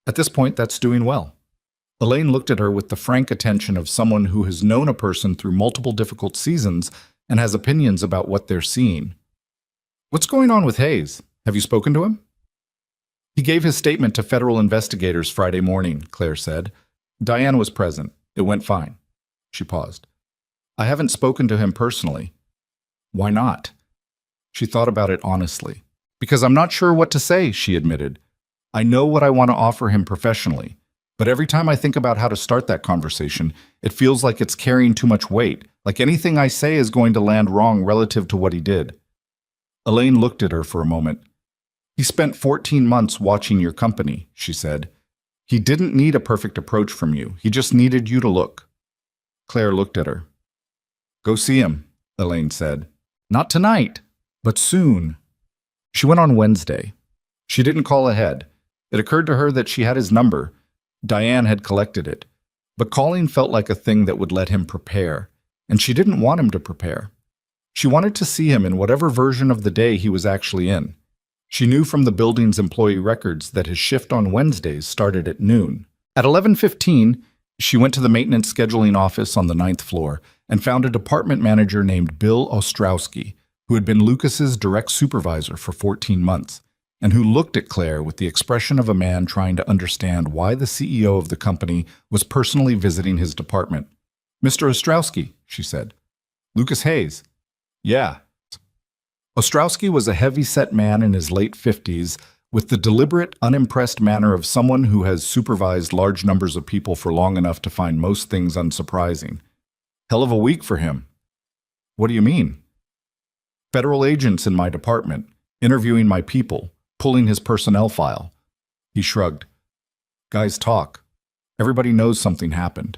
At this point, that's doing well. Elaine looked at her with the frank attention of someone who has known a person through multiple difficult seasons and has opinions about what they're seeing. What's going on with Hayes? Have you spoken to him? He gave his statement to federal investigators Friday morning, Claire said. Diane was present. It went fine. She paused. I haven't spoken to him personally. Why not? She thought about it honestly. Because I'm not sure what to say, she admitted. I know what I want to offer him professionally, but every time I think about how to start that conversation, it feels like it's carrying too much weight, like anything I say is going to land wrong relative to what he did. Elaine looked at her for a moment. He spent 14 months watching your company, she said. He didn't need a perfect approach from you. He just needed you to look. Claire looked at her. Go see him, Elaine said. Not tonight, but soon. She went on Wednesday. She didn't call ahead. It occurred to her that she had his number. Diane had collected it. But calling felt like a thing that would let him prepare, and she didn't want him to prepare. She wanted to see him in whatever version of the day he was actually in. She knew from the building's employee records that his shift on Wednesdays started at noon. At 11:15, she went to the maintenance scheduling office on the 9th floor and found a department manager named Bill Ostrowski, who had been Lucas's direct supervisor for 14 months, and who looked at Claire with the expression of a man trying to understand why the CEO of the company was personally visiting his department. Mr. Ostrowski, she said. Lucas Hayes. Yeah. Ostrowski was a heavy-set man in his late 50s with the deliberate, unimpressed manner of someone who has supervised large numbers of people for long enough to find most things unsurprising. Hell of a week for him. What do you mean? Federal agents in my department, interviewing my people, pulling his personnel file. He shrugged. Guys talk. Everybody knows something happened.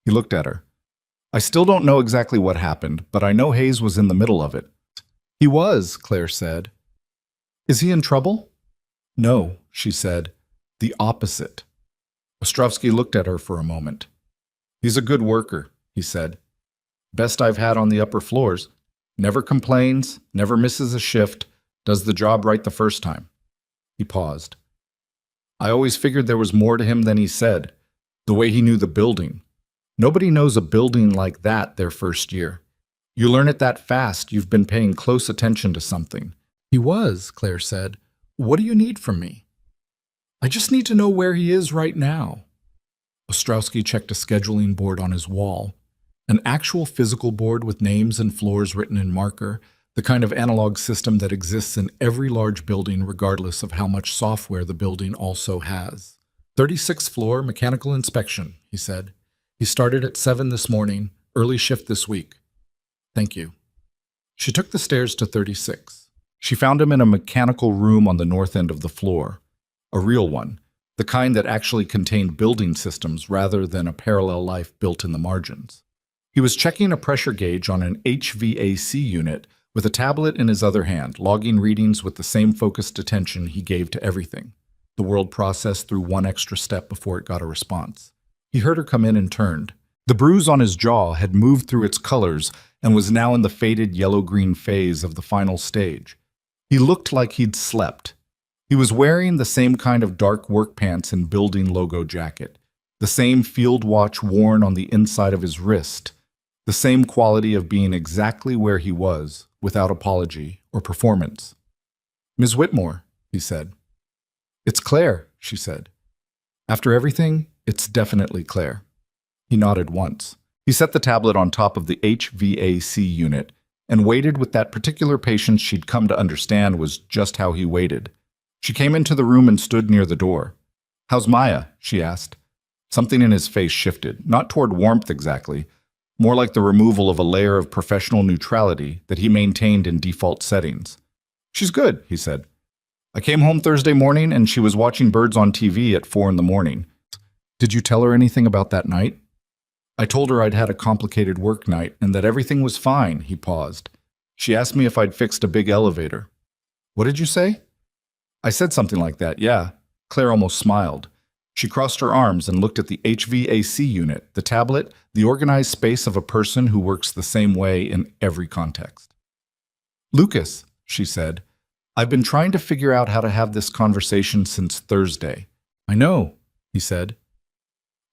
He looked at her. I still don't know exactly what happened, but I know Hayes was in the middle of it. He was, Claire said. Is he in trouble? No, she said. The opposite. Ostrovsky looked at her for a moment. He's a good worker, he said. Best I've had on the upper floors. Never complains, never misses a shift, does the job right the first time. He paused. I always figured there was more to him than he said. The way he knew the building. Nobody knows a building like that their first year. You learn it that fast, you've been paying close attention to something. He was, Claire said. What do you need from me? I just need to know where he is right now. Ostrowski checked a scheduling board on his wall. An actual physical board with names and floors written in marker, the kind of analog system that exists in every large building regardless of how much software the building also has. 36th floor, mechanical inspection, he said. He started at 7 this morning, early shift this week. Thank you. She took the stairs to 36. She found him in a mechanical room on the north end of the floor. A real one, the kind that actually contained building systems rather than a parallel life built in the margins. He was checking a pressure gauge on an HVAC unit with a tablet in his other hand, logging readings with the same focused attention he gave to everything. The world processed through one extra step before it got a response. He heard her come in and turned. The bruise on his jaw had moved through its colors and was now in the faded yellow-green phase of the final stage. He looked like he'd slept. He was wearing the same kind of dark work pants and building logo jacket, the same field watch worn on the inside of his wrist, the same quality of being exactly where he was, without apology or performance. Ms. Whitmore, he said. It's Claire, she said. After everything, it's definitely Claire. He nodded once. He set the tablet on top of the HVAC unit and waited with that particular patience she'd come to understand was just how he waited. She came into the room and stood near the door. How's Maya? She asked. Something in his face shifted, not toward warmth exactly, more like the removal of a layer of professional neutrality that he maintained in default settings. She's good, he said. I came home Thursday morning and she was watching birds on TV at 4 in the morning. Did you tell her anything about that night? I told her I'd had a complicated work night and that everything was fine, he paused. She asked me if I'd fixed a big elevator. What did you say? I said something like that, yeah. Claire almost smiled. She crossed her arms and looked at the HVAC unit, the tablet, the organized space of a person who works the same way in every context. Lucas, she said, I've been trying to figure out how to have this conversation since Thursday. I know, he said.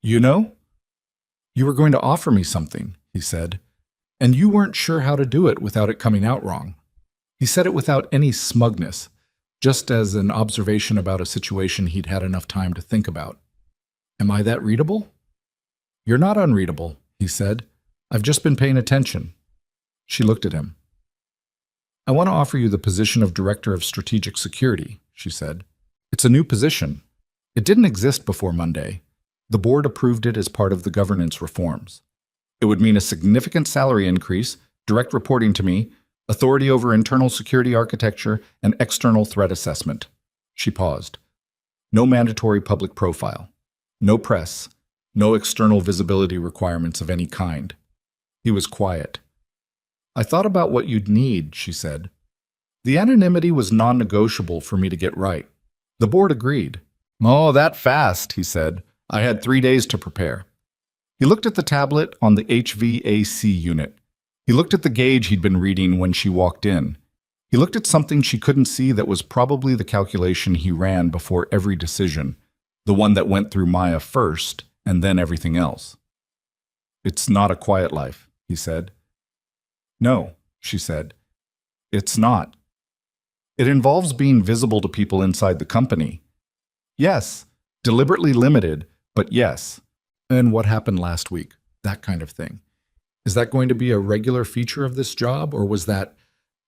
You know? You were going to offer me something, he said, and you weren't sure how to do it without it coming out wrong. He said it without any smugness, just as an observation about a situation he'd had enough time to think about. Am I that readable? You're not unreadable, he said. I've just been paying attention. She looked at him. I want to offer you the position of Director of Strategic Security, she said. It's a new position. It didn't exist before Monday. The board approved it as part of the governance reforms. It would mean a significant salary increase, direct reporting to me, authority over internal security architecture, and external threat assessment. She paused. No mandatory public profile. No press. No external visibility requirements of any kind. He was quiet. I thought about what you'd need, she said. The anonymity was non-negotiable for me to get right. The board agreed. Oh, that fast, he said. I had 3 days to prepare. He looked at the tablet on the HVAC unit. He looked at the gauge he'd been reading when she walked in. He looked at something she couldn't see that was probably the calculation he ran before every decision, the one that went through Maya first and then everything else. It's not a quiet life, he said. No, she said. It's not. It involves being visible to people inside the company. Yes, deliberately limited, but yes. And what happened last week? That kind of thing. Is that going to be a regular feature of this job, or was that,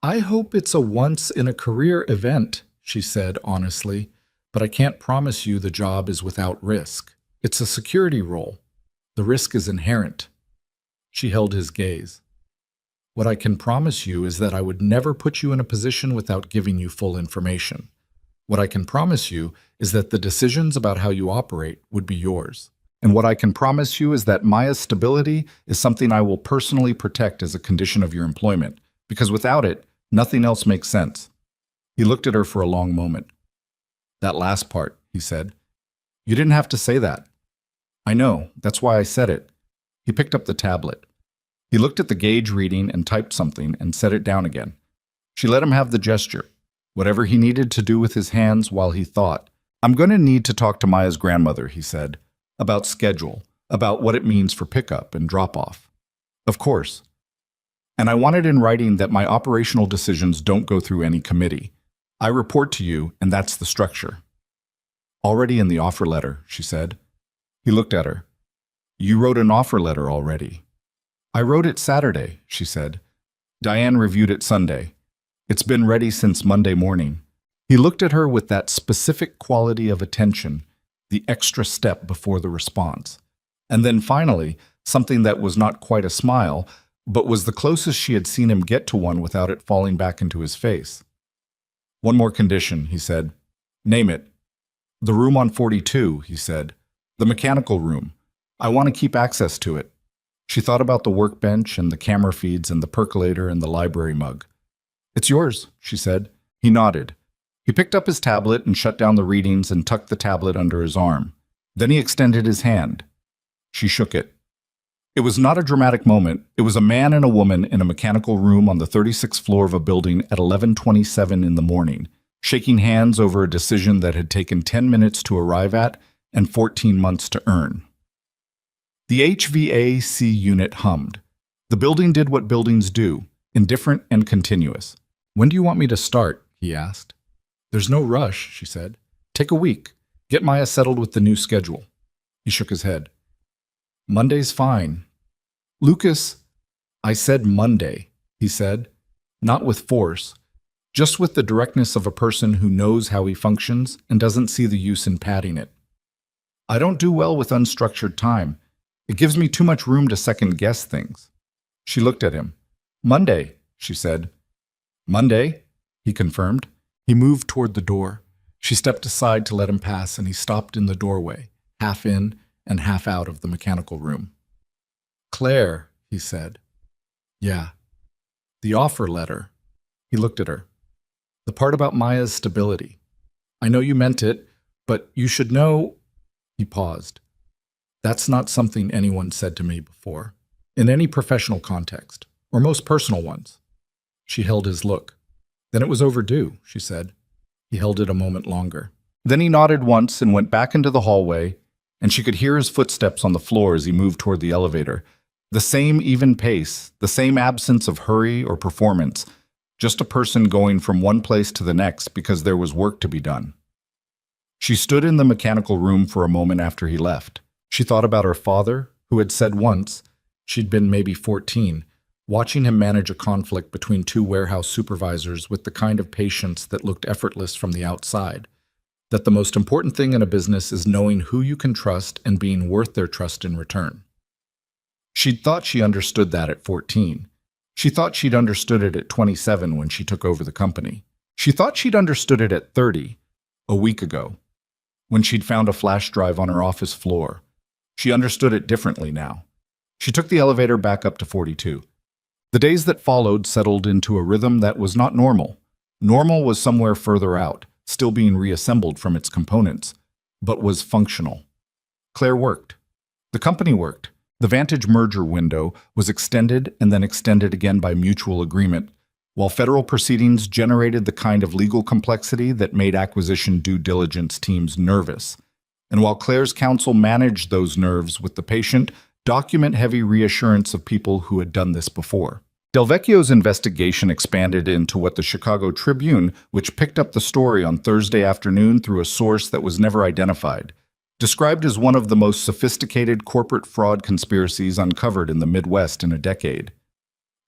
I hope it's a once-in-a-career event, she said honestly, but I can't promise you the job is without risk. It's a security role. The risk is inherent. She held his gaze. What I can promise you is that I would never put you in a position without giving you full information. What I can promise you is that the decisions about how you operate would be yours. And what I can promise you is that Maya's stability is something I will personally protect as a condition of your employment, because without it, nothing else makes sense. He looked at her for a long moment. That last part, he said. You didn't have to say that. I know, that's why I said it. He picked up the tablet. He looked at the gauge reading and typed something and set it down again. She let him have the gesture. Whatever he needed to do with his hands while he thought. I'm going to need to talk to Maya's grandmother, he said, about schedule, about what it means for pickup and drop-off. Of course. And I want it in writing that my operational decisions don't go through any committee. I report to you, and that's the structure. Already in the offer letter, she said. He looked at her. You wrote an offer letter already. I wrote it Saturday, she said. Diane reviewed it Sunday. It's been ready since Monday morning. He looked at her with that specific quality of attention, the extra step before the response. And then finally, something that was not quite a smile, but was the closest she had seen him get to one without it falling back into his face. One more condition, he said. Name it. The room on 42, he said. The mechanical room. I want to keep access to it. She thought about the workbench and the camera feeds and the percolator and the library mug. It's yours, she said. He nodded. He picked up his tablet and shut down the readings and tucked the tablet under his arm. Then he extended his hand. She shook it. It was not a dramatic moment. It was a man and a woman in a mechanical room on the 36th floor of a building at 11:27 in the morning, shaking hands over a decision that had taken 10 minutes to arrive at and 14 months to earn. The HVAC unit hummed. The building did what buildings do, indifferent and continuous. When do you want me to start? He asked. There's no rush, she said. Take a week. Get Maya settled with the new schedule. He shook his head. Monday's fine. Lucas, I said Monday, he said, not with force, just with the directness of a person who knows how he functions and doesn't see the use in padding it. I don't do well with unstructured time. It gives me too much room to second-guess things. She looked at him. Monday, she said. Monday, he confirmed. He moved toward the door. She stepped aside to let him pass, and he stopped in the doorway, half in and half out of the mechanical room. Claire, he said. Yeah. The offer letter. He looked at her. The part about Maya's stability. I know you meant it, but you should know... He paused. That's not something anyone said to me before, in any professional context, or most personal ones. She held his look. Then it was overdue, she said. He held it a moment longer. Then he nodded once and went back into the hallway, and she could hear his footsteps on the floor as he moved toward the elevator. The same even pace, the same absence of hurry or performance, just a person going from one place to the next because there was work to be done. She stood in the mechanical room for a moment after he left. She thought about her father, who had said once, she'd been maybe 14, watching him manage a conflict between two warehouse supervisors with the kind of patience that looked effortless from the outside, that the most important thing in a business is knowing who you can trust and being worth their trust in return. She'd thought she understood that at 14. She thought she'd understood it at 27 when she took over the company. She thought she'd understood it at 30, a week ago, when she'd found a flash drive on her office floor. She understood it differently now. She took the elevator back up to 42. The days that followed settled into a rhythm that was not normal. Normal was somewhere further out, still being reassembled from its components, but was functional. Claire worked. The company worked. The Vantage merger window was extended and then extended again by mutual agreement, while federal proceedings generated the kind of legal complexity that made acquisition due diligence teams nervous. And while Claire's counsel managed those nerves with the patient, document-heavy reassurance of people who had done this before. Del Vecchio's investigation expanded into what the Chicago Tribune, which picked up the story on Thursday afternoon through a source that was never identified, described as one of the most sophisticated corporate fraud conspiracies uncovered in the Midwest in a decade.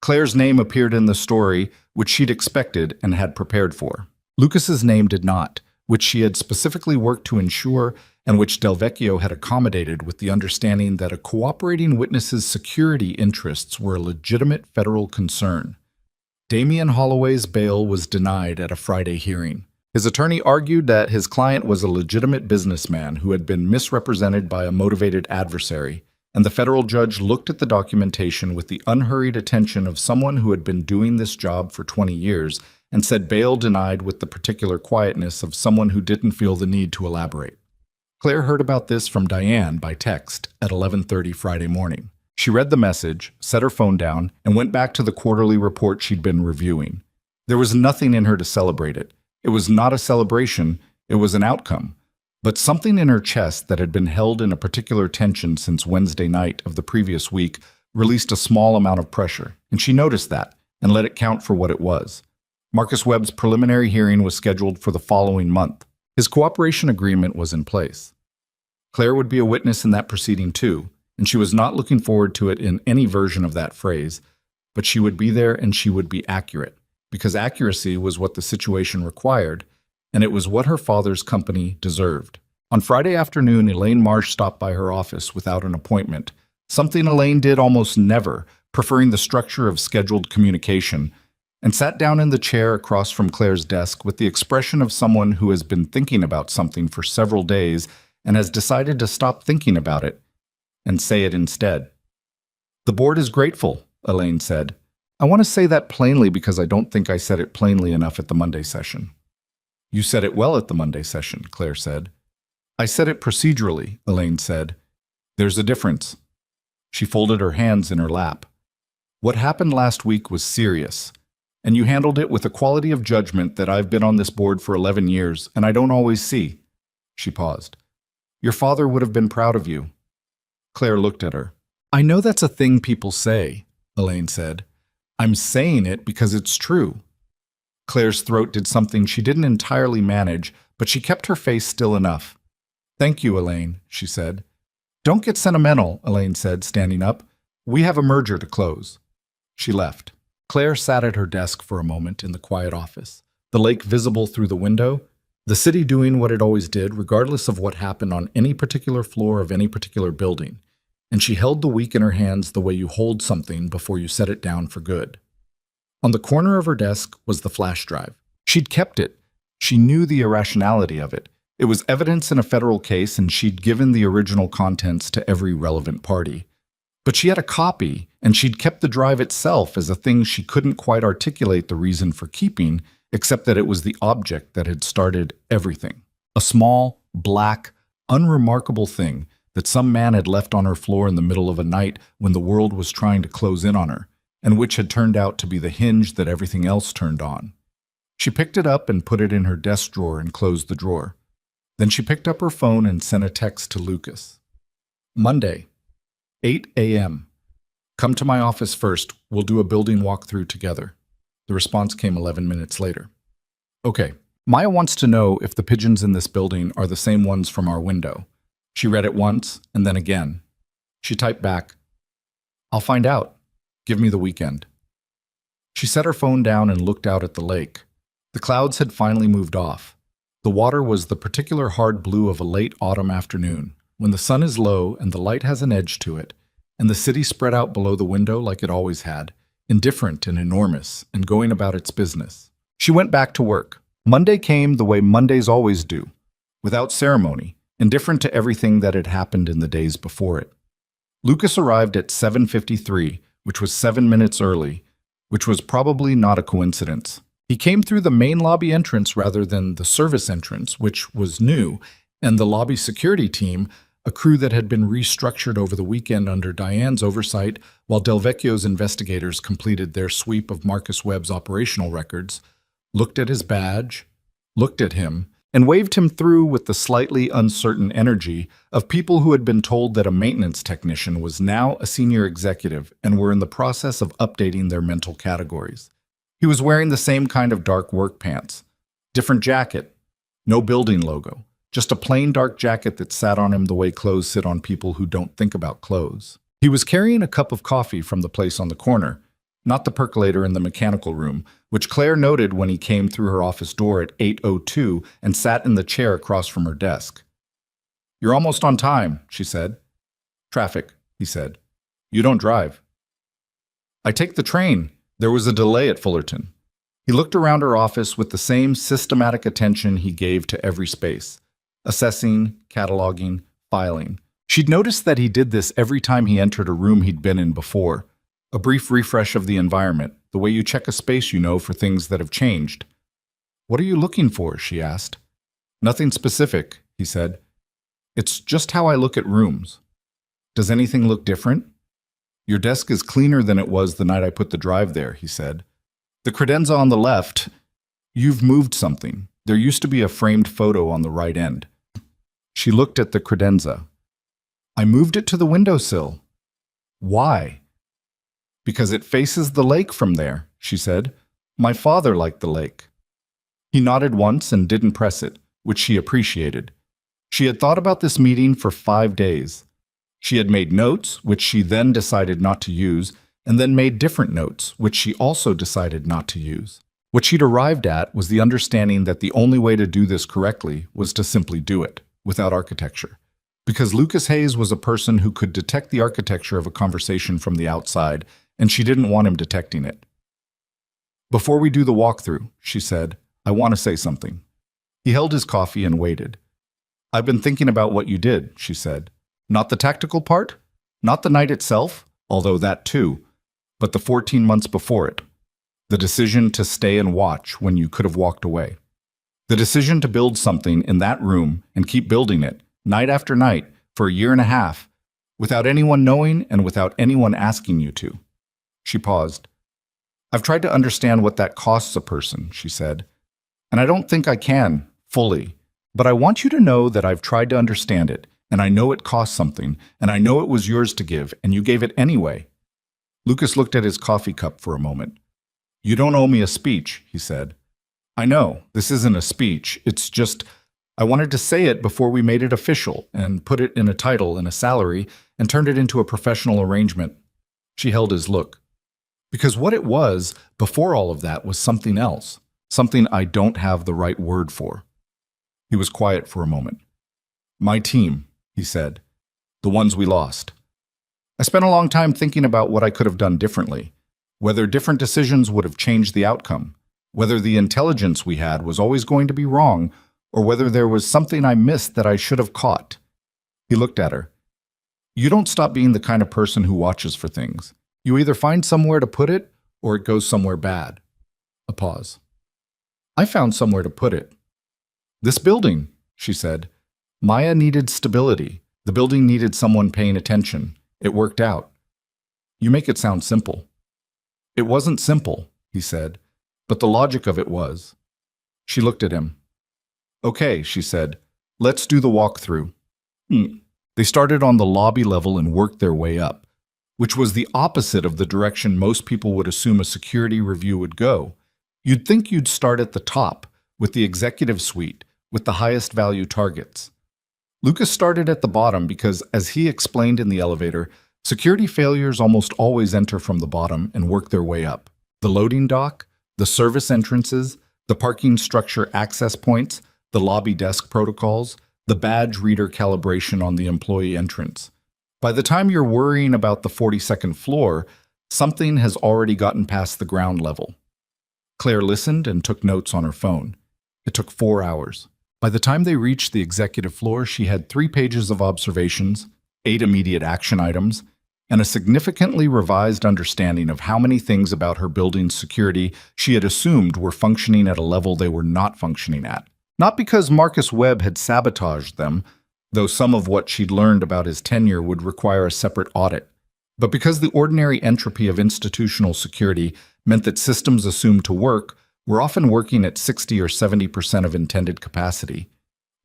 Claire's name appeared in the story, which she'd expected and had prepared for. Lucas's name did not, which she had specifically worked to ensure and which Del Vecchio had accommodated with the understanding that a cooperating witness's security interests were a legitimate federal concern. Damian Holloway's bail was denied at a Friday hearing. His attorney argued that his client was a legitimate businessman who had been misrepresented by a motivated adversary, and the federal judge looked at the documentation with the unhurried attention of someone who had been doing this job for 20 years and said bail denied with the particular quietness of someone who didn't feel the need to elaborate. Claire heard about this from Diane by text at 11:30 Friday morning. She read the message, set her phone down, and went back to the quarterly report she'd been reviewing. There was nothing in her to celebrate it. It was not a celebration, it was an outcome. But something in her chest that had been held in a particular tension since Wednesday night of the previous week released a small amount of pressure, and she noticed that and let it count for what it was. Marcus Webb's preliminary hearing was scheduled for the following month. His cooperation agreement was in place. Claire would be a witness in that proceeding too, and she was not looking forward to it in any version of that phrase, but she would be there and she would be accurate, because accuracy was what the situation required, and it was what her father's company deserved. On Friday afternoon, Elaine Marsh stopped by her office without an appointment, something Elaine did almost never, preferring the structure of scheduled communication, and sat down in the chair across from Claire's desk with the expression of someone who has been thinking about something for several days and has decided to stop thinking about it and say it instead. "The board is grateful," Elaine said. "I want to say that plainly because I don't think I said it plainly enough at the Monday session." "You said it well at the Monday session," Claire said. "I said it procedurally," Elaine said. "There's a difference." She folded her hands in her lap. "What happened last week was serious, and you handled it with a quality of judgment that I've been on this board for 11 years, and I don't always see." She paused. "Your father would have been proud of you." Claire looked at her. "I know that's a thing people say," Elaine said. "I'm saying it because it's true." Claire's throat did something she didn't entirely manage, but she kept her face still enough. "Thank you, Elaine," she said. "Don't get sentimental," Elaine said, standing up. "We have a merger to close." She left. Claire sat at her desk for a moment in the quiet office, the lake visible through the window, the city doing what it always did, regardless of what happened on any particular floor of any particular building, and she held the week in her hands the way you hold something before you set it down for good. On the corner of her desk was the flash drive. She'd kept it. She knew the irrationality of it. It was evidence in a federal case, and she'd given the original contents to every relevant party. But she had a copy, and she'd kept the drive itself as a thing she couldn't quite articulate the reason for keeping, except that it was the object that had started everything. A small, black, unremarkable thing that some man had left on her floor in the middle of a night when the world was trying to close in on her, and which had turned out to be the hinge that everything else turned on. She picked it up and put it in her desk drawer and closed the drawer. Then she picked up her phone and sent a text to Lucas. Monday, 8 a.m. Come to my office first. We'll do a building walkthrough together. The response came 11 minutes later. Okay, Maya wants to know if the pigeons in this building are the same ones from our window. She read it once and then again. She typed back, "I'll find out. Give me the weekend." She set her phone down and looked out at the lake. The clouds had finally moved off. The water was the particular hard blue of a late autumn afternoon, when the sun is low and the light has an edge to it, and the city spread out below the window like it always had, indifferent and enormous, and going about its business. She went back to work. Monday came the way Mondays always do, without ceremony, indifferent to everything that had happened in the days before it. Lucas arrived at 7:53, which was 7 minutes early, which was probably not a coincidence. He came through the main lobby entrance rather than the service entrance, which was new, and the lobby security team, a crew that had been restructured over the weekend under Diane's oversight while Del Vecchio's investigators completed their sweep of Marcus Webb's operational records, looked at his badge, looked at him, and waved him through with the slightly uncertain energy of people who had been told that a maintenance technician was now a senior executive and were in the process of updating their mental categories. He was wearing the same kind of dark work pants, different jacket, no building logo, just a plain dark jacket that sat on him the way clothes sit on people who don't think about clothes. He was carrying a cup of coffee from the place on the corner, not the percolator in the mechanical room, which Claire noted when he came through her office door at 8:02 and sat in the chair across from her desk. "You're almost on time," she said. "Traffic," he said. "You don't drive." "I take the train. There was a delay at Fullerton." He looked around her office with the same systematic attention he gave to every space, assessing, cataloging, filing. She'd noticed that he did this every time he entered a room he'd been in before. A brief refresh of the environment, the way you check a space, for things that have changed. "What are you looking for?" she asked. "Nothing specific," he said. "It's just how I look at rooms." "Does anything look different?" "Your desk is cleaner than it was the night I put the drive there," he said. "The credenza on the left, you've moved something. There used to be a framed photo on the right end." She looked at the credenza. "I moved it to the windowsill." "Why?" "Because it faces the lake from there," she said. "My father liked the lake." He nodded once and didn't press it, which she appreciated. She had thought about this meeting for 5 days. She had made notes, which she then decided not to use, and then made different notes, which she also decided not to use. What she'd arrived at was the understanding that the only way to do this correctly was to simply do it, without architecture. Because Lucas Hayes was a person who could detect the architecture of a conversation from the outside, and she didn't want him detecting it. "Before we do the walkthrough," she said, "I want to say something." He held his coffee and waited. "I've been thinking about what you did," she said. "Not the tactical part, not the night itself, although that too, but the 14 months before it. The decision to stay and watch when you could have walked away. The decision to build something in that room and keep building it, night after night, for a year and a half, without anyone knowing and without anyone asking you to." She paused. "I've tried to understand what that costs a person," she said, "and I don't think I can, fully. But I want you to know that I've tried to understand it, and I know it costs something, and I know it was yours to give, and you gave it anyway." Lucas looked at his coffee cup for a moment. "You don't owe me a speech," he said. I know, this isn't a speech. It's just, I wanted to say it before we made it official and put it in a title and a salary and turned it into a professional arrangement. She held his look. Because what it was before all of that was something else, something I don't have the right word for. He was quiet for a moment. My team, he said. The ones we lost. I spent a long time thinking about what I could have done differently, whether different decisions would have changed the outcome, whether the intelligence we had was always going to be wrong, or whether there was something I missed that I should have caught. He looked at her. You don't stop being the kind of person who watches for things. You either find somewhere to put it, or it goes somewhere bad. A pause. I found somewhere to put it. This building, she said. Maya needed stability. The building needed someone paying attention. It worked out. You make it sound simple. It wasn't simple, he said, but the logic of it was. She looked at him. Okay, she said, let's do the walkthrough. They started on the lobby level and worked their way up, which was the opposite of the direction most people would assume a security review would go. You'd think you'd start at the top, with the executive suite, with the highest value targets. Lucas started at the bottom because, as he explained in the elevator, security failures almost always enter from the bottom and work their way up. The loading dock, the service entrances, the parking structure access points, the lobby desk protocols, the badge reader calibration on the employee entrance. By the time you're worrying about the 42nd floor, something has already gotten past the ground level. Claire listened and took notes on her phone. It took 4 hours. By the time they reached the executive floor, she had 3 pages of observations, 8 immediate action items, and a significantly revised understanding of how many things about her building's security she had assumed were functioning at a level they were not functioning at. Not because Marcus Webb had sabotaged them, though some of what she'd learned about his tenure would require a separate audit, but because the ordinary entropy of institutional security meant that systems assumed to work were often working at 60 or 70% of intended capacity.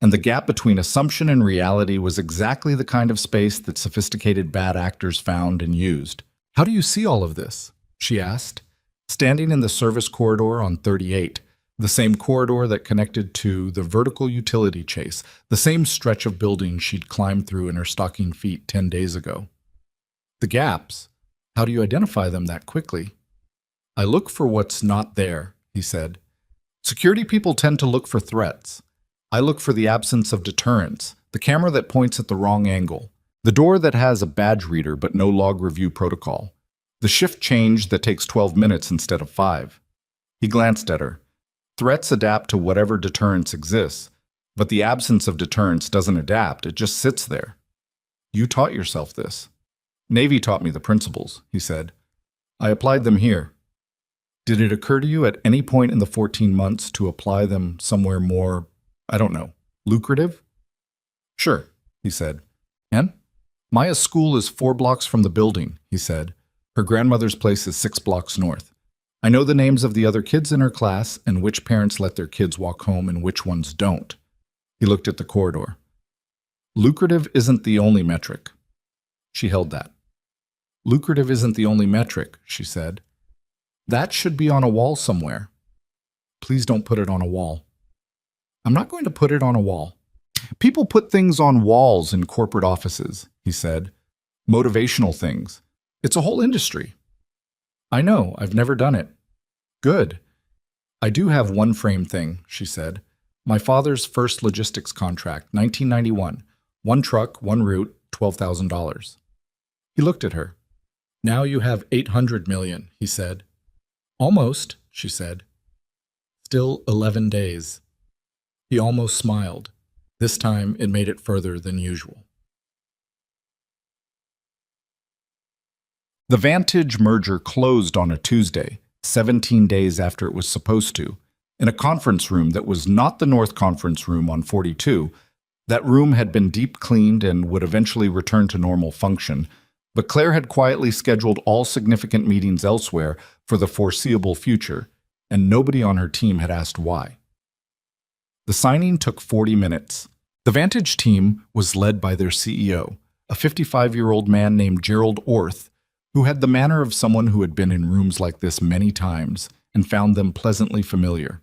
And the gap between assumption and reality was exactly the kind of space that sophisticated bad actors found and used. How do you see all of this? She asked, standing in the service corridor on 38, the same corridor that connected to the vertical utility chase, the same stretch of buildings she'd climbed through in her stocking feet 10 days ago. The gaps, how do you identify them that quickly? I look for what's not there, he said. Security people tend to look for threats. I look for the absence of deterrence, the camera that points at the wrong angle, the door that has a badge reader but no log review protocol, the shift change that takes 12 minutes instead of 5. He glanced at her. Threats adapt to whatever deterrence exists, but the absence of deterrence doesn't adapt, it just sits there. You taught yourself this. Navy taught me the principles, he said. I applied them here. Did it occur to you at any point in the 14 months to apply them somewhere more, I don't know, lucrative? Sure, he said. And? Maya's school is 4 blocks from the building, he said. Her grandmother's place is 6 blocks north. I know the names of the other kids in her class and which parents let their kids walk home and which ones don't. He looked at the corridor. Lucrative isn't the only metric. She held that. Lucrative isn't the only metric, she said. That should be on a wall somewhere. Please don't put it on a wall. I'm not going to put it on a wall. People put things on walls in corporate offices, he said. Motivational things. It's a whole industry. I know, I've never done it. Good. I do have one frame thing, she said. My father's first logistics contract, 1991. 1 truck, 1 route, $12,000. He looked at her. Now you have 800 million, he said. Almost, she said. Still 11 days. He almost smiled. This time it made it further than usual. The Vantage merger closed on a Tuesday, 17 days after it was supposed to, in a conference room that was not the North Conference Room on 42. That room had been deep cleaned and would eventually return to normal function, but Claire had quietly scheduled all significant meetings elsewhere for the foreseeable future, and nobody on her team had asked why. The signing took 40 minutes. The Vantage team was led by their CEO, a 55-year-old man named Gerald Orth, who had the manner of someone who had been in rooms like this many times and found them pleasantly familiar.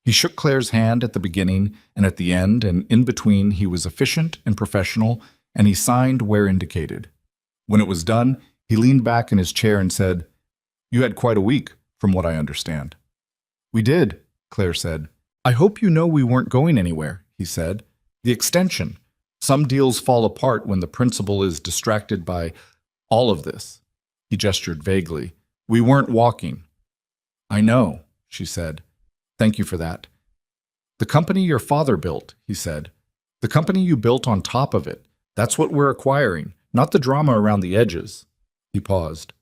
He shook Claire's hand at the beginning and at the end, and in between he was efficient and professional, and he signed where indicated. When it was done, he leaned back in his chair and said, "You had quite a week, from what I understand." "We did," Claire said. "I hope you know we weren't going anywhere," he said. "The extension. Some deals fall apart when the principal is distracted by all of this." He gestured vaguely. "We weren't walking." "I know," she said. "Thank you for that." "The company your father built," he said. "The company you built on top of it. That's what we're acquiring, not the drama around the edges." He paused.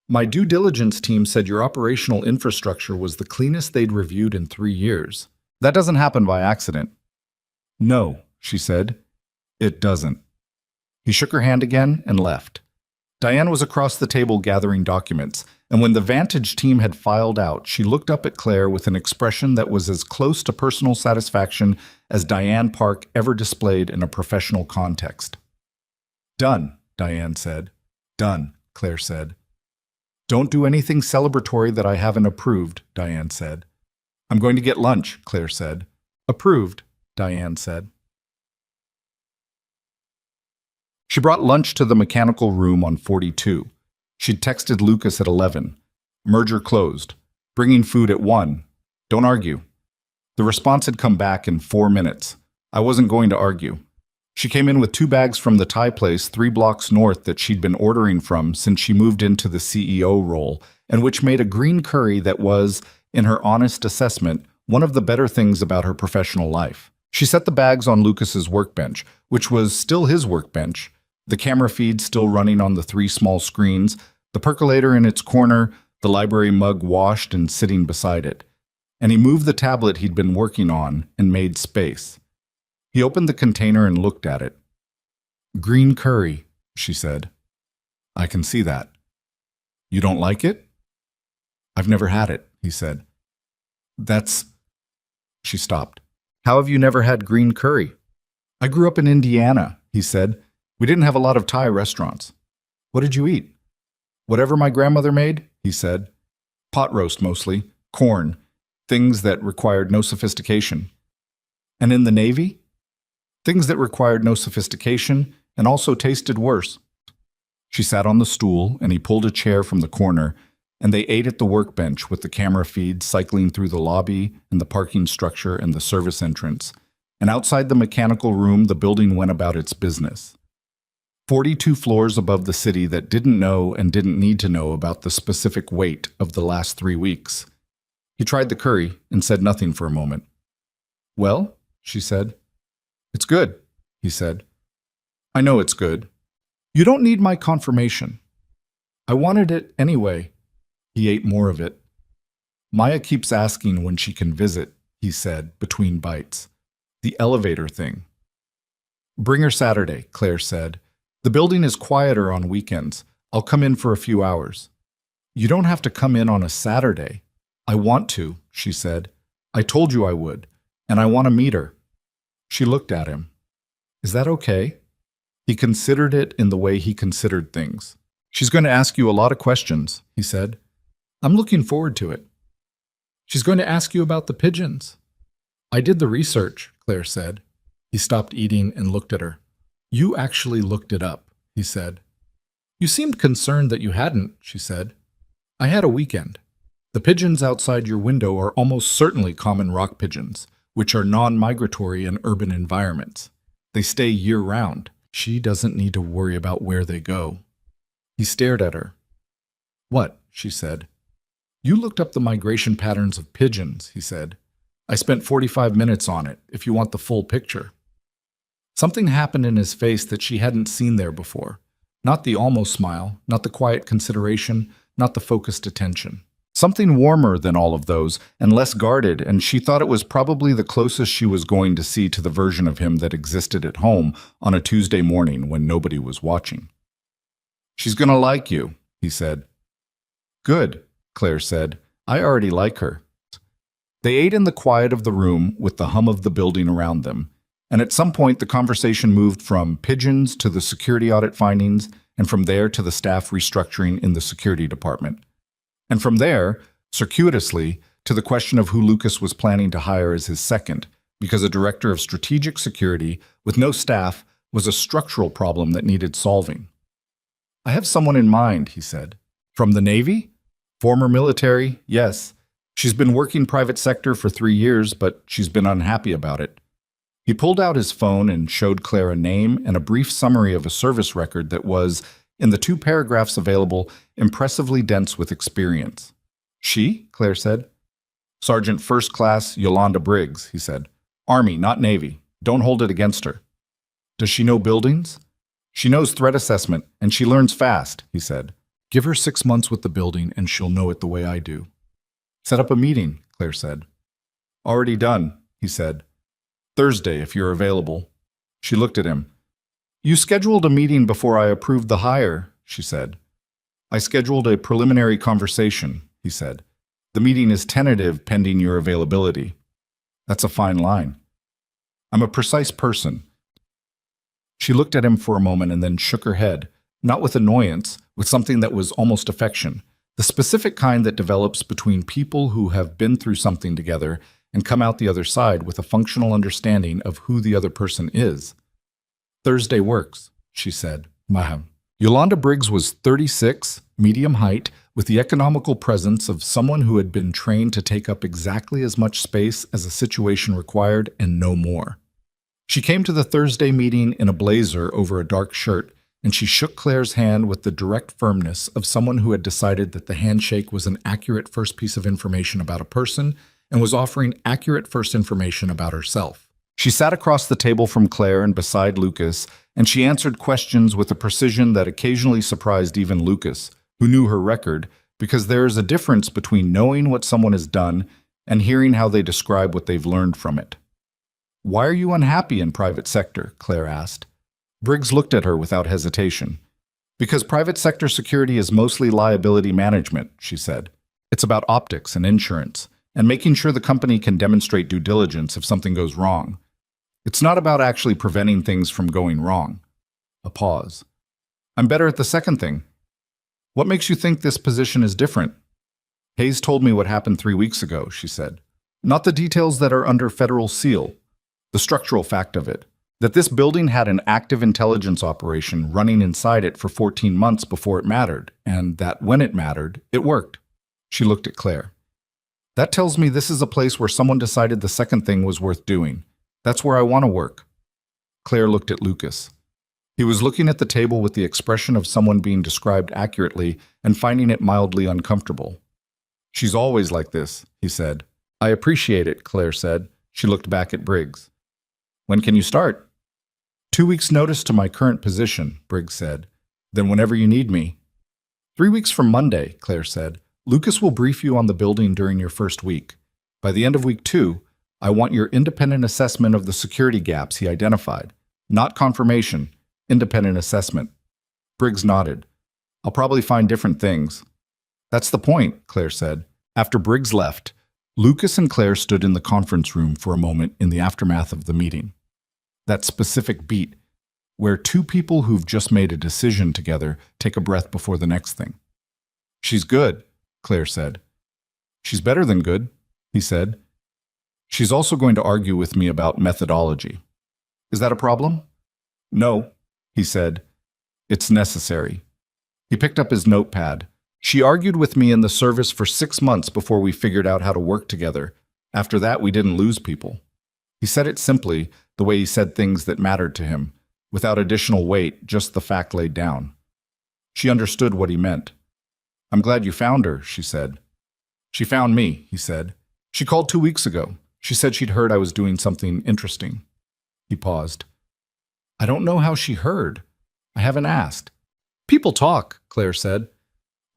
"My due diligence team said your operational infrastructure was the cleanest they'd reviewed in 3 years. That doesn't happen by accident." "No," she said. "It doesn't." He shook her hand again and left. Diane was across the table gathering documents, and when the Vantage team had filed out, she looked up at Claire with an expression that was as close to personal satisfaction as Diane Park ever displayed in a professional context. "Done," Diane said. "Done," Claire said. "Don't do anything celebratory that I haven't approved," Diane said. "I'm going to get lunch," Claire said. "Approved," Diane said. She brought lunch to the mechanical room on 42. She'd texted Lucas at 11. "Merger closed. Bringing food at 1. Don't argue." The response had come back in 4 minutes. "I wasn't going to argue." She came in with 2 bags from the Thai place 3 blocks north that she'd been ordering from since she moved into the CEO role, and which made a green curry that was, in her honest assessment, one of the better things about her professional life. She set the bags on Lucas's workbench, which was still his workbench, the camera feed still running on the 3 small screens, the percolator in its corner, the library mug washed and sitting beside it. And he moved the tablet he'd been working on and made space. He opened the container and looked at it. "Green curry," she said. "I can see that." "You don't like it?" "I've never had it," he said. "That's..." She stopped. "How have you never had green curry?" "I grew up in Indiana," he said. "We didn't have a lot of Thai restaurants." "What did you eat?" "Whatever my grandmother made," he said. "Pot roast mostly, corn, things that required no sophistication." "And in the Navy?" "Things that required no sophistication and also tasted worse." She sat on the stool and he pulled a chair from the corner, and they ate at the workbench with the camera feed cycling through the lobby and the parking structure and the service entrance. And outside the mechanical room, the building went about its business. 42 floors above the city that didn't know and didn't need to know about the specific weight of the last 3 weeks. He tried the curry and said nothing for a moment. "Well," she said. "It's good," he said. "I know it's good. You don't need my confirmation." "I wanted it anyway." He ate more of it. "Maya keeps asking when she can visit," he said between bites. "The elevator thing." "Bring her Saturday," Claire said. "The building is quieter on weekends. I'll come in for a few hours." "You don't have to come in on a Saturday." "I want to," she said. "I told you I would, and I want to meet her." She looked at him. "Is that okay?" He considered it in the way he considered things. "She's going to ask you a lot of questions," he said. "I'm looking forward to it." "She's going to ask you about the pigeons." "I did the research," Claire said. He stopped eating and looked at her. "You actually looked it up," he said. "You seemed concerned that you hadn't," she said. "I had a weekend. The pigeons outside your window are almost certainly common rock pigeons, which are non-migratory in urban environments. They stay year-round. She doesn't need to worry about where they go." He stared at her. "What?" she said. "You looked up the migration patterns of pigeons," he said. "I spent 45 minutes on it, if you want the full picture." Something happened in his face that she hadn't seen there before. Not the almost smile, not the quiet consideration, not the focused attention. Something warmer than all of those, and less guarded, and she thought it was probably the closest she was going to see to the version of him that existed at home on a Tuesday morning when nobody was watching. "She's gonna like you," he said. "Good," Claire said. "I already like her." They ate in the quiet of the room with the hum of the building around them, and at some point the conversation moved from pigeons to the security audit findings, and from there to the staff restructuring in the security department. And from there, circuitously, to the question of who Lucas was planning to hire as his second, because a director of strategic security with no staff was a structural problem that needed solving. "I have someone in mind," he said. "From the Navy? Former military, yes. She's been working private sector for 3 years, but she's been unhappy about it." He pulled out his phone and showed Claire a name and a brief summary of a service record that was, in the 2 paragraphs available, impressively dense with experience. "She?" Claire said. "Sergeant First Class Yolanda Briggs," he said. "Army, not Navy. Don't hold it against her." "Does she know buildings?" "She knows threat assessment, and she learns fast," he said. "Give her 6 months with the building, and she'll know it the way I do." "Set up a meeting," Claire said. "Already done," he said. "Thursday, if you're available." She looked at him. "You scheduled a meeting before I approved the hire," she said. "I scheduled a preliminary conversation," he said. "The meeting is tentative pending your availability." "That's a fine line." "I'm a precise person." She looked at him for a moment and then shook her head, not with annoyance, with something that was almost affection, the specific kind that develops between people who have been through something together and come out the other side with a functional understanding of who the other person is. "Thursday works," she said. "Maham." Yolanda Briggs was 36, medium height, with the economical presence of someone who had been trained to take up exactly as much space as a situation required and no more. She came to the Thursday meeting in a blazer over a dark shirt, and she shook Claire's hand with the direct firmness of someone who had decided that the handshake was an accurate first piece of information about a person and was offering accurate first information about herself. She sat across the table from Claire and beside Lucas, and she answered questions with a precision that occasionally surprised even Lucas, who knew her record, because there is a difference between knowing what someone has done and hearing how they describe what they've learned from it. "Why are you unhappy in private sector?" Claire asked. Briggs looked at her without hesitation. "Because private sector security is mostly liability management," she said. "It's about optics and insurance, and making sure the company can demonstrate due diligence if something goes wrong. It's not about actually preventing things from going wrong." A pause. "I'm better at the second thing." "What makes you think this position is different?" "Hayes told me what happened 3 weeks ago," she said. "Not the details that are under federal seal. The structural fact of it. That this building had an active intelligence operation running inside it for 14 months before it mattered, and that when it mattered, it worked." She looked at Claire. "That tells me this is a place where someone decided the second thing was worth doing. That's where I want to work." Claire looked at Lucas. He was looking at the table with the expression of someone being described accurately and finding it mildly uncomfortable. "She's always like this," he said. "I appreciate it," Claire said. She looked back at Briggs. "When can you start?" 2 weeks' notice to my current position," Briggs said. "Then whenever you need me." 3 weeks from Monday," Claire said. "Lucas will brief you on the building during your first week. By the end of week 2, I want your independent assessment of the security gaps he identified. Not confirmation, independent assessment." Briggs nodded. "I'll probably find different things." "That's the point," Claire said. After Briggs left, Lucas and Claire stood in the conference room for a moment in the aftermath of the meeting. That specific beat, where 2 people who've just made a decision together take a breath before the next thing. "She's good," Claire said. "She's better than good," he said. "She's also going to argue with me about methodology." "Is that a problem?" "No," he said. "It's necessary." He picked up his notepad. "She argued with me in the service for 6 months before we figured out how to work together. After that, we didn't lose people." He said it simply, the way he said things that mattered to him, without additional weight, just the fact laid down. She understood what he meant. "I'm glad you found her," she said. "She found me," he said. "She called 2 weeks ago. She said she'd heard I was doing something interesting." He paused. "I don't know how she heard. I haven't asked." "People talk," Claire said.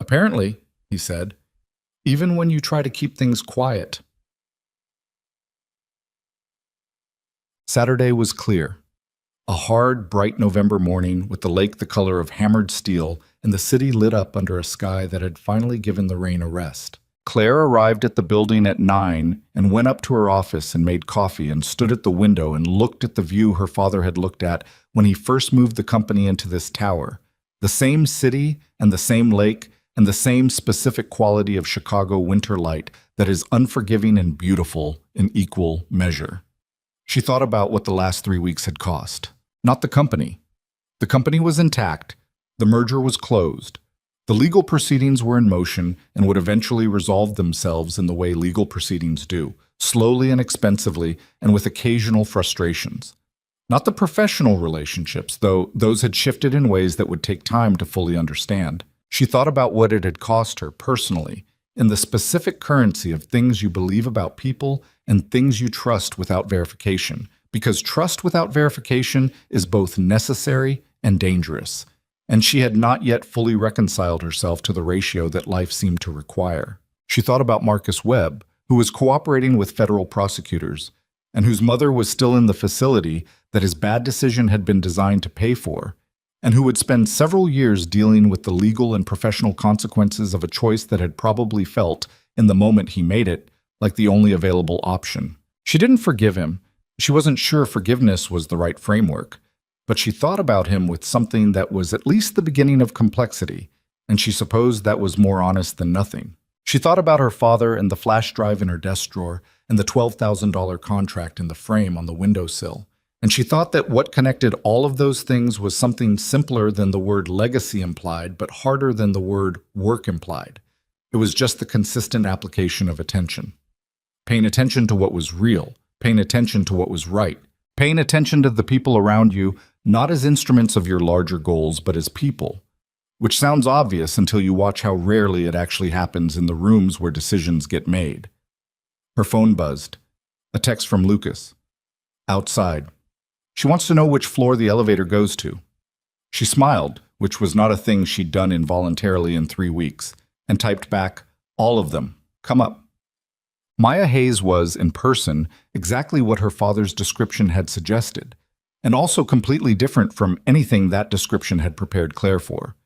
"Apparently," he said, "even when you try to keep things quiet." Saturday was clear. A hard, bright November morning with the lake the color of hammered steel and the city lit up under a sky that had finally given the rain a rest. Claire arrived at the building at 9 and went up to her office and made coffee and stood at the window and looked at the view her father had looked at when he first moved the company into this tower. The same city and the same lake and the same specific quality of Chicago winter light that is unforgiving and beautiful in equal measure. She thought about what the last 3 weeks had cost. Not the company. The company was intact. The merger was closed. The legal proceedings were in motion and would eventually resolve themselves in the way legal proceedings do, slowly and expensively, and with occasional frustrations. Not the professional relationships, though those had shifted in ways that would take time to fully understand. She thought about what it had cost her personally, in the specific currency of things you believe about people and things you trust without verification, because trust without verification is both necessary and dangerous, and she had not yet fully reconciled herself to the ratio that life seemed to require. She thought about Marcus Webb, who was cooperating with federal prosecutors, and whose mother was still in the facility that his bad decision had been designed to pay for, and who would spend several years dealing with the legal and professional consequences of a choice that had probably felt, in the moment he made it, like the only available option. She didn't forgive him. She wasn't sure forgiveness was the right framework, but she thought about him with something that was at least the beginning of complexity, and she supposed that was more honest than nothing. She thought about her father and the flash drive in her desk drawer and the $12,000 contract in the frame on the windowsill, and she thought that what connected all of those things was something simpler than the word legacy implied, but harder than the word work implied. It was just the consistent application of attention. Paying attention to what was real, paying attention to what was right, paying attention to the people around you, not as instruments of your larger goals, but as people. Which sounds obvious until you watch how rarely it actually happens in the rooms where decisions get made. Her phone buzzed. A text from Lucas. Outside. She wants to know which floor the elevator goes to. She smiled, which was not a thing she'd done involuntarily in 3 weeks, and typed back, "All of them. Come up." Maya Hayes was, in person, exactly what her father's description had suggested, and also completely different from anything that description had prepared Claire for.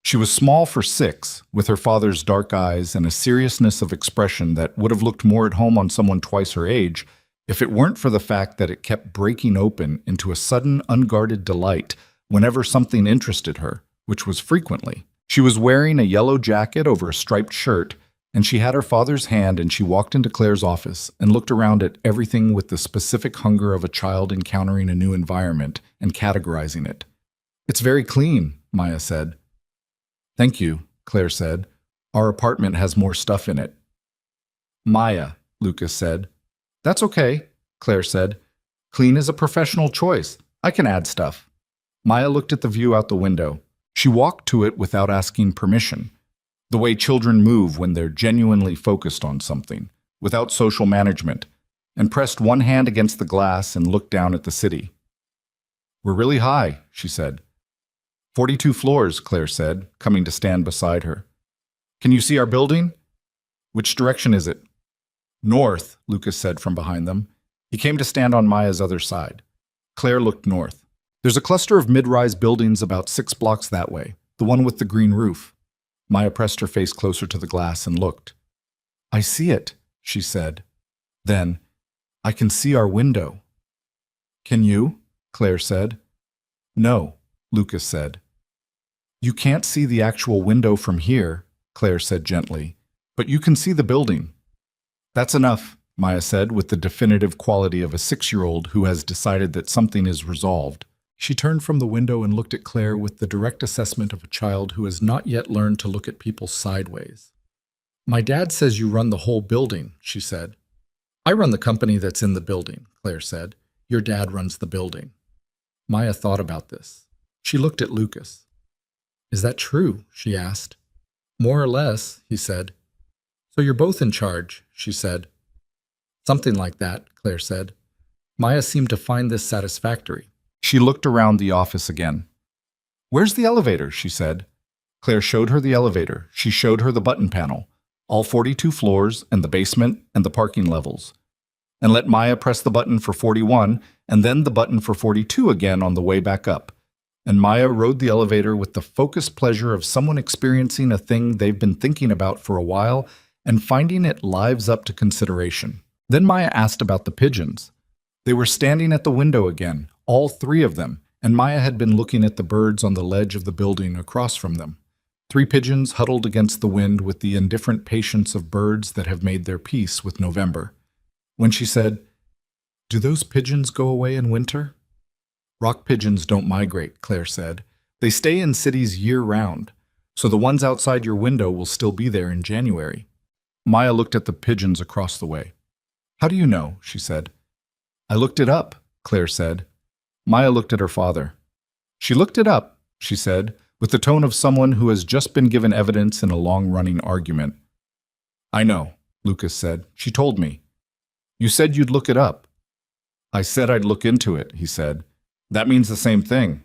She was small for 6, with her father's dark eyes and a seriousness of expression that would have looked more at home on someone twice her age if it weren't for the fact that it kept breaking open into a sudden, unguarded delight whenever something interested her, which was frequently. She was wearing a yellow jacket over a striped shirt, and she had her father's hand, and she walked into Claire's office and looked around at everything with the specific hunger of a child encountering a new environment and categorizing it. "It's very clean," Maya said. "Thank you," Claire said. "Our apartment has more stuff in it." "Maya," Lucas said. "That's okay," Claire said. "Clean is a professional choice. I can add stuff." Maya looked at the view out the window. She walked to it without asking permission, the way children move when they're genuinely focused on something, without social management, and pressed one hand against the glass and looked down at the city. "We're really high," she said. 42 floors, Claire said, coming to stand beside her. "Can you see our building?" "Which direction is it?" "North," Lucas said from behind them. He came to stand on Maya's other side. Claire looked north. "There's a cluster of mid-rise buildings about 6 blocks that way, the one with the green roof." Maya pressed her face closer to the glass and looked. "I see it," she said. Then, "I can see our window." "Can you?" Claire said. "No," Lucas said. "You can't see the actual window from here," Claire said gently, "but you can see the building." "That's enough," Maya said with the definitive quality of a 6-year-old who has decided that something is resolved. She turned from the window and looked at Claire with the direct assessment of a child who has not yet learned to look at people sideways. "My dad says you run the whole building," she said. "I run the company that's in the building," Claire said. "Your dad runs the building." Maya thought about this. She looked at Lucas. "Is that true?" she asked. "More or less," he said. "So you're both in charge," she said. "Something like that," Claire said. Maya seemed to find this satisfactory. She looked around the office again. "Where's the elevator?" she said. Claire showed her the elevator. She showed her the button panel, all 42 floors and the basement and the parking levels, and let Maya press the button for 41 and then the button for 42 again on the way back up. And Maya rode the elevator with the focused pleasure of someone experiencing a thing they've been thinking about for a while and finding it lives up to consideration. Then Maya asked about the pigeons. They were standing at the window again, all 3 of them, and Maya had been looking at the birds on the ledge of the building across from them. Three pigeons huddled against the wind with the indifferent patience of birds that have made their peace with November. When she said, "Do those pigeons go away in winter?" "Rock pigeons don't migrate," Claire said. "They stay in cities year-round, so the ones outside your window will still be there in January." Maya looked at the pigeons across the way. "How do you know?" she said. "I looked it up," Claire said. Maya looked at her father. "She looked it up," she said, with the tone of someone who has just been given evidence in a long-running argument. "I know," Lucas said. "She told me." "You said you'd look it up." "I said I'd look into it," he said. "That means the same thing."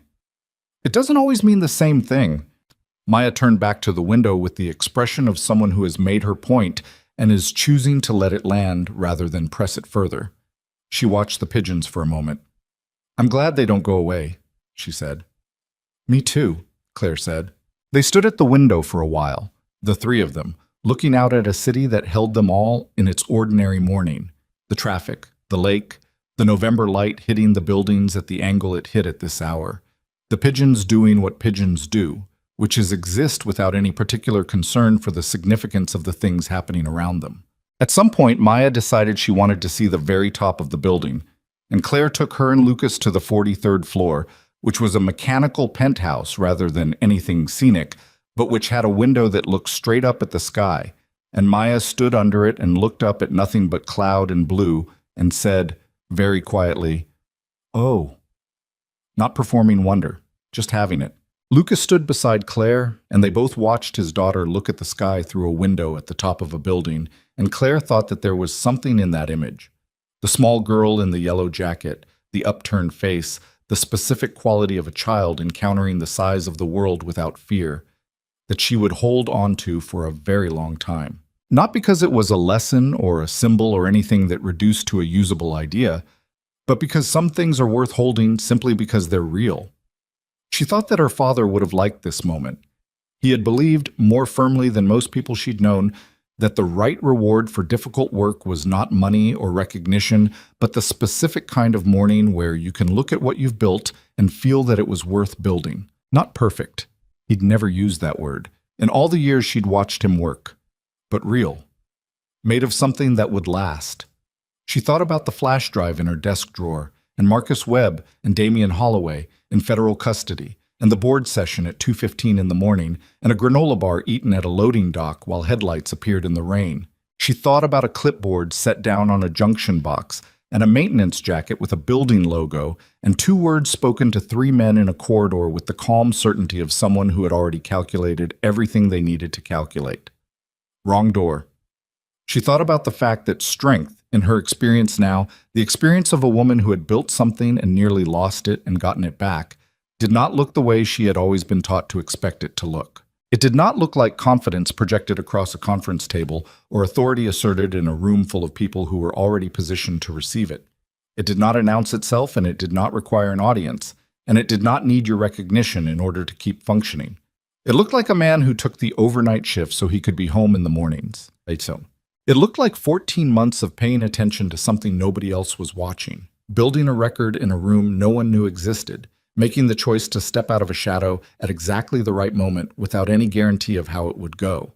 "It doesn't always mean the same thing." Maya turned back to the window with the expression of someone who has made her point and is choosing to let it land rather than press it further. She watched the pigeons for a moment. "I'm glad they don't go away," she said. "Me too," Claire said. They stood at the window for a while, the three of them, looking out at a city that held them all in its ordinary morning. The traffic, the lake, the November light hitting the buildings at the angle it hit at this hour. The pigeons doing what pigeons do, which is exist without any particular concern for the significance of the things happening around them. At some point, Maya decided she wanted to see the very top of the building, and Claire took her and Lucas to the 43rd floor, which was a mechanical penthouse rather than anything scenic, but which had a window that looked straight up at the sky, and Maya stood under it and looked up at nothing but cloud and blue and said, very quietly, "Oh." Not performing wonder, just having it. Lucas stood beside Claire, and they both watched his daughter look at the sky through a window at the top of a building, and Claire thought that there was something in that image. The small girl in the yellow jacket, the upturned face, the specific quality of a child encountering the size of the world without fear, that she would hold on to for a very long time. Not because it was a lesson or a symbol or anything that reduced to a usable idea, but because some things are worth holding simply because they're real. She thought that her father would have liked this moment. He had believed, more firmly than most people she'd known, that the right reward for difficult work was not money or recognition, but the specific kind of morning where you can look at what you've built and feel that it was worth building. Not perfect. He'd never used that word, in all the years she'd watched him work. But real. Made of something that would last. She thought about the flash drive in her desk drawer, and Marcus Webb and Damian Holloway in federal custody, and the board session at 2:15 in the morning, and a granola bar eaten at a loading dock while headlights appeared in the rain. She thought about a clipboard set down on a junction box, and a maintenance jacket with a building logo, and 2 words spoken to 3 men in a corridor with the calm certainty of someone who had already calculated everything they needed to calculate. Wrong door. She thought about the fact that strength, in her experience now, the experience of a woman who had built something and nearly lost it and gotten it back, did not look the way she had always been taught to expect it to look. It did not look like confidence projected across a conference table or authority asserted in a room full of people who were already positioned to receive it. It did not announce itself, and it did not require an audience, and it did not need your recognition in order to keep functioning. It looked like a man who took the overnight shift so he could be home in the mornings. It looked like 14 months of paying attention to something nobody else was watching, building a record in a room no one knew existed, making the choice to step out of a shadow at exactly the right moment without any guarantee of how it would go.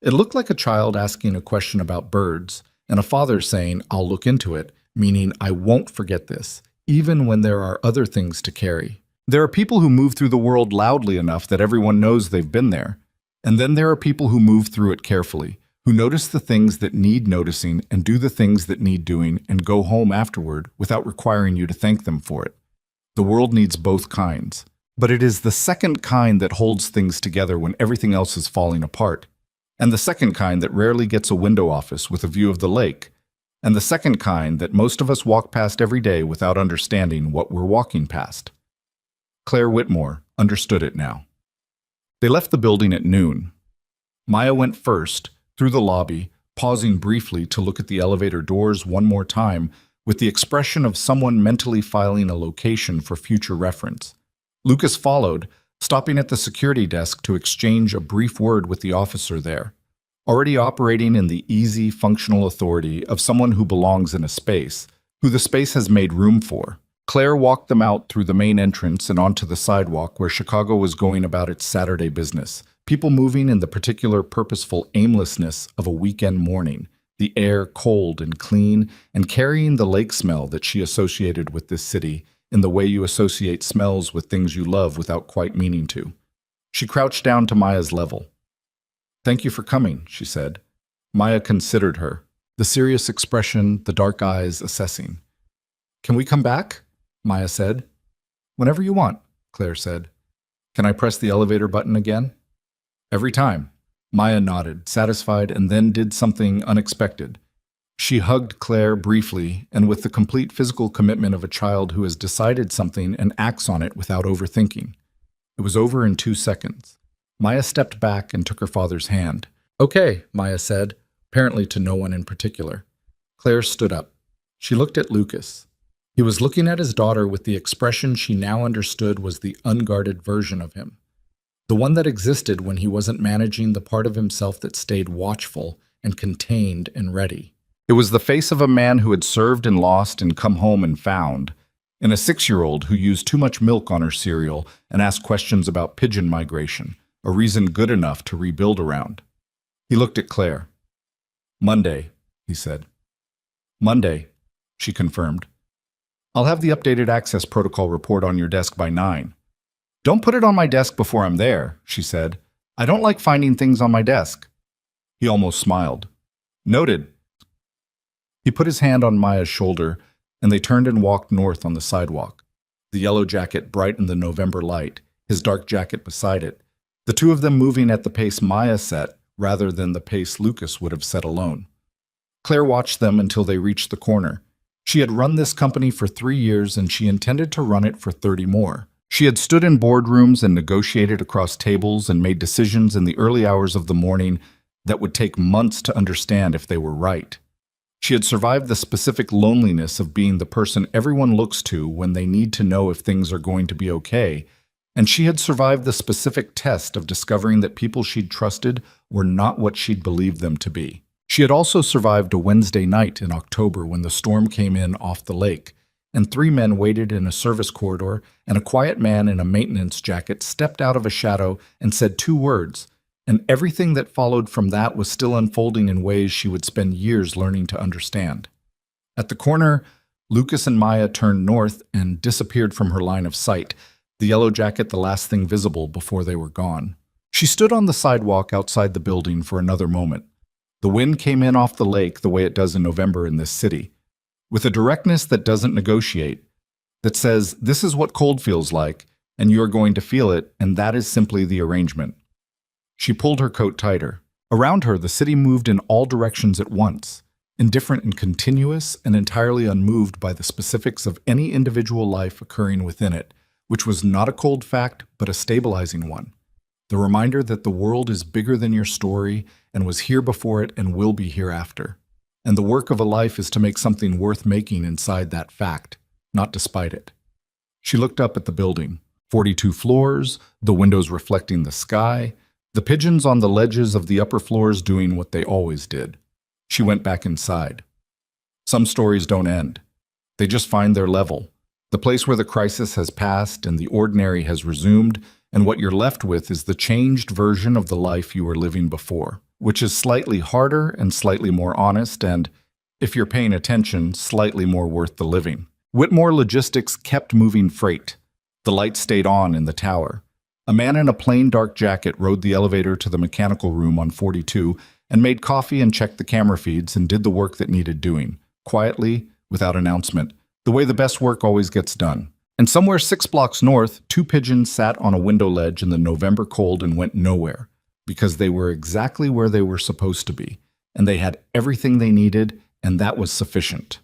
It looked like a child asking a question about birds, and a father saying, "I'll look into it," meaning I won't forget this, even when there are other things to carry. There are people who move through the world loudly enough that everyone knows they've been there, and then there are people who move through it carefully, who notice the things that need noticing and do the things that need doing and go home afterward without requiring you to thank them for it. The world needs both kinds, but it is the second kind that holds things together when everything else is falling apart, and the second kind that rarely gets a window office with a view of the lake, and the second kind that most of us walk past every day without understanding what we're walking past. Claire Whitmore understood it now. They left the building at noon. Maya went first, through the lobby, pausing briefly to look at the elevator doors one more time with the expression of someone mentally filing a location for future reference. Lucas followed, stopping at the security desk to exchange a brief word with the officer there, already operating in the easy, functional authority of someone who belongs in a space, who the space has made room for. Claire walked them out through the main entrance and onto the sidewalk where Chicago was going about its Saturday business, People moving in the particular purposeful aimlessness of a weekend morning, the air cold and clean, and carrying the lake smell that she associated with this city in the way you associate smells with things you love without quite meaning to. She crouched down to Maya's level. "Thank you for coming," she said. Maya considered her, the serious expression, the dark eyes assessing. "Can we come back?" Maya said. "Whenever you want," Claire said. "Can I press the elevator button again?" "Every time." Maya nodded, satisfied, and then did something unexpected. She hugged Claire briefly and with the complete physical commitment of a child who has decided something and acts on it without overthinking. It was over in 2 seconds. Maya stepped back and took her father's hand. "Okay," Maya said, apparently to no one in particular. Claire stood up. She looked at Lucas. He was looking at his daughter with the expression she now understood was the unguarded version of him. The one that existed when he wasn't managing the part of himself that stayed watchful and contained and ready. It was the face of a man who had served and lost and come home and found, and a 6-year-old who used too much milk on her cereal and asked questions about pigeon migration, a reason good enough to rebuild around. He looked at Claire. "Monday," he said. "Monday," she confirmed. "I'll have the updated access protocol report on your desk by 9. "Don't put it on my desk before I'm there," she said. "I don't like finding things on my desk." He almost smiled. "Noted." He put his hand on Maya's shoulder, and they turned and walked north on the sidewalk. The yellow jacket bright in the November light, his dark jacket beside it, the two of them moving at the pace Maya set rather than the pace Lucas would have set alone. Claire watched them until they reached the corner. She had run this company for 3 years, and she intended to run it for 30 more. She had stood in boardrooms and negotiated across tables and made decisions in the early hours of the morning that would take months to understand if they were right. She had survived the specific loneliness of being the person everyone looks to when they need to know if things are going to be okay, and she had survived the specific test of discovering that people she'd trusted were not what she'd believed them to be. She had also survived a Wednesday night in October when the storm came in off the lake, and 3 men waited in a service corridor, and a quiet man in a maintenance jacket stepped out of a shadow and said 2 words, and everything that followed from that was still unfolding in ways she would spend years learning to understand. At the corner, Lucas and Maya turned north and disappeared from her line of sight, the yellow jacket the last thing visible before they were gone. She stood on the sidewalk outside the building for another moment. The wind came in off the lake the way it does in November in this city, with a directness that doesn't negotiate, that says, this is what cold feels like, and you're going to feel it, and that is simply the arrangement. She pulled her coat tighter. Around her, the city moved in all directions at once, indifferent and continuous, and entirely unmoved by the specifics of any individual life occurring within it, which was not a cold fact, but a stabilizing one. The reminder that the world is bigger than your story, and was here before it and will be hereafter. And the work of a life is to make something worth making inside that fact, not despite it. She looked up at the building. 42 floors, the windows reflecting the sky, the pigeons on the ledges of the upper floors doing what they always did. She went back inside. Some stories don't end. They just find their level, the place where the crisis has passed and the ordinary has resumed, and what you're left with is the changed version of the life you were living before, which is slightly harder and slightly more honest and, if you're paying attention, slightly more worth the living. Whitmore Logistics kept moving freight. The lights stayed on in the tower. A man in a plain dark jacket rode the elevator to the mechanical room on 42 and made coffee and checked the camera feeds and did the work that needed doing, quietly, without announcement, the way the best work always gets done. And somewhere 6 blocks north, 2 pigeons sat on a window ledge in the November cold and went nowhere, because they were exactly where they were supposed to be, and they had everything they needed, and that was sufficient.